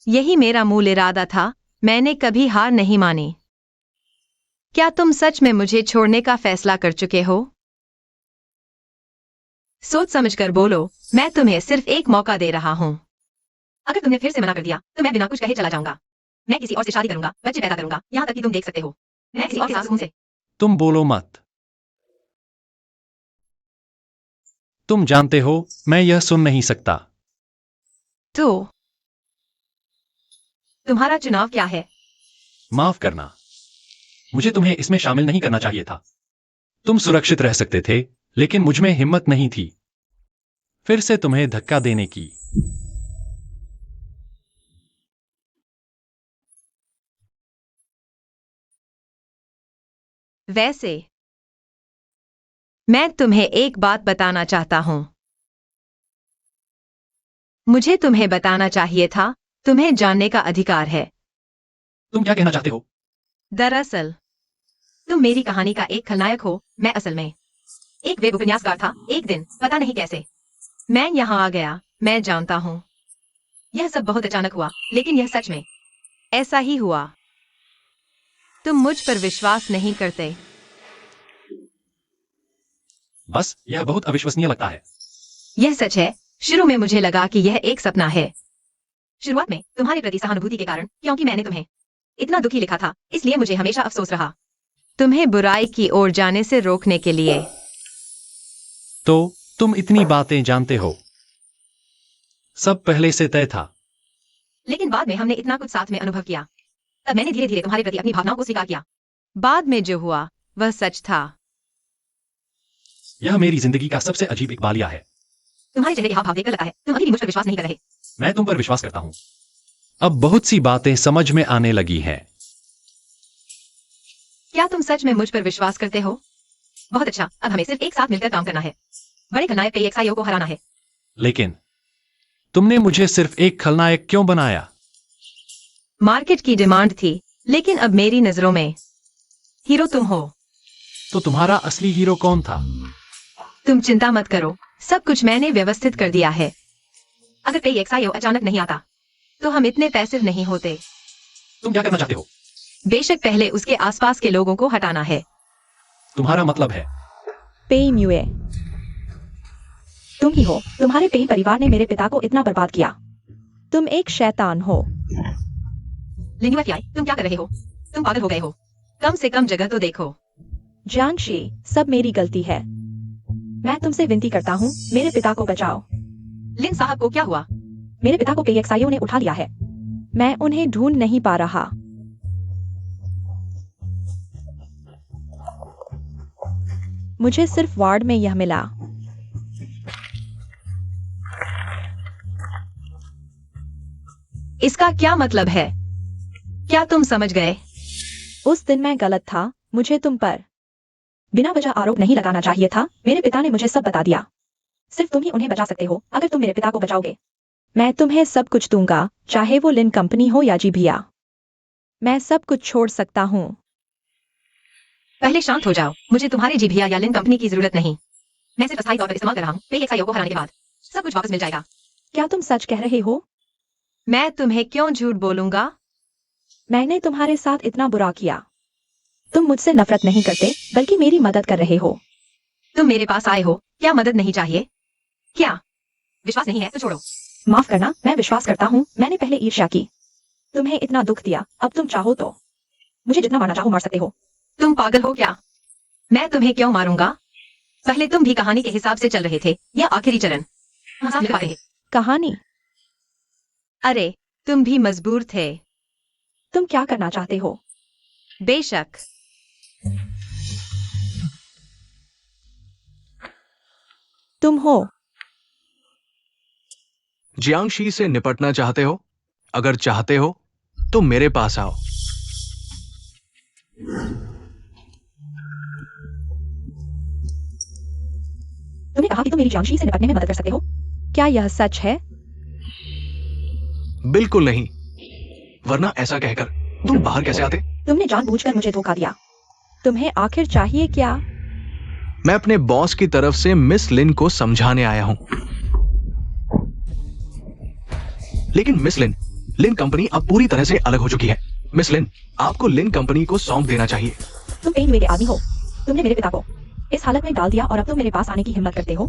यही मेरा मूल इरादा था। मैंने कभी हार नहीं मानी। क्या तुम सच में मुझे छोड़ने का फैसला कर चुके हो? सोच समझकर बोलो। मैं तुम्हें सिर्फ एक मौका दे रहा हूँ। अगर तुमने फिर से मना कर दिया तो मैं बिना कुछ कहे चला जाऊंगा। मैं किसी और से शादी करूंगा, बच्चे पैदा करूंगा, यहाँ तक कि तुम देख सकते हो मैं किसी और के साथ हूं से। तुम बोलो मत। तुम जानते हो मैं यह सुन नहीं सकता। तो तुम्हारा चुनाव क्या है? माफ करना, मुझे तुम्हें इसमें शामिल नहीं करना चाहिए था। तुम सुरक्षित रह सकते थे, लेकिन मुझमें हिम्मत नहीं थी फिर से तुम्हें धक्का देने की। वैसे मैं तुम्हें एक बात बताना चाहता हूं। मुझे तुम्हें बताना चाहिए था। तुम्हें जानने का अधिकार है। तुम क्या कहना चाहते हो? दरअसल तुम मेरी कहानी का एक खलनायक हो। मैं असल में एक वेब उपन्यासकार था। एक दिन पता नहीं कैसे मैं यहाँ आ गया। मैं जानता हूँ यह सब बहुत अचानक हुआ, लेकिन यह सच में ऐसा ही हुआ। तुम मुझ पर विश्वास नहीं करते। बस यह बहुत अविश्वसनीय लगता है। यह सच है। शुरू में मुझे लगा कि यह एक सपना है। शुरुआत में तुम्हारे प्रति सहानुभूति के कारण, क्योंकि मैंने तुम्हें इतना दुखी लिखा था, इसलिए मुझे हमेशा अफसोस रहा। तुम्हें बुराई की ओर जाने से रोकने के लिए। तो तुम इतनी बातें जानते हो। सब पहले से तय था। लेकिन बाद में हमने इतना कुछ साथ में अनुभव किया। तब मैंने धीरे धीरे तुम्हारे प्रति अपनी भावनाओं को स्वीकार किया। बाद में जो हुआ वह सच था। यह मेरी जिंदगी का सबसे अजीब इकबालिया है। तुम्हारे चेहरे हाव भाव देखकर लगता है तुम अभी भी मुझ पर विश्वास नहीं कर रहे। मैं तुम पर विश्वास करता हूं। अब बहुत सी बातें समझ में आने लगी हैं। क्या तुम सच में मुझ पर विश्वास करते हो? बहुत अच्छा। अब हमें सिर्फ एक साथ मिलकर काम करना है। बड़े खलनायक के एक्साइओ को हराना है। लेकिन तुमने मुझे सिर्फ एक खलनायक क्यों बनाया? मार्केट की डिमांड थी, लेकिन अब मेरी नजरों में हीरो तुम हो। तो तुम्हारा असली हीरो कौन था? तुम चिंता मत करो, सब कुछ मैंने व्यवस्थित कर दिया है। अगर कोई एक्साइओ अचानक नहीं आता तो हम इतने पैसिव नहीं होते। तुम क्या करना चाहते हो? बेशक पहले उसके आसपास के लोगों को हटाना है। तुम्हारा मतलब है? पेई म्यूए, तुम ही हो। तुम्हारे पेई परिवार ने मेरे पिता को इतना बर्बाद किया। तुम एक शैतान हो। लिंगुआ फ्याई, तुम क्या कर रहे हो? तुम पागल हो गए हो। कम से कम जगह तो देखो। जानशी, सब मेरी गलती है। मैं तुमसे विनती करता हूँ, मेरे पिता को बचाओ। लिन साहब को क्या हुआ? मेरे पिता को पेएक्साइओ ने उठा लिया है। मैं उन्हें ढूंढ नहीं पा रहा। मुझे सिर्फ वार्ड में यह मिला। इसका क्या मतलब है? क्या तुम समझ गए? उस दिन मैं गलत था। मुझे तुम पर बिना वजह आरोप नहीं लगाना चाहिए था। मेरे पिता ने मुझे सब बता दिया। सिर्फ तुम ही उन्हें बचा सकते हो। अगर तुम मेरे पिता को बचाओगे, मैं तुम्हें सब कुछ दूंगा, चाहे वो लिन कंपनी हो या जी भैया। मैं सब कुछ छोड़ सकता हूँ। पहले शांत हो जाओ। मुझे तुम्हारे जीभिया या लिन कंपनी की जरूरत नहीं। मैं सिर्फ अस्थायी तौर पर इस्तेमाल कर रहा हूँ। पे एक्साईओ को हराने के बाद सब कुछ वापस मिल जाएगा। क्या तुम सच कह रहे हो? मैं तुम्हें क्यों झूठ बोलूंगा? मैंने तुम्हारे साथ इतना बुरा किया। तुम मुझसे नफरत नहीं करते बल्कि मेरी मदद कर रहे हो। तुम मेरे पास आए हो, क्या मदद नहीं चाहिए? क्या विश्वास नहीं है तो छोड़ो। माफ करना, मैं विश्वास करता हूँ। मैंने पहले ईर्ष्या की, तुम्हें इतना दुख दिया। अब तुम चाहो तो मुझे जितना मारना चाहो मार सकते हो। तुम पागल हो क्या? मैं तुम्हें क्यों मारूंगा? पहले तुम भी कहानी के हिसाब से चल रहे थे या आखिरी चरण? हम साथ मिल पाते थे। कहानी? अरे तुम भी मजबूर थे। तुम क्या करना चाहते हो? बेशक। तुम हो। जियांगशी से निपटना चाहते हो? अगर चाहते हो तो मेरे पास आओ। तुमने कहा कि तुम मेरी जियांगशी से निपटने में मदद कर सकते हो। क्या यह सच है? बिल्कुल नहीं, वरना ऐसा कहकर तुम बाहर कैसे आते? तुमने जानबूझकर मुझे धोखा दिया। तुम्हें आखिर चाहिए क्या? मैं अपने बॉस की तरफ से मिस लिन को समझाने आया हूं। लेकिन मिस लिन, लिन कंपनी अब पूरी तरह से अलग हो चुकी है। मिस लिन, आपको लिन कंपनी को सौंप देना चाहिए। तुम पेन हुए के आदमी हो। तुमने मेरे पिता को इस हालत में डाल दिया और अब तुम मेरे पास आने की हिम्मत करते हो।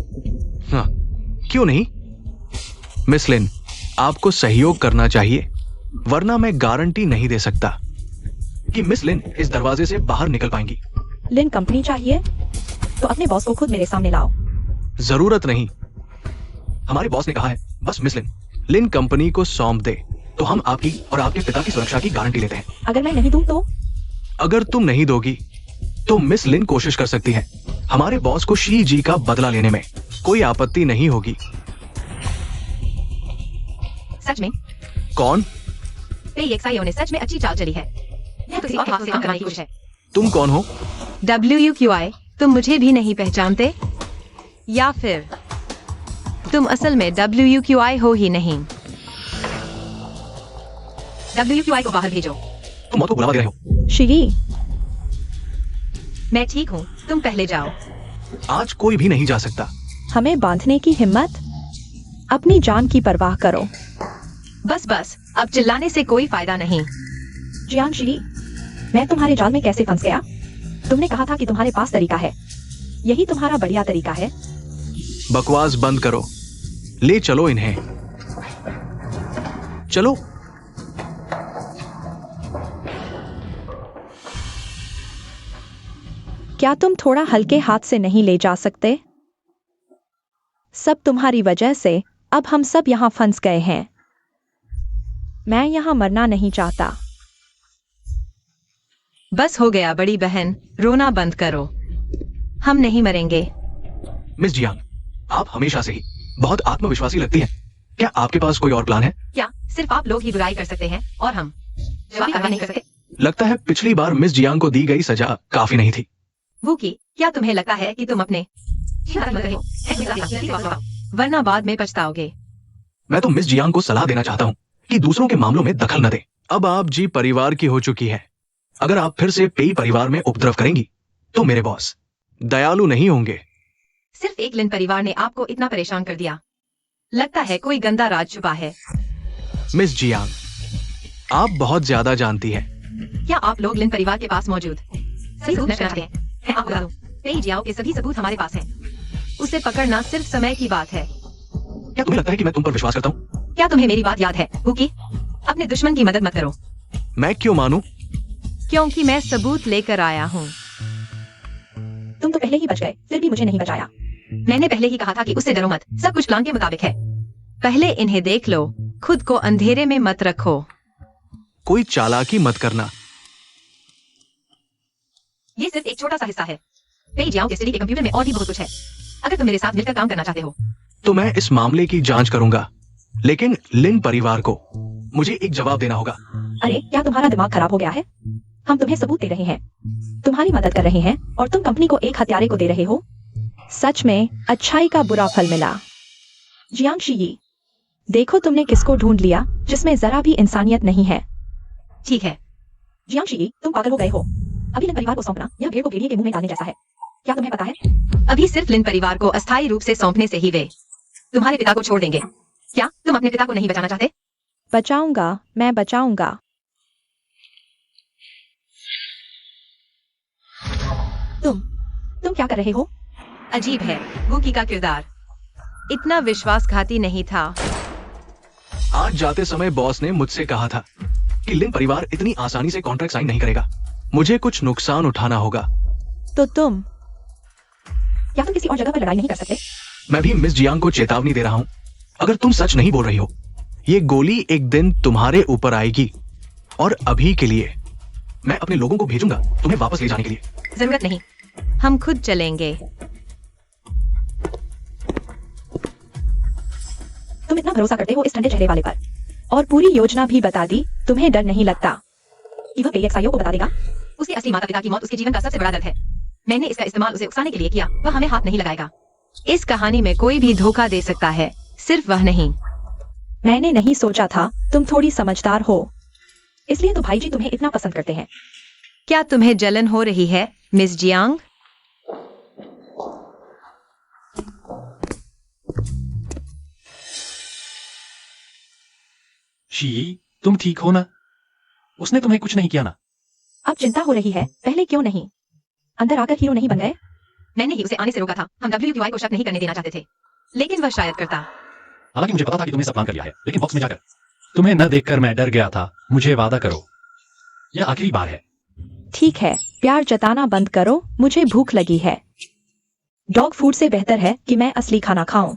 हाँ, क्यों नहीं? मिस लिन, आपको सहयोग करना चाहिए, वरना मैं गारंटी नहीं दे सकता कि मिस लिन इस दरवाजे से बाहर निकल पाएंगी। लिन कंपनी चाहिए तो अपने बॉस को खुद मेरे सामने लाओ। जरूरत नहीं, हमारे बॉस ने कहा है बस मिस लिन लिन कंपनी को सौंप दे तो हम आपकी और आपके पिता की सुरक्षा की गारंटी लेते हैं। अगर मैं नहीं दूं तो? अगर तुम नहीं दोगी तो मिस लिन कोशिश कर सकती है हमारे बॉस को शी जी का बदला लेने में। कोई आपत्ति नहीं होगी। सच में? कौन? पे एक्साईओ ने सच में अच्छी चाल चली है। यह किसी और हाथ से काम करने की कोशिश है। तुम कौन हो? WQI, तुम मुझे भी नहीं पहचानते? या फिर तुम असल में WQI हो ही नहीं? WQI को बाहर भेजो। तुम मौत को बुलावा दे रहे हो। श्री, मैं ठीक हूँ, तुम पहले जाओ। आज कोई भी नहीं जा सकता। हमें बांधने की हिम्मत? अपनी जान की परवाह करो। बस बस, अब चिल्लाने से कोई फायदा नहीं। जियांगशी, मैं तुम्हारे जाल में कैसे फंस गया? तुमने कहा था कि तुम्हारे पास तरीका है। यही तुम्हारा बढ़िया तरीका है। बकवास बंद करो, ले चलो इन्हें। चलो। क्या तुम थोड़ा हल्के हाथ से नहीं ले जा सकते? सब तुम्हारी वजह से अब हम सब यहाँ फंस गए हैं। मैं यहाँ मरना नहीं चाहता। बस हो गया बड़ी बहन, रोना बंद करो। हम नहीं मरेंगे। मिस जियांग, आप हमेशा से ही बहुत आत्मविश्वासी लगती हैं। क्या आपके पास कोई और प्लान है? क्या सिर्फ आप लोग ही बुराई कर सकते हैं और हम जवाब कार्रवाई नहीं कर सकते? लगता है पिछली बार मिस जियांग को दी गई सजा काफी नहीं थी। वूकी, क्या तुम्हें लगता है कि तुम अपने वरना बाद में पछताओगे? मैं तो मिस जियांग को सलाह देना चाहता हूँ कि दूसरों के मामलों में दखल न दे। अब आप जी परिवार की हो चुकी है। अगर आप फिर से पेई परिवार में उपद्रव करेंगी तो मेरे बॉस दयालु नहीं होंगे। सिर्फ एक लिन परिवार ने आपको इतना परेशान कर दिया। लगता है कोई गंदा राज छुपा है। मिस जियांग, आप बहुत ज्यादा जानती हैं। क्या आप लोग लिन परिवार के पास मौजूद सही सबूत चाहते हैं? मैं आपको बता दूं, पेई जियाओ के सभी सबूत हमारे पास हैं। उसे पकड़ना सिर्फ समय की बात है। क्या तुम्हें लगता है कि मैं तुम पर विश्वास करता हूँ? क्या तुम्हें मेरी बात याद है वूकी? अपने दुश्मन की मदद मत करो। मैं क्यों मानूं? क्योंकि मैं सबूत लेकर आया हूँ। तुम तो पहले ही बच गए, फिर भी मुझे नहीं बचाया। मैंने पहले ही कहा था कि उससे डरो मत, सब कुछ प्लान के मुताबिक है। पहले इन्हें देख लो, खुद को अंधेरे में मत रखो। कोई चालाकी मत करना। ये सिर्फ एक छोटा सा हिस्सा है। पेई जियाओ के सिटी के कंप्यूटर में और भी बहुत कुछ है। अगर तुम मेरे साथ मिलकर काम करना चाहते हो तो मैं इस मामले की जांच करूंगा, लेकिन लिन परिवार को मुझे एक जवाब देना होगा। अरे, क्या तुम्हारा दिमाग खराब हो गया है? हम तुम्हें सबूत दे रहे हैं, तुम्हारी मदद कर रहे हैं और तुम कंपनी को एक हत्यारे को दे रहे हो। सच में अच्छाई का बुरा फल मिला। जियांगशी, देखो तुमने किसको ढूंढ लिया जिसमें जरा भी इंसानियत नहीं है। ठीक है। जियांगशी, तुम पागल हो गए हो। अभी लिन परिवार को सौंपना यह भेड़ को भेड़िए के मुंह में डालने जैसा है। क्या तुम्हें पता है? अभी सिर्फ लिन परिवार को अस्थायी रूप से सौंपने से ही वे तुम्हारे पिता को छोड़ देंगे। क्या तुम अपने पिता को नहीं बचाना चाहते? बचाऊंगा, मैं बचाऊंगा। तुम क्या कर रहे हो? अजीब है, बुकी का किरदार इतना विश्वासघाती नहीं था। आज जाते समय बॉस ने मुझसे कहा था कि लिन परिवार इतनी आसानी से कॉन्ट्रैक्ट साइन नहीं करेगा, मुझे कुछ नुकसान उठाना होगा। तो क्या तुम किसी और जगह पर लड़ाई नहीं कर सकते? मैं भी मिस जियांग को चेतावनी दे रहा हूँ, अगर तुम सच नहीं बोल रही हो, ये गोली एक दिन तुम्हारे ऊपर आएगी। और अभी के लिए मैं अपने लोगों को भेजूंगा तुम्हें वापस ले जाने के लिए। जरूरत नहीं, हम खुद चलेंगे। तुम इतना भरोसा करते हो इस ठंडे चेहरे वाले पर, और पूरी योजना भी बता दी। तुम्हें डर नहीं लगता कि वह PXIO को बता देगा? उसके असली माता पिता की मौत उसके जीवन का सबसे बड़ा दर्द है। मैंने इसका इस्तेमाल उसे उकसाने के लिए किया, वह हमें हाथ नहीं लगाएगा। इस कहानी में कोई भी धोखा दे सकता है, सिर्फ वह नहीं। मैंने नहीं सोचा था तुम थोड़ी समझदार हो, इसलिए तो भाई जी तुम्हें इतना पसंद करते हैं। क्या तुम्हें जलन हो रही है मिस जियांग? शी, तुम ठीक हो ना? उसने तुम्हें कुछ नहीं किया ना? अब चिंता हो रही है, पहले क्यों नहीं अंदर आकर हीरो नहीं बन गए? मैंने ही उसे आने से रोका था। हम WQI को शक नहीं करने देना चाहते थे, लेकिन वह शायद करता। हालांकि मुझे पता था कि तुमने सब प्लान कर लिया है, लेकिन बॉक्स में जाकर तुम्हें न देखकर मैं डर गया था। मुझे वादा करो, यह आखिरी बार है। ठीक है, प्यार जताना बंद करो, मुझे भूख लगी है। डॉग फूड से बेहतर है कि मैं असली खाना खाऊं।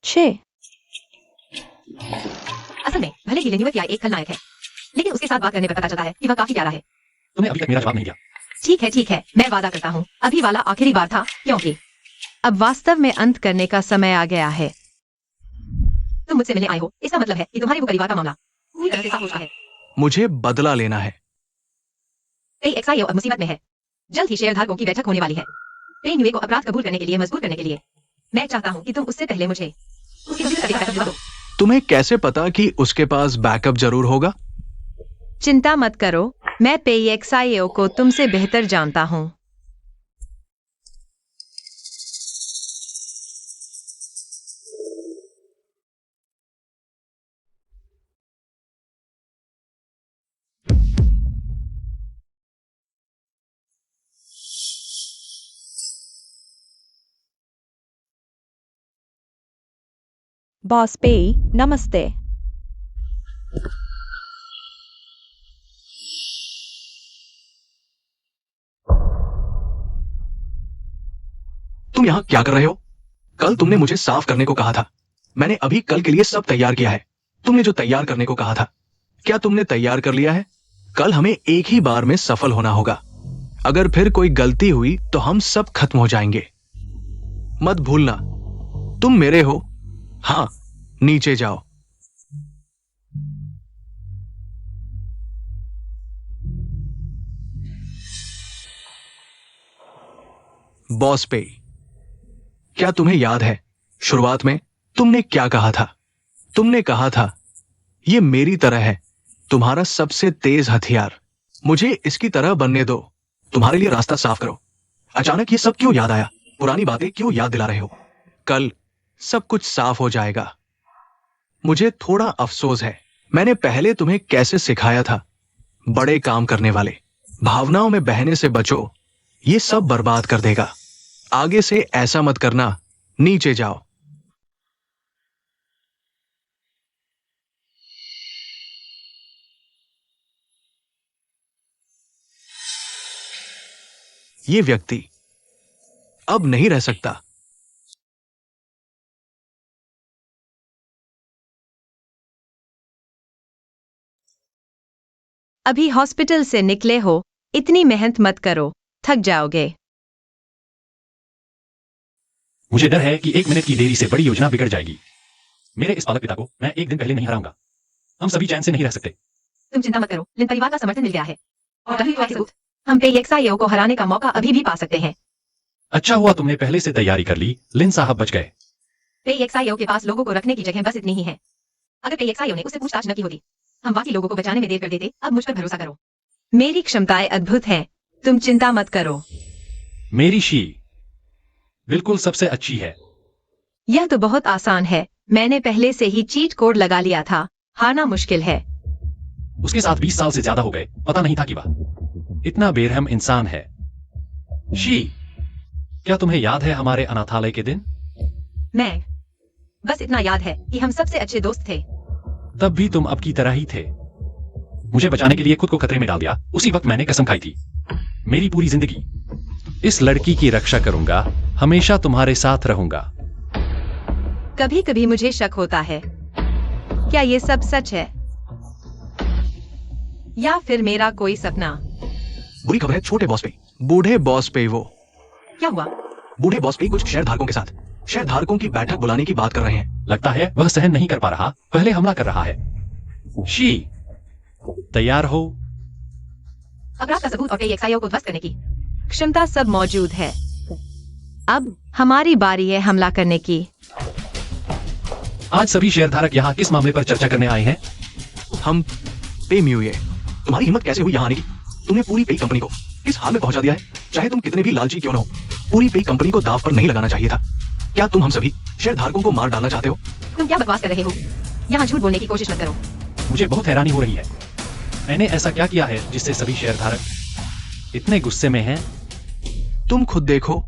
छे असल में भले ही लिन युवतिया एक खलनायक है, लेकिन उसके साथ बात करने पर पता चलता है कि वह काफी प्यारा है। तुमने अभी तक मेरा जवाब नहीं दिया। ठीक है, मैं वादा करता हूँ अभी वाला आखिरी बार था, क्योंकि अब वास्तव में अंत करने का समय आ गया है। तुम मुझसे मिलने आए हो, इसका मतलब है कि तुम्हारे वो परिवार का मामला पूरी तरह से साफ हो चुका है। मुझे बदला लेना है। PXIO अब मुसीबत में है। जल्द ही शेयरधारकों की बैठक होने वाली है। पेन युए को अपराध कबूल करने के लिए मजबूर करने के लिए। मैं चाहता हूँ कि तुम उससे पहले मुझे उसकी वजह से बैकअप दिला दो। तुम्हें कैसे पता कि उसके पास बैकअप जरूर होगा? चिंता मत करो, मैं PXIO को तुमसे बेहतर जानता हूँ। बॉस पे नमस्ते। तुम यहाँ क्या कर रहे हो? कल तुमने मुझे साफ करने को कहा था। मैंने अभी कल के लिए सब तैयार किया है। तुमने जो तैयार करने को कहा था, क्या तुमने तैयार कर लिया है? कल हमें एक ही बार में सफल होना होगा। अगर फिर कोई गलती हुई तो हम सब खत्म हो जाएंगे। मत भूलना, तुम मेरे हो। हाँ, नीचे जाओ। बॉस पे, क्या तुम्हें याद है शुरुआत में तुमने क्या कहा था? तुमने कहा था ये मेरी तरह है, तुम्हारा सबसे तेज हथियार। मुझे इसकी तरह बनने दो, तुम्हारे लिए रास्ता साफ करो। अचानक ये सब क्यों याद आया? पुरानी बातें क्यों याद दिला रहे हो? कल सब कुछ साफ हो जाएगा। मुझे थोड़ा अफसोस है, मैंने पहले तुम्हें कैसे सिखाया था। बड़े काम करने वाले, भावनाओं में बहने से बचो, ये सब बर्बाद कर देगा। आगे से ऐसा मत करना। नीचे जाओ। ये व्यक्ति अब नहीं रह सकता। अभी हॉस्पिटल से निकले हो, इतनी मेहनत मत करो, थक जाओगे। मुझे डर है कि 1 मिनट की देरी से बड़ी योजना बिगड़ जाएगी। मेरे इस पालक पिता को मैं एक दिन पहले नहीं हराऊंगा। हम सभी चैन से नहीं रह सकते। तुम चिंता मत करो, लिन परिवार का समर्थन मिल गया है और WQI के सबूत, हम PXIO को हराने का मौका अभी भी पा सकते हैं। अच्छा हुआ तुमने पहले से तैयारी कर ली। लिन साहब बच गए। PXIO के पास लोगों को रखने की जगह बस इतनी ही है। अगर PXIO ने उससे पूछताछ न की होती, हम बाकी लोगों को बचाने में देर कर देते। अब मुझ पर भरोसा करो, मेरी क्षमताएं अद्भुत हैं। तुम चिंता मत करो। मेरी शी बिल्कुल सबसे अच्छी है। यह तो बहुत आसान है। मैंने पहले से ही चीट कोड लगा लिया था। हारना मुश्किल है। उसके साथ 20 साल से ज्यादा हो गए, पता नहीं था कि वह इतना बेरहम इंसान है। शी, क्या तुम्हें याद है हमारे अनाथालय के दिन? मैं बस इतना याद है कि हम सबसे अच्छे दोस्त थे। तब भी तुम अब की तरह ही थे। मुझे बचाने के लिए खुद को खतरे में डाल दिया। उसी वक्त मैंने कसम खाई थी, मेरी पूरी जिंदगी इस लड़की की रक्षा करूंगा, हमेशा तुम्हारे साथ रहूंगा। कभी कभी मुझे शक होता है, क्या ये सब सच है या फिर मेरा कोई सपना? बुरी खबर है छोटे बॉस पे, बूढ़े बॉस पे। वो क्या हुआ? बूढ़े बॉस पे कुछ शेयर धारकों के साथ शेयर धारकों की बैठक बुलाने की बात कर रहे हैं। लगता है वह सहन नहीं कर पा रहा, पहले हमला कर रहा है। शी, तैयार हो? अपराध का सबूत और कई एक्साइओ को ध्वस्त करने की क्षमता सब मौजूद है। अब हमारी बारी है हमला करने की। आज सभी शेयरधारक यहाँ किस मामले पर चर्चा करने आए हैं? हम पे म्यूए, तुम्हारी हिम्मत कैसे हुई यहाँ आने की? तुमने पूरी पे कंपनी को किस हाल में पहुंचा दिया है? चाहे तुम कितने भी लालची क्यों न हो, पूरी पे कंपनी को दांव पर नहीं लगाना चाहिए था। क्या तुम हम सभी शेयर धारकों को मार डालना चाहते हो? तुम क्या बकवास कर रहे हो? यहाँ झूठ बोलने की कोशिश मत करो। मुझे बहुत हैरानी हो रही है। मैंने ऐसा क्या किया है जिससे सभी शेयरधारक इतने गुस्से में हैं? तुम खुद देखो,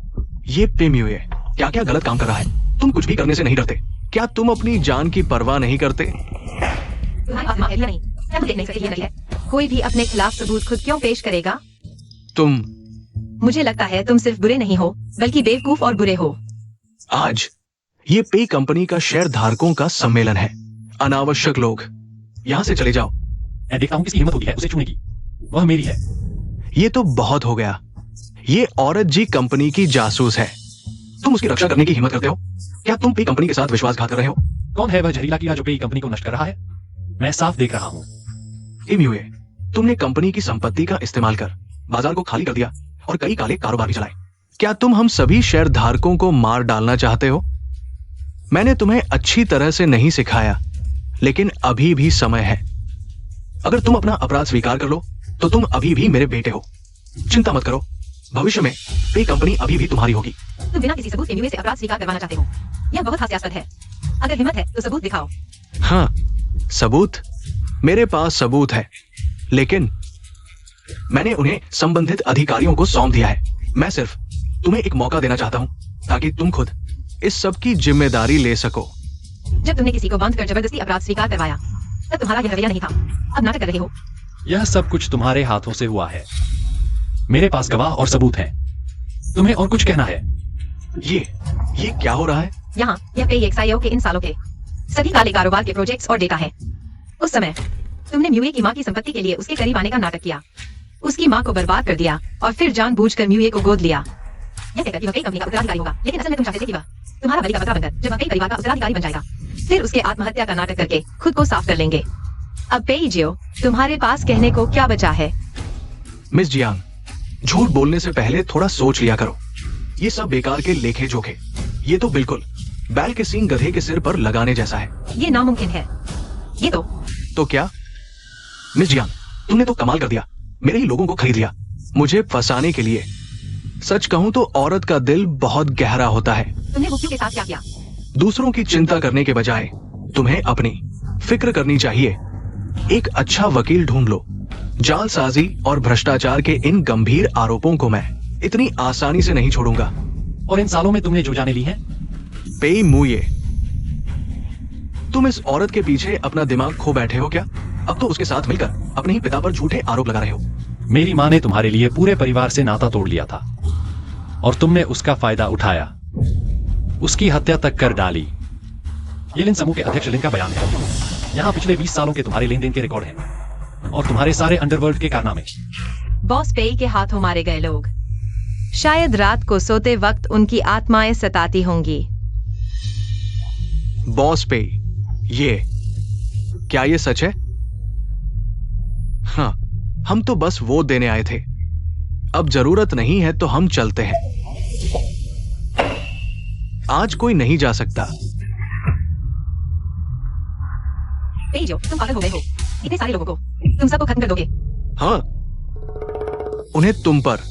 ये पे म्यूए क्या क्या गलत काम कर रहा है। तुम कुछ भी करने से नहीं डरते। क्या तुम अपनी जान की परवाह नहीं करते? तुम्हारे पास दिमाग है या नहीं? क्या तुम देख नहीं सकते ये नहीं है? कोई भी अपने खिलाफ सबूत खुद क्यों पेश करेगा? तुम मुझे लगता है तुम सिर्फ बुरे नहीं हो, बल्कि बेवकूफ और बुरे हो। आज ये पे कंपनी का शेयर धारकों का सम्मेलन है। अनावश्यक लोग यहाँ से चले जाओ। मैं देखता हूँ किसकी हिम्मत होती है उसे छूने की। वह मेरी है। ये तो बहुत हो गया। ये औरत जी कंपनी की जासूस है। तुम उसकी रक्षा करने की हिम्मत करते हो? क्या तुम पे कंपनी के साथ विश्वासघात कर रहे हो? कौन है वह जहरीला कीड़ा जो पे कंपनी को नष्ट कर रहा है? मैं साफ देख रहा हूँ। म्यूए, तुमने कंपनी की संपत्ति का इस्तेमाल कर बाजार को खाली कर दिया और कई काले कारोबार भी चलाए। क्या तुम हम सभी शेयर धारकों को मार डालना चाहते हो? मैंने तुम्हें अच्छी तरह से नहीं सिखाया, लेकिन अभी भी समय है। अगर तुम अपना अपराध स्वीकार कर लो तो तुम अभी भी मेरे बेटे हो। चिंता मत करो, भविष्य में पे कंपनी अभी भी तुम्हारी होगी। तुम बिना किसी सबूत के म्यूए से अपराध स्वीकार करवाना चाहते हो। यह बहुत हास्यास्पद है। अगर हिम्मत है तो सबूत दिखाओ। हाँ, सबूत? मेरे पास सबूत है, लेकिन मैंने उन्हें संबंधित अधिकारियों को सौंप दिया है। मैं सिर्फ तुम्हें एक मौका देना चाहता हूँ ताकि तुम खुद इस सब की जिम्मेदारी ले सको। जब तुमने किसी को बांध कर जबरदस्ती अपराध स्वीकार करवाया, तब तुम्हारा यह रवैया नहीं था। अब नाटक कर रहे हो। यह सब कुछ तुम्हारे हाथों से हुआ है। मेरे पास गवाह और सबूत हैं। तुम्हें और कुछ कहना है? ये क्या हो रहा है? यहाँ यह पे एक्साइओ के इन सालों के सभी काले कारोबार के प्रोजेक्ट्स और डेटा है। उस समय तुमने म्यूए की माँ की संपत्ति के लिए उसके करीब आने का नाटक किया, उसकी माँ को बर्बाद कर दिया और फिर जानबूझकर म्यूए को गोद लिया। यह कहकर कि वह पे कंपनी का उत्तराधिकारी होगा, लेकिन असल में तुम चाहते थे कि वह तुम्हारा बलि का बकरा बनकर जब वह पे परिवार का उत्तराधिकारी बन जाएगा, फिर उसके आत्महत्या का नाटक करके खुद को साफ कर लेंगे। अब पेइजियो, तुम्हारे पास कहने को क्या बचा है? मिस जियांग, झूठ बोलने से पहले थोड़ा सोच लिया करो। ये सब बेकार के लेखे जोखे। ये तो बिल्कुल बैल के सींग गधे के सिर पर लगाने जैसा है। ये नामुमकिन है। ये तो क्या? मिस जियांग, तुमने तो कमाल कर दिया। मेरे ही लोगों को खरीद लिया मुझे फंसाने के लिए। सच कहूं तो औरत का दिल बहुत गहरा होता है। तुमने मुक्तियों के साथ क्या किया? दूसरों की चिंता करने के बजाय तुम्हें अपनी फिक्र करनी चाहिए। एक अच्छा वकील ढूंढ लो। जालसाजी और भ्रष्टाचार के इन गंभीर आरोपों को मैं इतनी आसानी से नहीं छोड़ूंगा। और इन सालों में तुमने जो जाने ली हैं? पे मुए, तुम इस औरत के पीछे अपना दिमाग खो बैठे हो क्या? अब तो उसके साथ मिलकर अपने ही पिता पर झूठे आरोप लगा रहे हो। मेरी माँ ने तुम्हारे लिए पूरे परिवार से नाता तोड़ लिया था और तुमने उसका फायदा उठाया, उसकी हत्या तक कर डाली। ये लिन समूह के अध्यक्ष लिन का बयान है। यहाँ पिछले 20 सालों के तुम्हारे लेन देन के रिकॉर्ड हैं और तुम्हारे सारे अंडरवर्ल्ड के कारनामे। बॉस पेई के हाथों मारे गए लोग शायद रात को सोते वक्त उनकी आत्माएं सताती होंगी। बॉस पे, ये क्या ये सच है? हाँ, हम तो बस वोट देने आए थे। अब जरूरत नहीं है तो हम चलते हैं। आज कोई नहीं जा सकता। पेइजियो, तुम पागल हो गए हो। इतने सारे लोगों को तुम सबको खत्म कर दोगे? हाँ, उन्हें तुम पर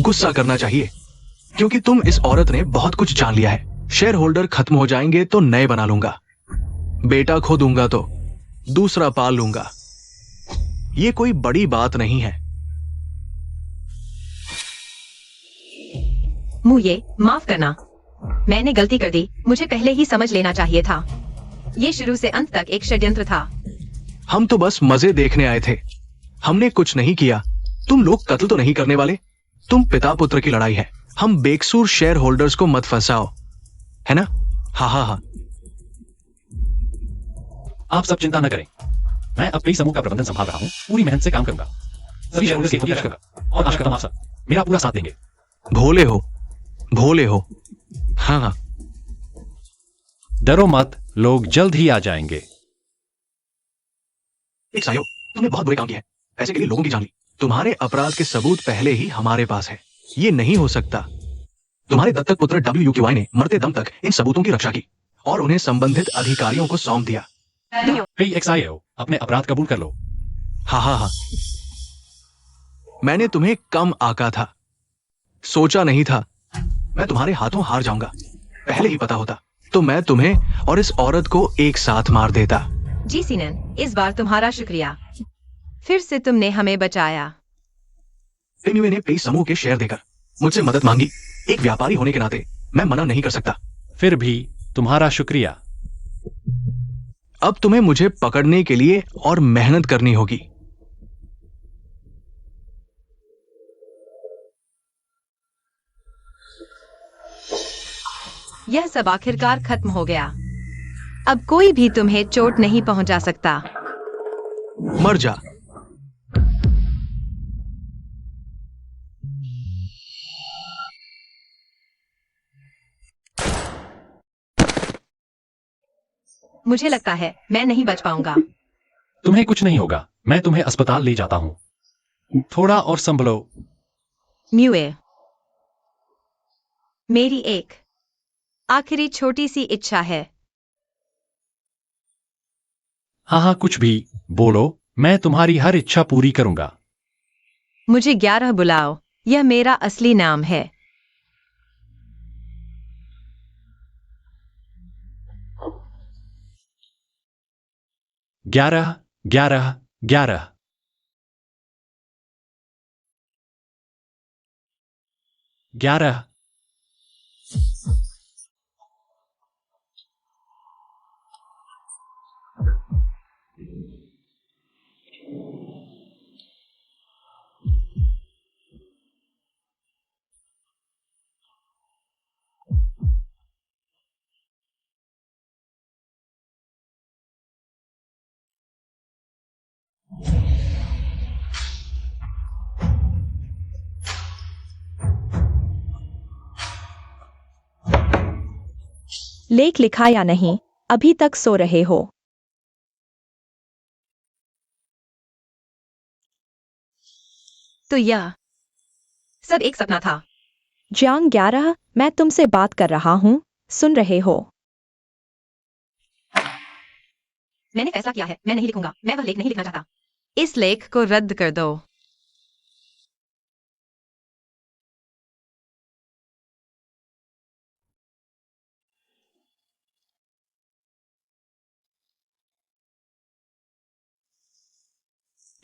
गुस्सा करना चाहिए, क्योंकि तुम इस औरत ने बहुत कुछ जान लिया है। शेयर होल्डर खत्म हो जाएंगे तो नए बना लूंगा, बेटा खो दूंगा तो दूसरा पाल लूंगा। ये कोई बड़ी बात नहीं है। मुझे माफ करना, मैंने गलती कर दी। मुझे पहले ही समझ लेना चाहिए था। ये शुरू से अंत तक एक षड्यंत्र था। हम तो बस मजे देखने आए थे, हमने कुछ नहीं किया। तुम लोग कत्ल तो नहीं करने वाले। तुम पिता पुत्र की लड़ाई है। हम बेकसूर शेयर होल्डर्स को मत फंसाओ, है ना? हाँ हाँ हाँ। आप सब चिंता न करें, मैं अब कई समूह का प्रबंधन संभाल रहा हूं। पूरी मेहनत से काम करूंगा। सभी शेयरहोल्डर्स की हित रखूंगा और आशा करता हूं आप सब मेरा पूरा साथ देंगे। भोले हो, भोले हो। हाँ हाँ। डरो मत, लोग जल्द ही आ जाएंगे। एक सायो, तुमने बहुत बुरे काम किए हैं। ऐसे के लिए लोगों की जान ली। तुम्हारे अपराध के सबूत पहले ही हमारे पास है। ये नहीं हो सकता। तुम्हारे दत्तक पुत्र WUQY ने मरते दम तक इन सबूतों की रक्षा की और उन्हें संबंधित अधिकारियों को सौंप दिया। कई XIO, अपने अपराध कबूल कर लो। हाँ हाँ हाँ। मैंने तुम्हें कम आका था, सोचा नहीं था मैं तुम्हारे हाथों हार जाऊंगा। पहले ही पता होता तो मैं तुम्हें और इस औरत को एक साथ मार देता। जी सीनन, इस बार तुम्हारा शुक्रिया। फिर से तुमने हमें बचाया। फिनवे ने पेई समूह के शेयर देकर मुझसे मदद मांगी। एक व्यापारी होने के नाते मैं मना नहीं कर सकता। फिर भी तुम्हारा शुक्रिया। अब तुम्हें मुझे पकड़ने के लिए और मेहनत करनी होगी। यह सब आखिरकार खत्म हो गया। अब कोई भी तुम्हें चोट नहीं पहुंचा सकता। मर जा। मुझे लगता है मैं नहीं बच पाऊंगा। तुम्हें कुछ नहीं होगा, मैं तुम्हें अस्पताल ले जाता हूं। थोड़ा और संभलो। म्यूए, मेरी एक आखिरी छोटी सी इच्छा है। हाँ हाँ, कुछ भी बोलो, मैं तुम्हारी हर इच्छा पूरी करूंगा। मुझे 11 बुलाओ, यह मेरा असली नाम है। 11, 11, 11। 11। लेख लिखा या नहीं, अभी तक सो रहे हो? तो यह सब एक सपना था। जियांग 11, मैं तुमसे बात कर रहा हूँ, सुन रहे हो? मैंने फैसला किया है, मैं नहीं लिखूंगा। मैं वह लेख नहीं लिखना चाहता। इस लेख को रद्द कर दो।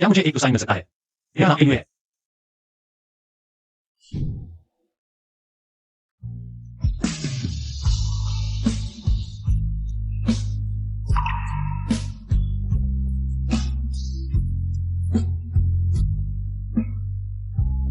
क्या मुझे एक साइन मिल सकता है? मेरा नाम इनवे है।